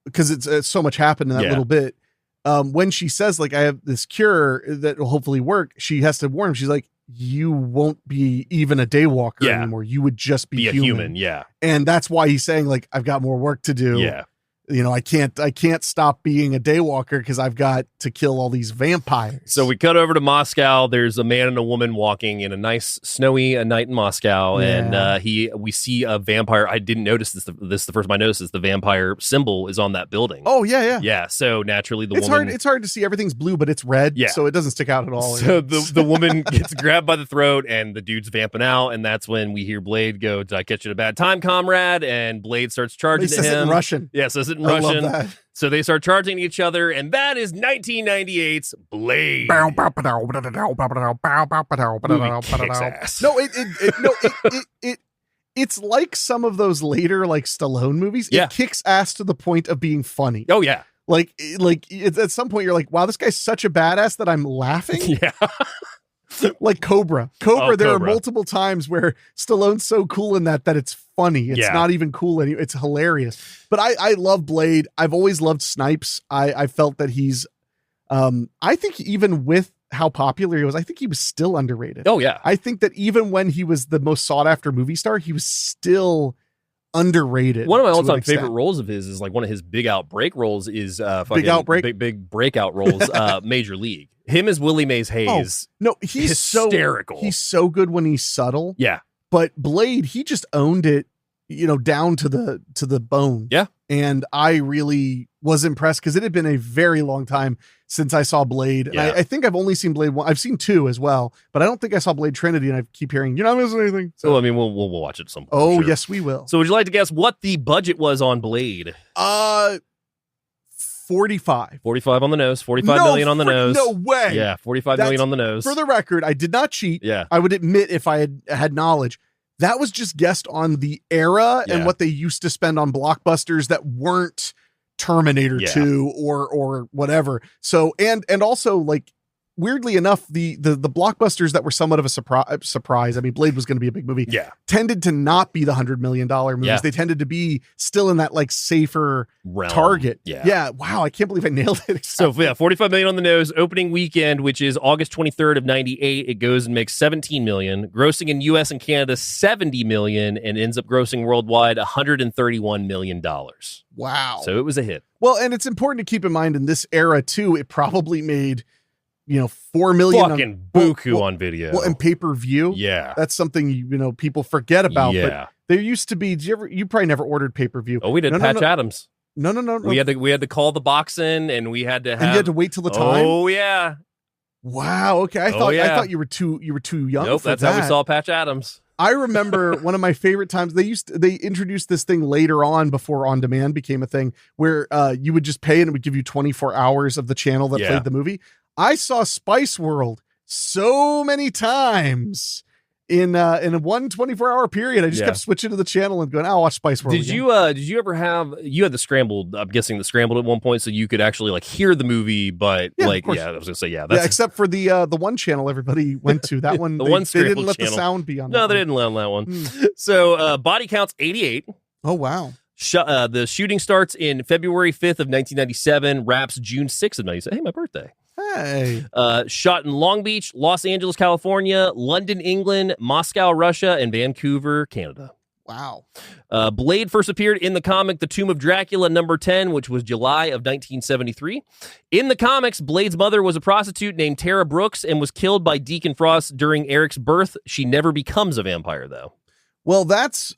because it's so much happened in that little bit. When she says, like, I have this cure that will hopefully work, she has to warn him. She's like, you won't be even a Daywalker anymore. You would just be a human. Yeah. And that's why he's saying, like, I've got more work to do. Yeah. I can't stop being a Daywalker because I've got to kill all these vampires. So we cut over to Moscow. There's a man and a woman walking in a nice snowy night in Moscow, and we see a vampire. I didn't notice this. This is the first time I noticed this. The vampire symbol is on that building. Oh yeah. Yeah. So naturally, It's hard to see. Everything's blue, but it's red. Yeah. So it doesn't stick out at all. So the woman gets grabbed by the throat, and the dude's vamping out, and that's when we hear Blade go, "Did I catch you at a bad time, comrade?" And Blade starts charging to him. It in Russian. Yeah, says it in I Russian. love that. So they start charging each other, and that is 1998's Blade. Kicks ass. No, it's like some of those later like Stallone movies. Yeah. It kicks ass to the point of being funny. Oh yeah. Like it's, at some point you're like, wow, this guy's such a badass that I'm laughing. Yeah. Like Cobra. There are multiple times where Stallone's so cool in that it's funny. It's not even cool anymore. It's hilarious. But I love Blade. I've always loved Snipes. I felt that he's I think even with how popular he was, I think he was still underrated. Oh yeah. I think that even when he was the most sought after movie star, he was still underrated. One of my all-time favorite roles of his is like one of his big outbreak roles is big breakout roles, Major League. Him as Willie Mays Hayes. Oh, no, he's hysterical. He's so good when he's subtle. Yeah. But Blade, he just owned it, down to the bone. Yeah. And I really was impressed because it had been a very long time since I saw Blade. Yeah. And I think I've only seen Blade 1. I've seen 2 as well, but I don't think I saw Blade Trinity, and I keep hearing, you're not missing anything. So I mean, we'll watch it at some point. Oh, sure. yes, we will. So would you like to guess what the budget was on Blade? 45. 45 on the nose, 45 million on the nose. No way. Yeah, 45 million on the nose. For the record, I did not cheat. Yeah. I would admit if I had knowledge. That was just guessed on the era and what they used to spend on blockbusters that weren't Terminator 2 or whatever. So and also like weirdly enough, the blockbusters that were somewhat of a surprise. I mean, Blade was going to be a big movie. Yeah, tended to not be the $100 million movies. Yeah. They tended to be still in that like safer realm. Target. Yeah. Wow, I can't believe I nailed it. Exactly. So yeah, 45 million on the nose. Opening weekend, which is August 23rd of 98, it goes and makes 17 million, grossing in U.S. and Canada 70 million, and ends up grossing worldwide 131 million dollars. Wow. So it was a hit. Well, and it's important to keep in mind in this era too, it probably made 4 million fucking buku on video. Well, and pay-per-view. Yeah. That's something people forget about. Yeah. But there used to be, you probably never ordered pay-per-view. Oh, we did. Patch Adams. No. We had to call the box in, and we had to have. And you had to wait till the time. Oh yeah. Wow. Okay. I thought you were too young. Nope. For that's that. how we saw Patch Adams. I remember one of my favorite times. They introduced this thing later on before on demand became a thing, where you would just pay and it would give you 24 hours of the channel that played the movie. I saw Spice World so many times in a 24-hour period. I just kept switching to the channel and going, I'll watch Spice World. Did you ever have, you had the scrambled, I'm guessing the scrambled at one point, so you could actually like hear the movie, but I was gonna say, that's except for the one channel everybody went to. That one, they didn't let the sound be on. No, they didn't let on that one. So body count's 88. Oh wow. The shooting starts in February 5th of 1997, wraps June 6th of 97. Hey, my birthday. Hey. Shot in Long Beach, Los Angeles, California, London, England, Moscow, Russia, and Vancouver, Canada. Wow. Blade first appeared in the comic The Tomb of Dracula number 10, which was July of 1973. In the comics, Blade's mother was a prostitute named Tara Brooks and was killed by Deacon Frost during Eric's birth. She never becomes a vampire, though. Well, that's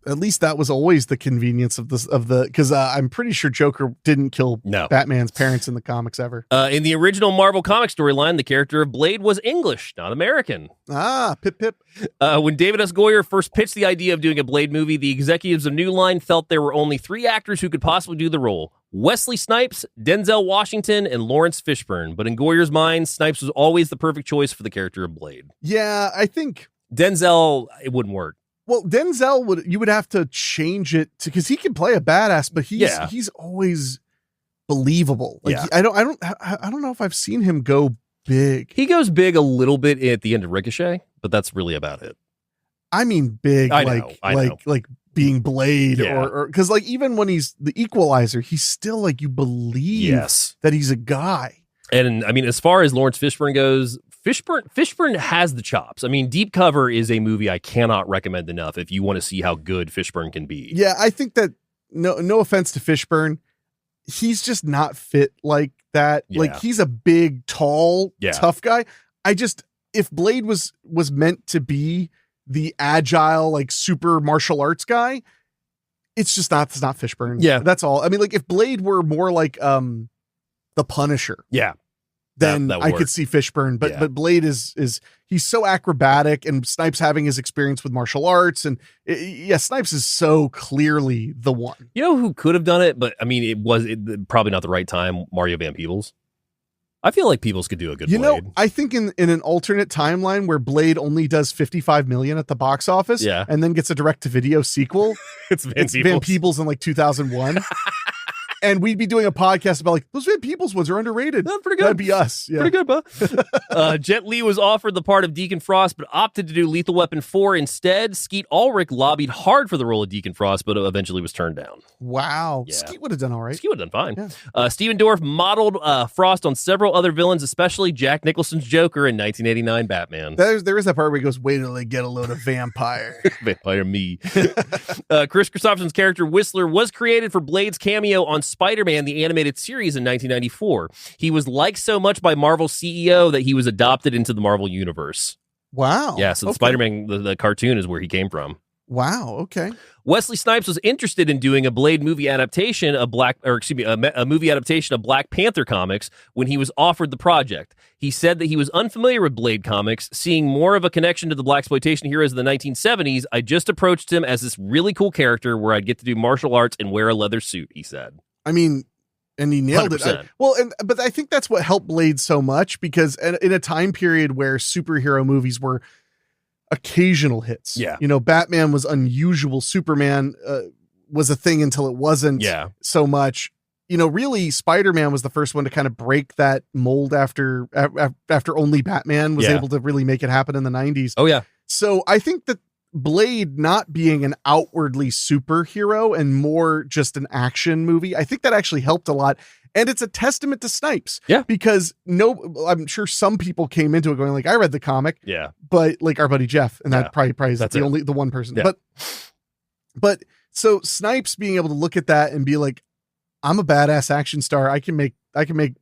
at least that was always the convenience of the because I'm pretty sure Joker didn't kill Batman's parents in the comics ever. In the original Marvel comic storyline, the character of Blade was English, not American. Pip. When David S. Goyer first pitched the idea of doing a Blade movie, the executives of New Line felt there were only 3 actors who could possibly do the role: Wesley Snipes, Denzel Washington, and Lawrence Fishburne. But in Goyer's mind, Snipes was always the perfect choice for the character of Blade. Yeah, I think Denzel, it wouldn't work. Well, Denzel you would have to change it because he can play a badass, but he's always believable. Like I don't know if I've seen him go big. He goes big a little bit at the end of Ricochet, but that's really about it. I mean, big, I know. like being Blade or because like even when he's the Equalizer, he's still like you believe that he's a guy. And I mean, as far as Lawrence Fishburne goes, Fishburne has the chops. I mean, Deep Cover is a movie I cannot recommend enough if you want to see how good Fishburne can be. Yeah, I think that no offense to Fishburne, he's just not fit like that. Yeah. Like he's a big, tall, Yeah. tough guy. If Blade was meant to be the agile, like super martial arts guy, it's not Fishburne. Yeah. That's all. I mean, like if Blade were more like the Punisher, Yeah. then that would I work. could see Fishburne, but Blade is he's so acrobatic, and Snipes having his experience with martial arts, and Snipes is so clearly the one. You know who could have done it, but I mean, it was probably not the right time. Mario Van Peebles. I feel like Peebles could do a good Blade. I think in an alternate timeline where Blade only does 55 million at the box office, and then gets a direct to video sequel, it's Van Peebles in like 2001. And we'd be doing a podcast about like those Van Peebles ones are underrated. That's pretty good. That'd be us. Yeah. Pretty good, bud. Jet Li was offered the part of Deacon Frost, but opted to do Lethal Weapon 4 instead. Skeet Ulrich lobbied hard for the role of Deacon Frost, but eventually was turned down. Wow. Yeah. Skeet would have done all right. Skeet would have done fine. Yeah. Stephen Dorff modeled Frost on several other villains, especially Jack Nicholson's Joker in 1989 Batman. There is that part where he goes, wait till they get a load of vampire. Vampire me. Kris Kristofferson's character Whistler was created for Blade's cameo on Spider-Man, the animated series in 1994. He was liked so much by Marvel's CEO that he was adopted into the Marvel Universe. Wow. Yeah, so the Spider-Man, the cartoon is where he came from. Wow. Okay. Wesley Snipes was interested in doing a Blade movie adaptation of a movie adaptation of Black Panther comics when he was offered the project. He said that he was unfamiliar with Blade comics, seeing more of a connection to the blaxploitation heroes of the 1970s. I just approached him as this really cool character where I'd get to do martial arts and wear a leather suit, he said. I mean, and he nailed 100%. it. But I think that's what helped Blade so much, because in a time period where superhero movies were occasional hits. Yeah. You know, Batman was unusual. Superman was a thing until it wasn't so much. You know, really, Spider-Man was the first one to kind of break that mold after only Batman was able to really make it happen in the 90s. Oh, yeah. So I think that Blade not being an outwardly superhero and more just an action movie, I think that actually helped a lot. And it's a testament to Snipes. Yeah. Because I'm sure some people came into it going like, I read the comic. Yeah. But like our buddy Jeff, and that probably is That's the one person. Yeah. But so Snipes being able to look at that and be like, I'm a badass action star. I can make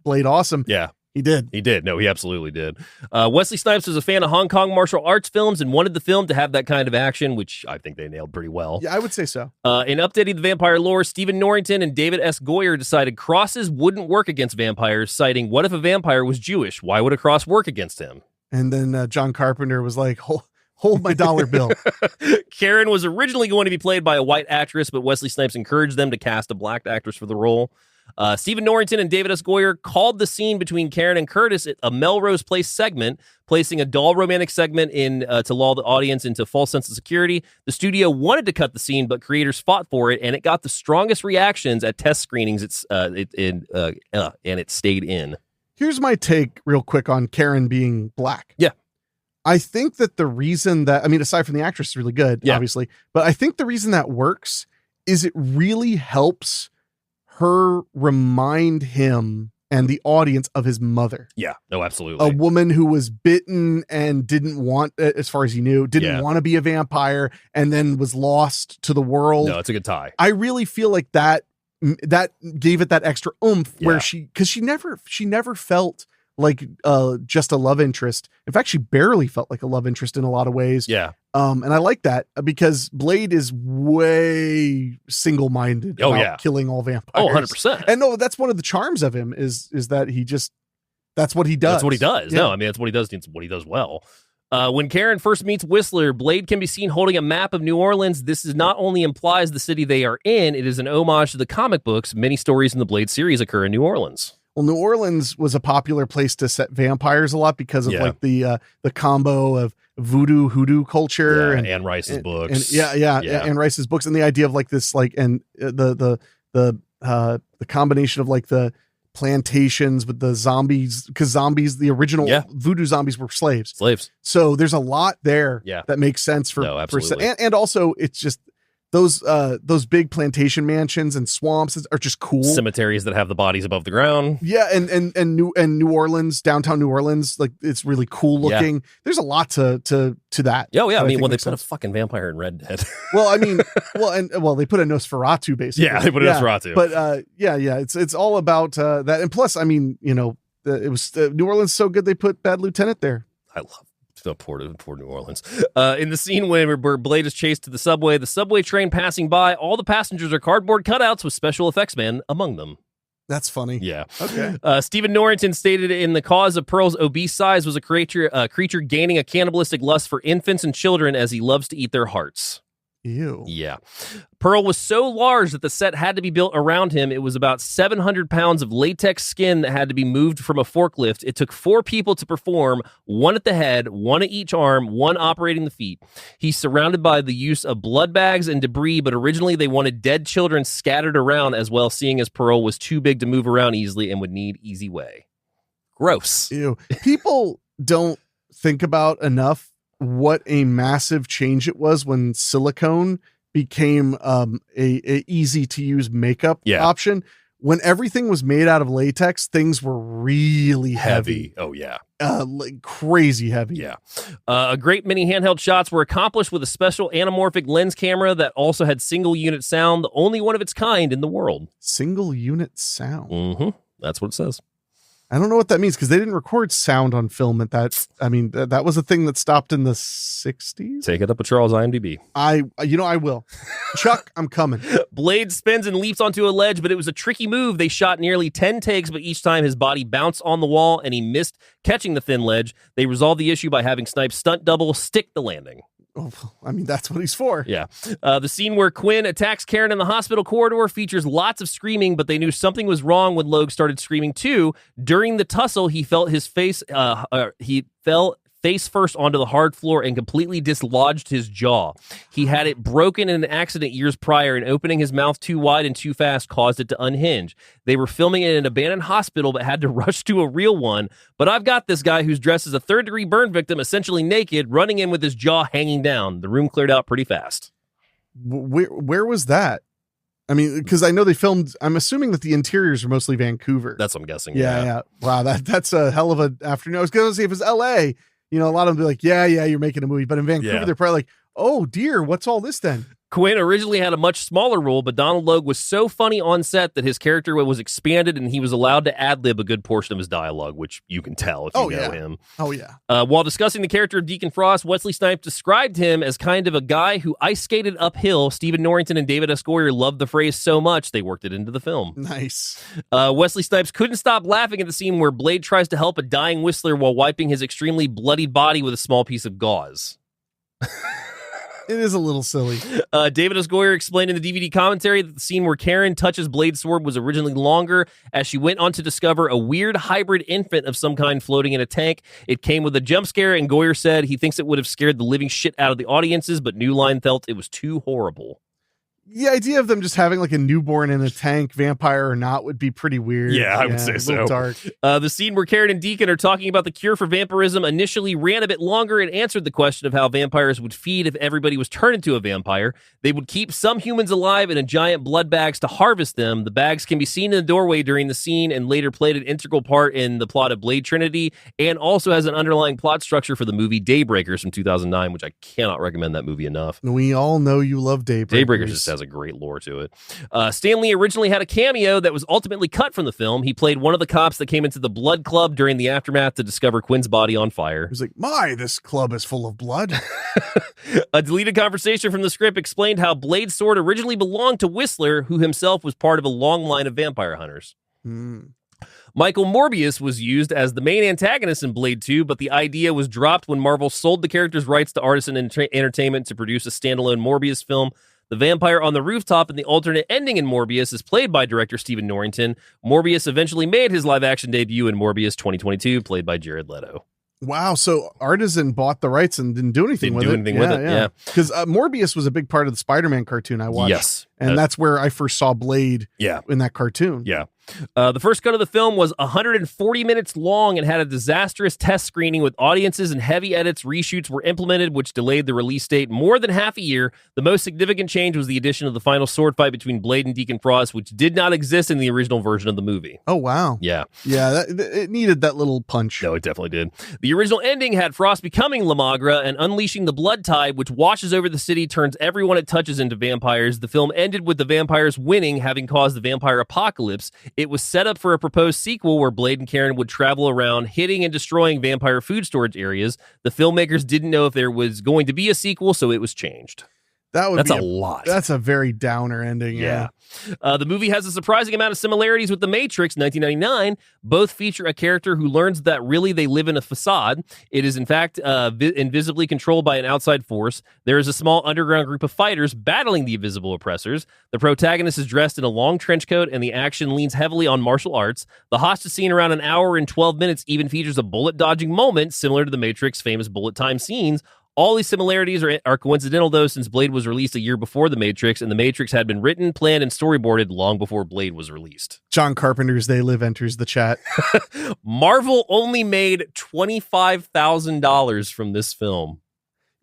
Blade awesome. Yeah. He did. He did. No, he absolutely did. Wesley Snipes was a fan of Hong Kong martial arts films and wanted the film to have that kind of action, which I think they nailed pretty well. Yeah, I would say so. In updating the vampire lore, Stephen Norrington and David S. Goyer decided crosses wouldn't work against vampires, citing, what if a vampire was Jewish? Why would a cross work against him? And then John Carpenter was like, hold my dollar bill. Karen was originally going to be played by a white actress, but Wesley Snipes encouraged them to cast a black actress for the role. Stephen Norrington and David S. Goyer called the scene between Karen and Curtis a Melrose Place segment, placing a dull romantic segment in to lull the audience into false sense of security. The studio wanted to cut the scene, but creators fought for it, and it got the strongest reactions at test screenings. And it stayed in. Here's my take real quick on Karen being black. Yeah. I think that the reason that, I mean, aside from the actress is really good, obviously, but I think the reason that works is it really helps her remind him and the audience of his mother. Yeah, no, absolutely. A woman who was bitten and didn't want, as far as he knew, didn't want to be a vampire and then was lost to the world. No, it's a good tie. I really feel like that gave it that extra oomph where she never felt like just a love interest. In fact, she barely felt like a love interest in a lot of ways. Yeah. And I like that because Blade is way single-minded about killing all vampires. Oh, 100%. And no, that's one of the charms of him is that he just, that's what he does. That's what he does. Yeah. No, I mean, that's what he does. It's what he does well. When Karen first meets Whistler, Blade can be seen holding a map of New Orleans. This is not only implies the city they are in, it is an homage to the comic books. Many stories in the Blade series occur in New Orleans. Well, New Orleans was a popular place to set vampires a lot because of like the combo of voodoo hoodoo culture and Anne Rice's books. Anne Rice's books, and the idea of like this, like, and the combination of like the plantations with the zombies, because zombies, the original voodoo zombies were slaves. So there's a lot there that makes sense for, absolutely. and also it's just those big plantation mansions and swamps are just cool. Cemeteries that have the bodies above the ground. Yeah, and New Orleans, downtown New Orleans, like it's really cool looking. Yeah. There's a lot to that. Oh yeah, I mean, well, they put a fucking vampire in Red Dead. Well, I mean, they put a Nosferatu basically. Yeah, they put a Nosferatu. But it's all about that, and plus, I mean, it was New Orleans so good they put Bad Lieutenant there. I love the poor New Orleans. In the scene where Blade is chased to the subway train passing by, all the passengers are cardboard cutouts with special effects man among them. That's funny. Yeah. Okay. Stephen Norrington stated in the cause of Pearl's obese size was a creature gaining a cannibalistic lust for infants and children as he loves to eat their hearts. Ew. Yeah. Pearl was so large that the set had to be built around him. It was about 700 pounds of latex skin that had to be moved from a forklift. It took 4 people to perform, 1 at the head, 1 at each arm, 1 operating the feet. He's surrounded by the use of blood bags and debris, but originally they wanted dead children scattered around as well, seeing as Pearl was too big to move around easily and would need easy way. Gross. Ew. People don't think about enough what a massive change it was when silicone became a easy to use makeup option. When everything was made out of latex, things were really heavy. Oh yeah. Like crazy heavy. Yeah. A great many handheld shots were accomplished with a special anamorphic lens camera that also had single unit sound, the only one of its kind in the world. Single unit sound. Mm-hmm. That's what it says. I don't know what that means because they didn't record sound on film at that. I mean, that was a thing that stopped in the 60s. Take it up with Charles IMDb. I will. Chuck, I'm coming. Blade spins and leaps onto a ledge, but it was a tricky move. They shot nearly 10 takes, but each time his body bounced on the wall and he missed catching the thin ledge. They resolved the issue by having Snipes' stunt double stick the landing. Oh, I mean, that's what he's for. Yeah. The scene where Quinn attacks Karen in the hospital corridor features lots of screaming, but they knew something was wrong when Logue started screaming too. During the tussle, he felt his face, he fell face first onto the hard floor and completely dislodged his jaw. He had it broken in an accident years prior, and opening his mouth too wide and too fast caused it to unhinge. They were filming it in an abandoned hospital but had to rush to a real one. But I've got this guy who's dressed as a third-degree burn victim, essentially naked, running in with his jaw hanging down. The room cleared out pretty fast. Where was that? I mean, because I know they filmed, I'm assuming that the interiors are mostly Vancouver. That's what I'm guessing. Yeah. Wow, that's a hell of an afternoon. I was going to say if it was LA, a lot of them be like, yeah, you're making a movie. But in Vancouver, they're probably like, oh dear, what's all this then? Quinn originally had a much smaller role, but Donald Logue was so funny on set that his character was expanded and he was allowed to ad-lib a good portion of his dialogue, which you can tell if you know him. Oh, yeah. While discussing the character of Deacon Frost, Wesley Snipes described him as kind of a guy who ice skated uphill. Stephen Norrington and David S. Goyer loved the phrase so much, they worked it into the film. Nice. Wesley Snipes couldn't stop laughing at the scene where Blade tries to help a dying Whistler while wiping his extremely bloodied body with a small piece of gauze. It is a little silly. David S. Goyer explained in the DVD commentary that the scene where Karen touches Blade's sword was originally longer as she went on to discover a weird hybrid infant of some kind floating in a tank. It came with a jump scare, and Goyer said he thinks it would have scared the living shit out of the audiences, but New Line felt it was too horrible. The idea of them just having like a newborn in a tank, vampire or not, would be pretty weird. Yeah, I would say so. Dark. The scene where Karen and Deacon are talking about the cure for vampirism initially ran a bit longer and answered the question of how vampires would feed if everybody was turned into a vampire. They would keep some humans alive in a giant blood bags to harvest them. The bags can be seen in the doorway during the scene and later played an integral part in the plot of Blade Trinity, and also has an underlying plot structure for the movie Daybreakers from 2009, which I cannot recommend that movie enough. We all know you love Daybreakers. Daybreakers just has a great lore to it. Stan Lee originally had a cameo that was ultimately cut from the film. He played one of the cops that came into the blood club during the aftermath to discover Quinn's body on fire. He was like, this club is full of blood. A deleted conversation from the script explained how Blade's sword originally belonged to Whistler, who himself was part of a long line of vampire hunters. Michael Morbius was used as the main antagonist in Blade 2, but the idea was dropped when Marvel sold the character's rights to Artisan Entertainment to produce a standalone Morbius film. The vampire on the rooftop and the alternate ending in Morbius is played by director Stephen Norrington. Morbius eventually made his live-action debut in Morbius 2022, played by Jared Leto. Wow, so Artisan bought the rights and didn't do anything with it. Yeah. Because Morbius was a big part of the Spider-Man cartoon I watched. Yes. And that's where I first saw Blade in that cartoon. Yeah. The first cut of the film was 140 minutes long and had a disastrous test screening with audiences and heavy edits. Reshoots were implemented, which delayed the release date more than half a year. The most significant change was the addition of the final sword fight between Blade and Deacon Frost, which did not exist in the original version of the movie. Oh, wow. Yeah. Yeah, it needed that little punch. No, it definitely did. The original ending had Frost becoming La Magra and unleashing the blood tide, which washes over the city, turns everyone it touches into vampires. The film ended with the vampires winning, having caused the vampire apocalypse. It was set up for a proposed sequel where Blade and Karen would travel around hitting and destroying vampire food storage areas. The filmmakers didn't know if there was going to be a sequel, so it was changed. That's a lot. That's a very downer ending. Yeah. The movie has a surprising amount of similarities with The Matrix, 1999. Both feature a character who learns that really they live in a facade. It is, in fact, invisibly controlled by an outside force. There is a small underground group of fighters battling the invisible oppressors. The protagonist is dressed in a long trench coat, and the action leans heavily on martial arts. The hostage scene, around an hour and 12 minutes, even features a bullet-dodging moment similar to The Matrix famous bullet time scenes. All these similarities are coincidental, though, since Blade was released a year before The Matrix, and The Matrix had been written, planned, and storyboarded long before Blade was released. John Carpenter's They Live enters the chat. Marvel only made $25,000 from this film.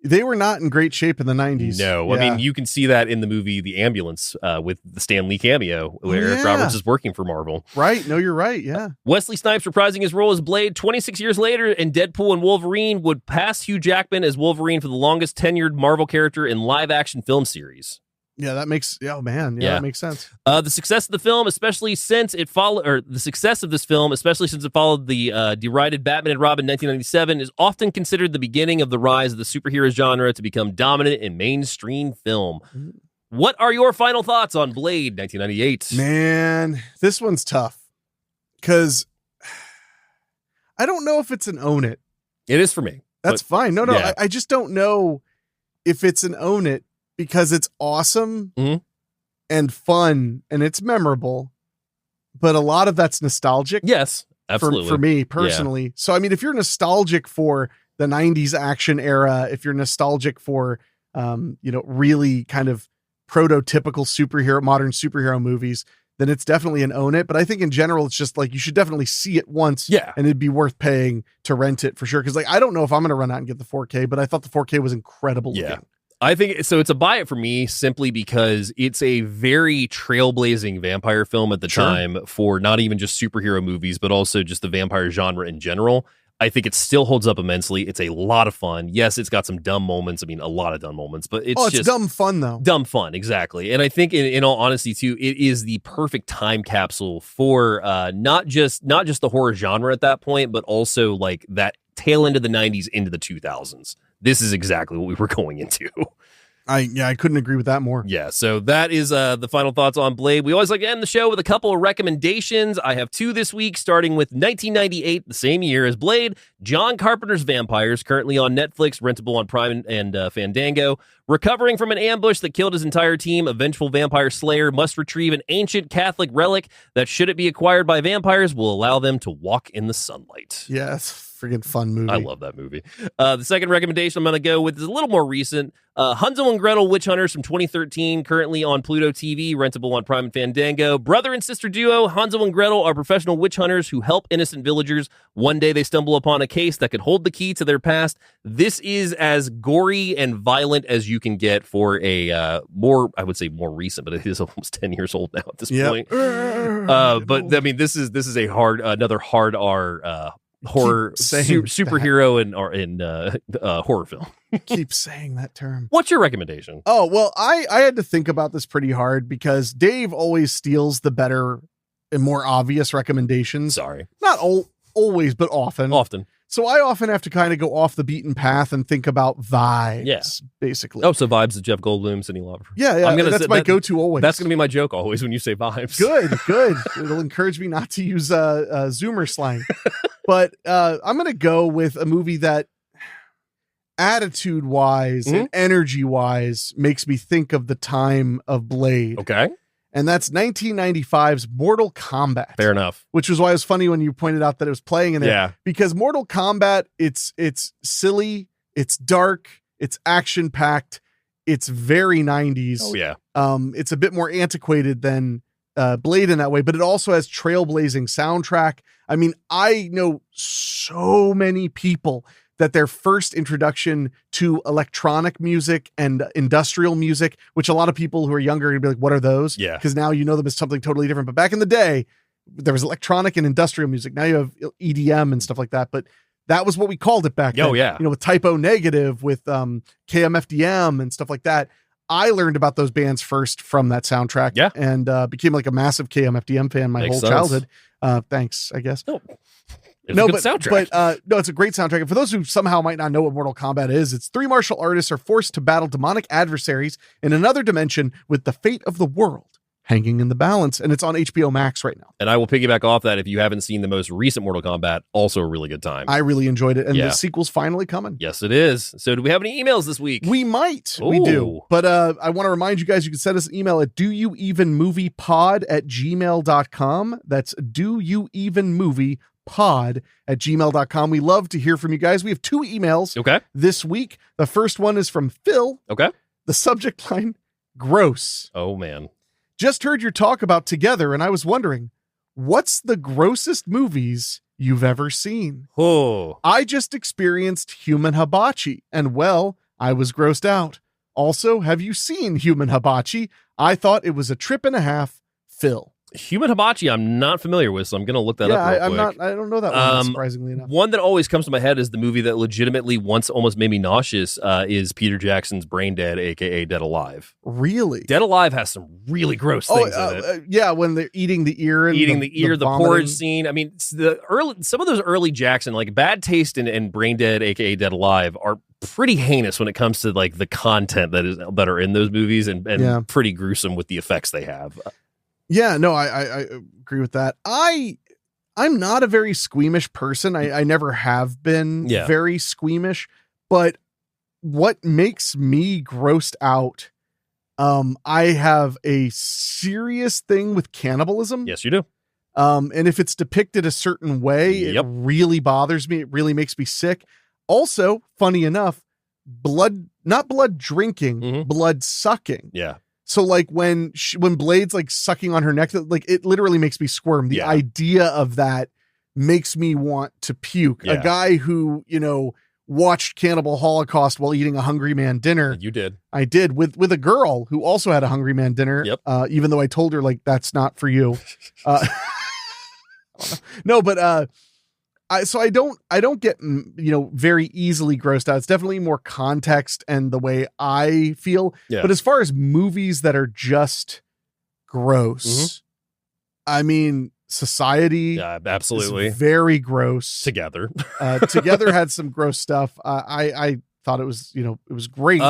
They were not in great shape in the 90s. No, I mean, you can see that in the movie The Ambulance with the Stan Lee cameo, where Eric Roberts is working for Marvel. Right. No, you're right. Yeah. Wesley Snipes reprising his role as Blade 26 years later in Deadpool and Wolverine would pass Hugh Jackman as Wolverine for the longest tenured Marvel character in live-action film series. Yeah, that makes that makes sense. The success of the film, especially since it followed the derided Batman and Robin 1997, is often considered the beginning of the rise of the superhero genre to become dominant in mainstream film. What are your final thoughts on Blade 1998? Man, this one's tough because I don't know if it's an own it. It is for me. That's fine. No, I just don't know if it's an own it. Because it's awesome and fun and it's memorable, but a lot of that's nostalgic. Yes, absolutely. For me personally. Yeah. So, I mean, if you're nostalgic for the 90s action era, if you're nostalgic for, really kind of prototypical modern superhero movies, then it's definitely an own it. But I think in general, it's just like, you should definitely see it once and it'd be worth paying to rent it for sure. Cause like, I don't know if I'm going to run out and get the 4K, but I thought the 4K was incredible looking. I think so. It's a buy it for me simply because it's a very trailblazing vampire film at the time for not even just superhero movies, but also just the vampire genre in general. I think it still holds up immensely. It's a lot of fun. Yes, it's got some dumb moments. I mean, a lot of dumb moments, but it's just dumb fun though. Dumb fun, exactly. And I think in all honesty too, it is the perfect time capsule for not just the horror genre at that point, but also like that tail end of the 90s into the 2000s. This is exactly what we were going into. I couldn't agree with that more. Yeah, so that is the final thoughts on Blade. We always like to end the show with a couple of recommendations. I have two this week, starting with 1998, the same year as Blade, John Carpenter's Vampires, currently on Netflix, rentable on Prime and Fandango. Recovering from an ambush that killed his entire team, a vengeful vampire slayer must retrieve an ancient Catholic relic that, should it be acquired by vampires, will allow them to walk in the sunlight. Yes. Friggin' fun movie. I love that movie. The second recommendation I'm going to go with is a little more recent. Hansel and Gretel Witch Hunters from 2013, currently on Pluto TV, rentable on Prime and Fandango. Brother and sister duo Hansel and Gretel are professional witch hunters who help innocent villagers. One day they stumble upon a case that could hold the key to their past. This is as gory and violent as you can get for a more recent, but it is almost 10 years old now at this point. But I mean, this is another hard R horror superhero and horror film. Keep saying that term. What's your recommendation? Oh, well, I had to think about this pretty hard because Dave always steals the better and more obvious recommendations. Sorry. Not always, but often. So I often have to kind of go off the beaten path and think about vibes, basically. Oh, so vibes is Jeff Goldblum, Cyndi Lauper. Yeah, that's my go-to always. That's going to be my joke always when you say vibes. Good. It'll encourage me not to use Zoomer slang. But I'm going to go with a movie that attitude-wise and energy-wise makes me think of the time of Blade. Okay. And that's 1995's Mortal Kombat. Fair enough. Which was why it was funny when you pointed out that it was playing in there. Yeah. Because Mortal Kombat, it's silly, it's dark, it's action-packed, It's very 90s. Oh yeah. It's a bit more antiquated than Blade in that way, but it also has trailblazing soundtrack. I mean, I know so many people that their first introduction to electronic music and industrial music, which a lot of people who are younger are gonna be like, what are those? Yeah. Because now you know them as something totally different. But back in the day, there was electronic and industrial music. Now you have EDM and stuff like that. But that was what we called it back then. Oh yeah. You know, with Typo Negative, with KMFDM and stuff like that. I learned about those bands first from that soundtrack. Yeah. And became like a massive KMFDM fan my Makes whole sense. childhood. Thanks, I guess. No. It's a good soundtrack. But no, it's a great soundtrack. And for those who somehow might not know what Mortal Kombat is, it's 3 martial artists are forced to battle demonic adversaries in another dimension with the fate of the world hanging in the balance. And it's on HBO Max right now. And I will piggyback off that. If you haven't seen the most recent Mortal Kombat, also a really good time. I really enjoyed it. And Yeah. the sequel's finally coming. Yes, it is. So do we have any emails this week? We might. We do. Ooh. But I want to remind you guys, you can send us an email at doyouevenmoviepod@gmail.com. That's doyouevenmoviepod@gmail.com. We love to hear from you guys. We have 2 emails Okay. this week. The first one is from Phil. Okay. The subject line, gross. Oh man. Just heard your talk about Together, and I was wondering, what's the grossest movies you've ever seen? Oh. I just experienced Human Hibachi, and well, I was grossed out. Also, have you seen Human Hibachi? I thought it was a trip and a half. Phil. Human Hibachi, I'm not familiar with, so I'm gonna look that up. Real quick. I don't know that one, surprisingly enough. One that always comes to my head is the movie that legitimately once almost made me nauseous. Is Peter Jackson's Brain Dead, aka Dead Alive. Really? Dead Alive has some really gross things in it. Yeah, when they're eating the ear and The vomiting. porridge scene. I mean, some of those early Jackson, like Bad Taste and Brain Dead, aka Dead Alive, are pretty heinous when it comes to like the content that are in those movies, and Yeah. pretty gruesome with the effects they have. Yeah, no, I agree with that. I'm not a very squeamish person. I never have been Yeah. very squeamish, but what makes me grossed out, I have a serious thing with cannibalism. Yes, you do. And if it's depicted a certain way, Yep. it really bothers me. It really makes me sick. Also, funny enough, not blood drinking, Mhm. blood sucking. Yeah. So like when Blade's like sucking on her neck, like it literally makes me squirm. The Yeah. idea of that makes me want to puke. Yeah. A guy who, watched Cannibal Holocaust while eating a Hungry Man dinner. You did. I did with a girl who also had a Hungry Man dinner. Yep. Even though I told her like, that's not for you. No, but, I don't get, very easily grossed out. It's definitely more context and the way I feel. Yeah. But as far as movies that are just gross, I mean, Society Yeah, absolutely. is very gross. Together. Together had some gross stuff. I thought it was, it was great.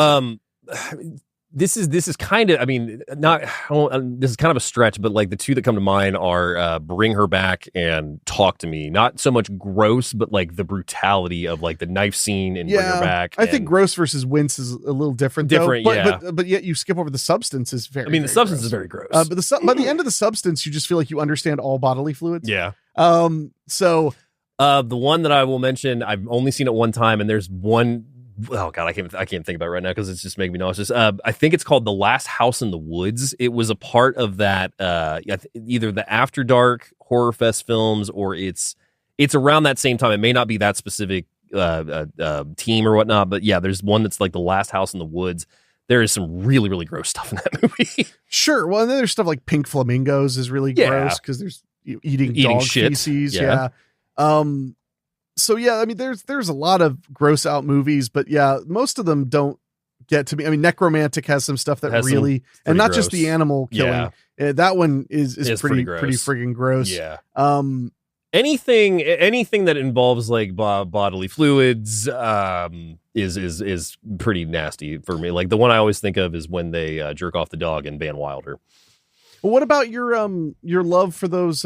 This is kind of, I mean, this is kind of a stretch, but like the 2 that come to mind are Bring Her Back and Talk to Me. Not so much gross, but like the brutality of like the knife scene and Bring Her Back. I think gross versus wince is a little different. Different, though. yeah. But yet you skip over the substance is very. I mean, the very substance gross. is very gross. But by the end of the substance, you just feel like you understand all bodily fluids. Yeah. So the one that I will mention, I've only seen it one time, and there's one. Oh God, I can't think about it right now because it's just making me nauseous. I think it's called The Last House in the Woods. It was a part of that either the After Dark Horror Fest films, or it's around that same time. It may not be that specific team or whatnot, but yeah, there's one that's like The Last House in the Woods. There is some really, really gross stuff in that movie. Sure. Well, and then there's stuff like Pink Flamingos is really gross because there's eating dog shit. feces. Yeah. So yeah, I mean, there's a lot of gross out movies, but yeah, most of them don't get to me. I mean, Necromantic has some stuff that Has really, and not just gross. the animal killing. Yeah. That one is pretty gross. friggin' gross. Yeah. Anything Anything that involves like bodily fluids is pretty nasty for me. Like the one I always think of is when they jerk off the dog in Van Wilder. Well, what about your love for those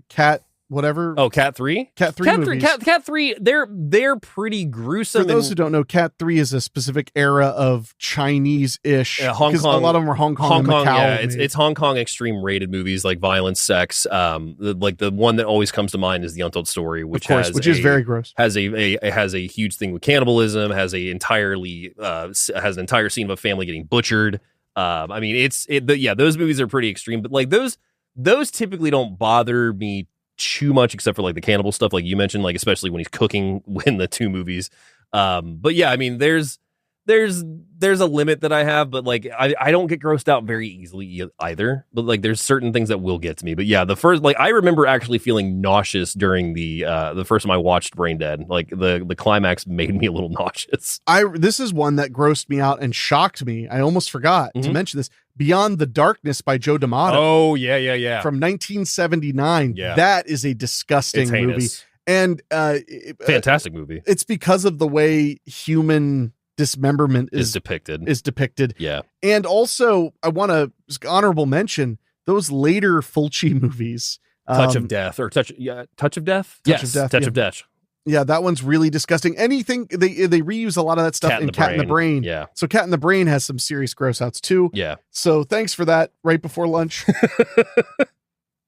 cat whatever. Oh, Cat 3? Cat 3 movies. Cat 3, they're pretty gruesome. For those who don't know, Cat 3 is a specific era of Chinese-ish. Hong Kong. A lot of them were Hong Kong and Macau. Yeah, it's Hong Kong extreme rated movies like violence, sex. The one that always comes to mind is The Untold Story, which is very gross. Has a huge thing with cannibalism. Has an entire scene of a family getting butchered. I mean, those movies are pretty extreme, but like those typically don't bother me too much, except for like the cannibal stuff, like you mentioned, like especially when he's cooking in the two movies. But yeah, I mean, there's a limit that I have, but like I don't get grossed out very easily either. But like there's certain things that will get to me. But yeah, the first, like I remember actually feeling nauseous during the first time I watched Brain Dead. Like the climax made me a little nauseous. This is one that grossed me out and shocked me. I almost forgot to mention this. Beyond the Darkness by Joe D'Amato. Oh yeah. From 1979. Yeah. That is a disgusting movie. And fantastic movie. It's because of the way human dismemberment is depicted. Yeah. And also, I want to honorable mention those later Fulci movies. Touch of Death. Touch of Death? Touch of Death. Yeah, that one's really disgusting. Anything they reuse a lot of that stuff in Cat in the Brain. Yeah. So Cat in the Brain has some serious gross outs too. Yeah. So thanks for that right before lunch.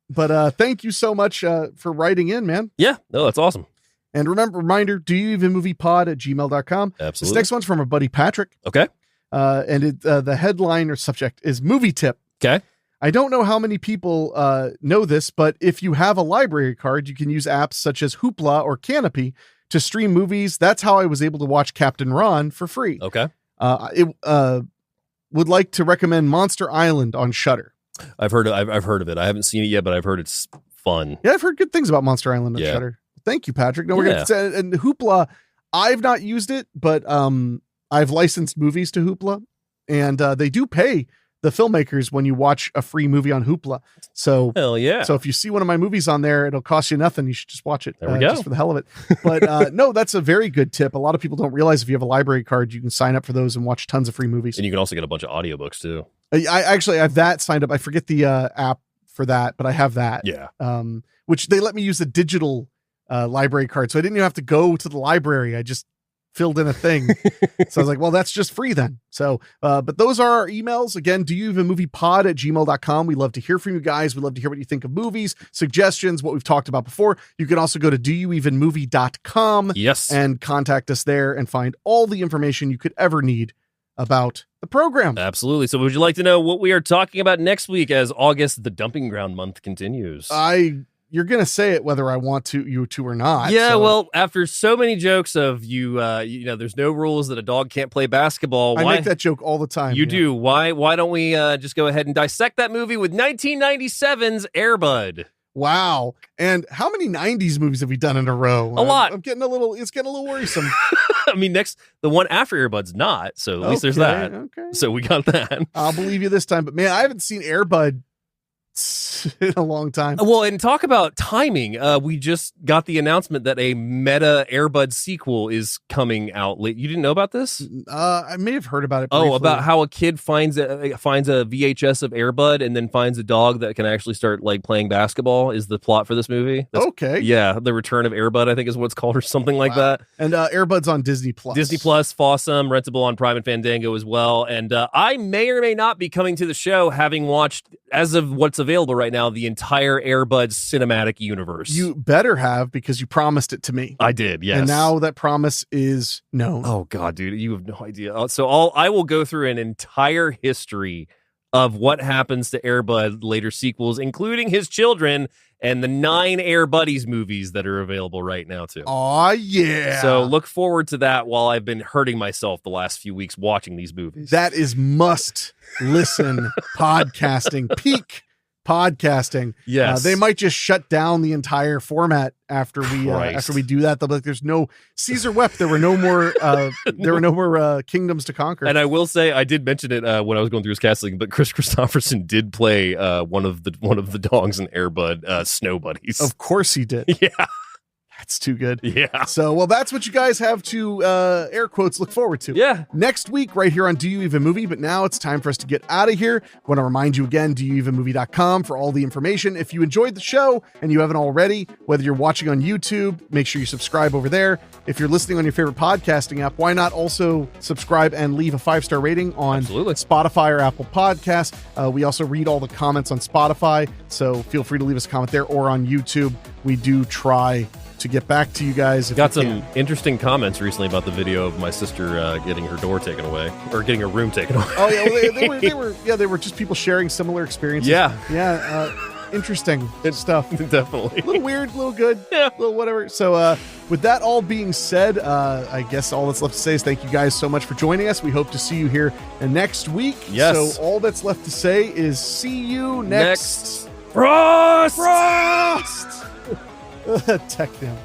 But thank you so much for writing in, man. Yeah. No, that's awesome. And reminder, do you even movie pod@gmail.com. Absolutely. This next one's from our buddy Patrick. Okay. And the headline or subject is movie tip. Okay. I don't know how many people know this, but if you have a library card, you can use apps such as Hoopla or Canopy to stream movies. That's how I was able to watch Captain Ron for free. Okay. Would like to recommend Monster Island on Shudder. I've heard of it. I haven't seen it yet, but I've heard it's fun. Yeah, I've heard good things about Monster Island on Shudder. Thank you, Patrick. No, we're going to say, and Hoopla, I've not used it, but I've licensed movies to Hoopla, and they do pay the filmmakers when you watch a free movie on Hoopla. So hell yeah. So if you see one of my movies on there, it'll cost you nothing. You should just watch it. There we go. Just for the hell of it. But no, that's a very good tip. A lot of people don't realize if you have a library card, you can sign up for those and watch tons of free movies. And you can also get a bunch of audiobooks too. I actually have that signed up. I forget the app for that, but I have that. Yeah. Which they let me use the digital library card. So I didn't even have to go to the library. I just filled in a thing. So I was like, well, that's just free then. So, but those are our emails. Again, do you even movie pod@gmail.com. We love to hear from you guys. We love to hear what you think of movies, suggestions, what we've talked about before. You can also go to doyouevenmovie.com. Yes. And contact us there and find all the information you could ever need about the program. Absolutely. So would you like to know what we are talking about next week as August, the dumping ground month, continues? You're going to say it whether I want you to or not. Yeah, well, after so many jokes of you know, there's no rules that a dog can't play basketball. I make that joke all the time. You do. Why don't we just go ahead and dissect that movie with 1997's Air Bud? Wow. And how many 90s movies have we done in a row? A lot. It's getting a little worrisome. I mean, the one after Air Bud's not, so at least there's that. Okay. So we got that. I'll believe you this time, but man, I haven't seen Air Bud in a long time. Well, and talk about timing. We just got the announcement that a meta Air Bud sequel is coming out late. You didn't know about this? I may have heard about it briefly. Oh, about how a kid finds a VHS of Air Bud and then finds a dog that can actually start like playing basketball is the plot for this movie. Okay. Yeah, The Return of Air Bud, I think is what it's called, or something like that. And Air Bud's on Disney Plus. Disney Plus, Fossum, rentable on Prime and Fandango as well. And I may or may not be coming to the show having watched, as of what's available right now, the entire Air Bud cinematic universe. You better have, because you promised it to me. I did, yes. And now that promise is known. Oh God, dude, you have no idea. So I will go through an entire history of what happens to Air Bud later sequels, including his children and the 9 Air Buddies movies that are available right now too. Oh yeah. So look forward to that while I've been hurting myself the last few weeks watching these movies. That is must listen podcasting, peak podcasting. Yes. They might just shut down the entire format after we do that. They'll be like, there's no Caesar wept. There were no more kingdoms to conquer. And I will say, I did mention it when I was going through his casting, but Kris Kristofferson did play one of the dogs in Air Bud, Snow Buddies. Of course he did. Yeah. That's too good. Yeah. So, well, that's what you guys have to, air quotes, look forward to. Yeah. Next week, right here on Do You Even Movie. But now it's time for us to get out of here. I want to remind you again, doyouevenmovie.com for all the information. If you enjoyed the show and you haven't already, whether you're watching on YouTube, make sure you subscribe over there. If you're listening on your favorite podcasting app, why not also subscribe and leave a 5-star rating on Spotify or Apple Podcasts? We also read all the comments on Spotify, so feel free to leave us a comment there, or on YouTube. We do try to get back to you guys. Got some interesting comments recently about the video of my sister getting her door taken away, or getting her room taken away. Oh yeah, well, they were just people sharing similar experiences. Yeah. Interesting stuff. Definitely. A little weird, a little good, yeah, a little whatever. So with that all being said, I guess all that's left to say is thank you guys so much for joining us. We hope to see you here next week. Yes. So all that's left to say is see you next Frost! Techno.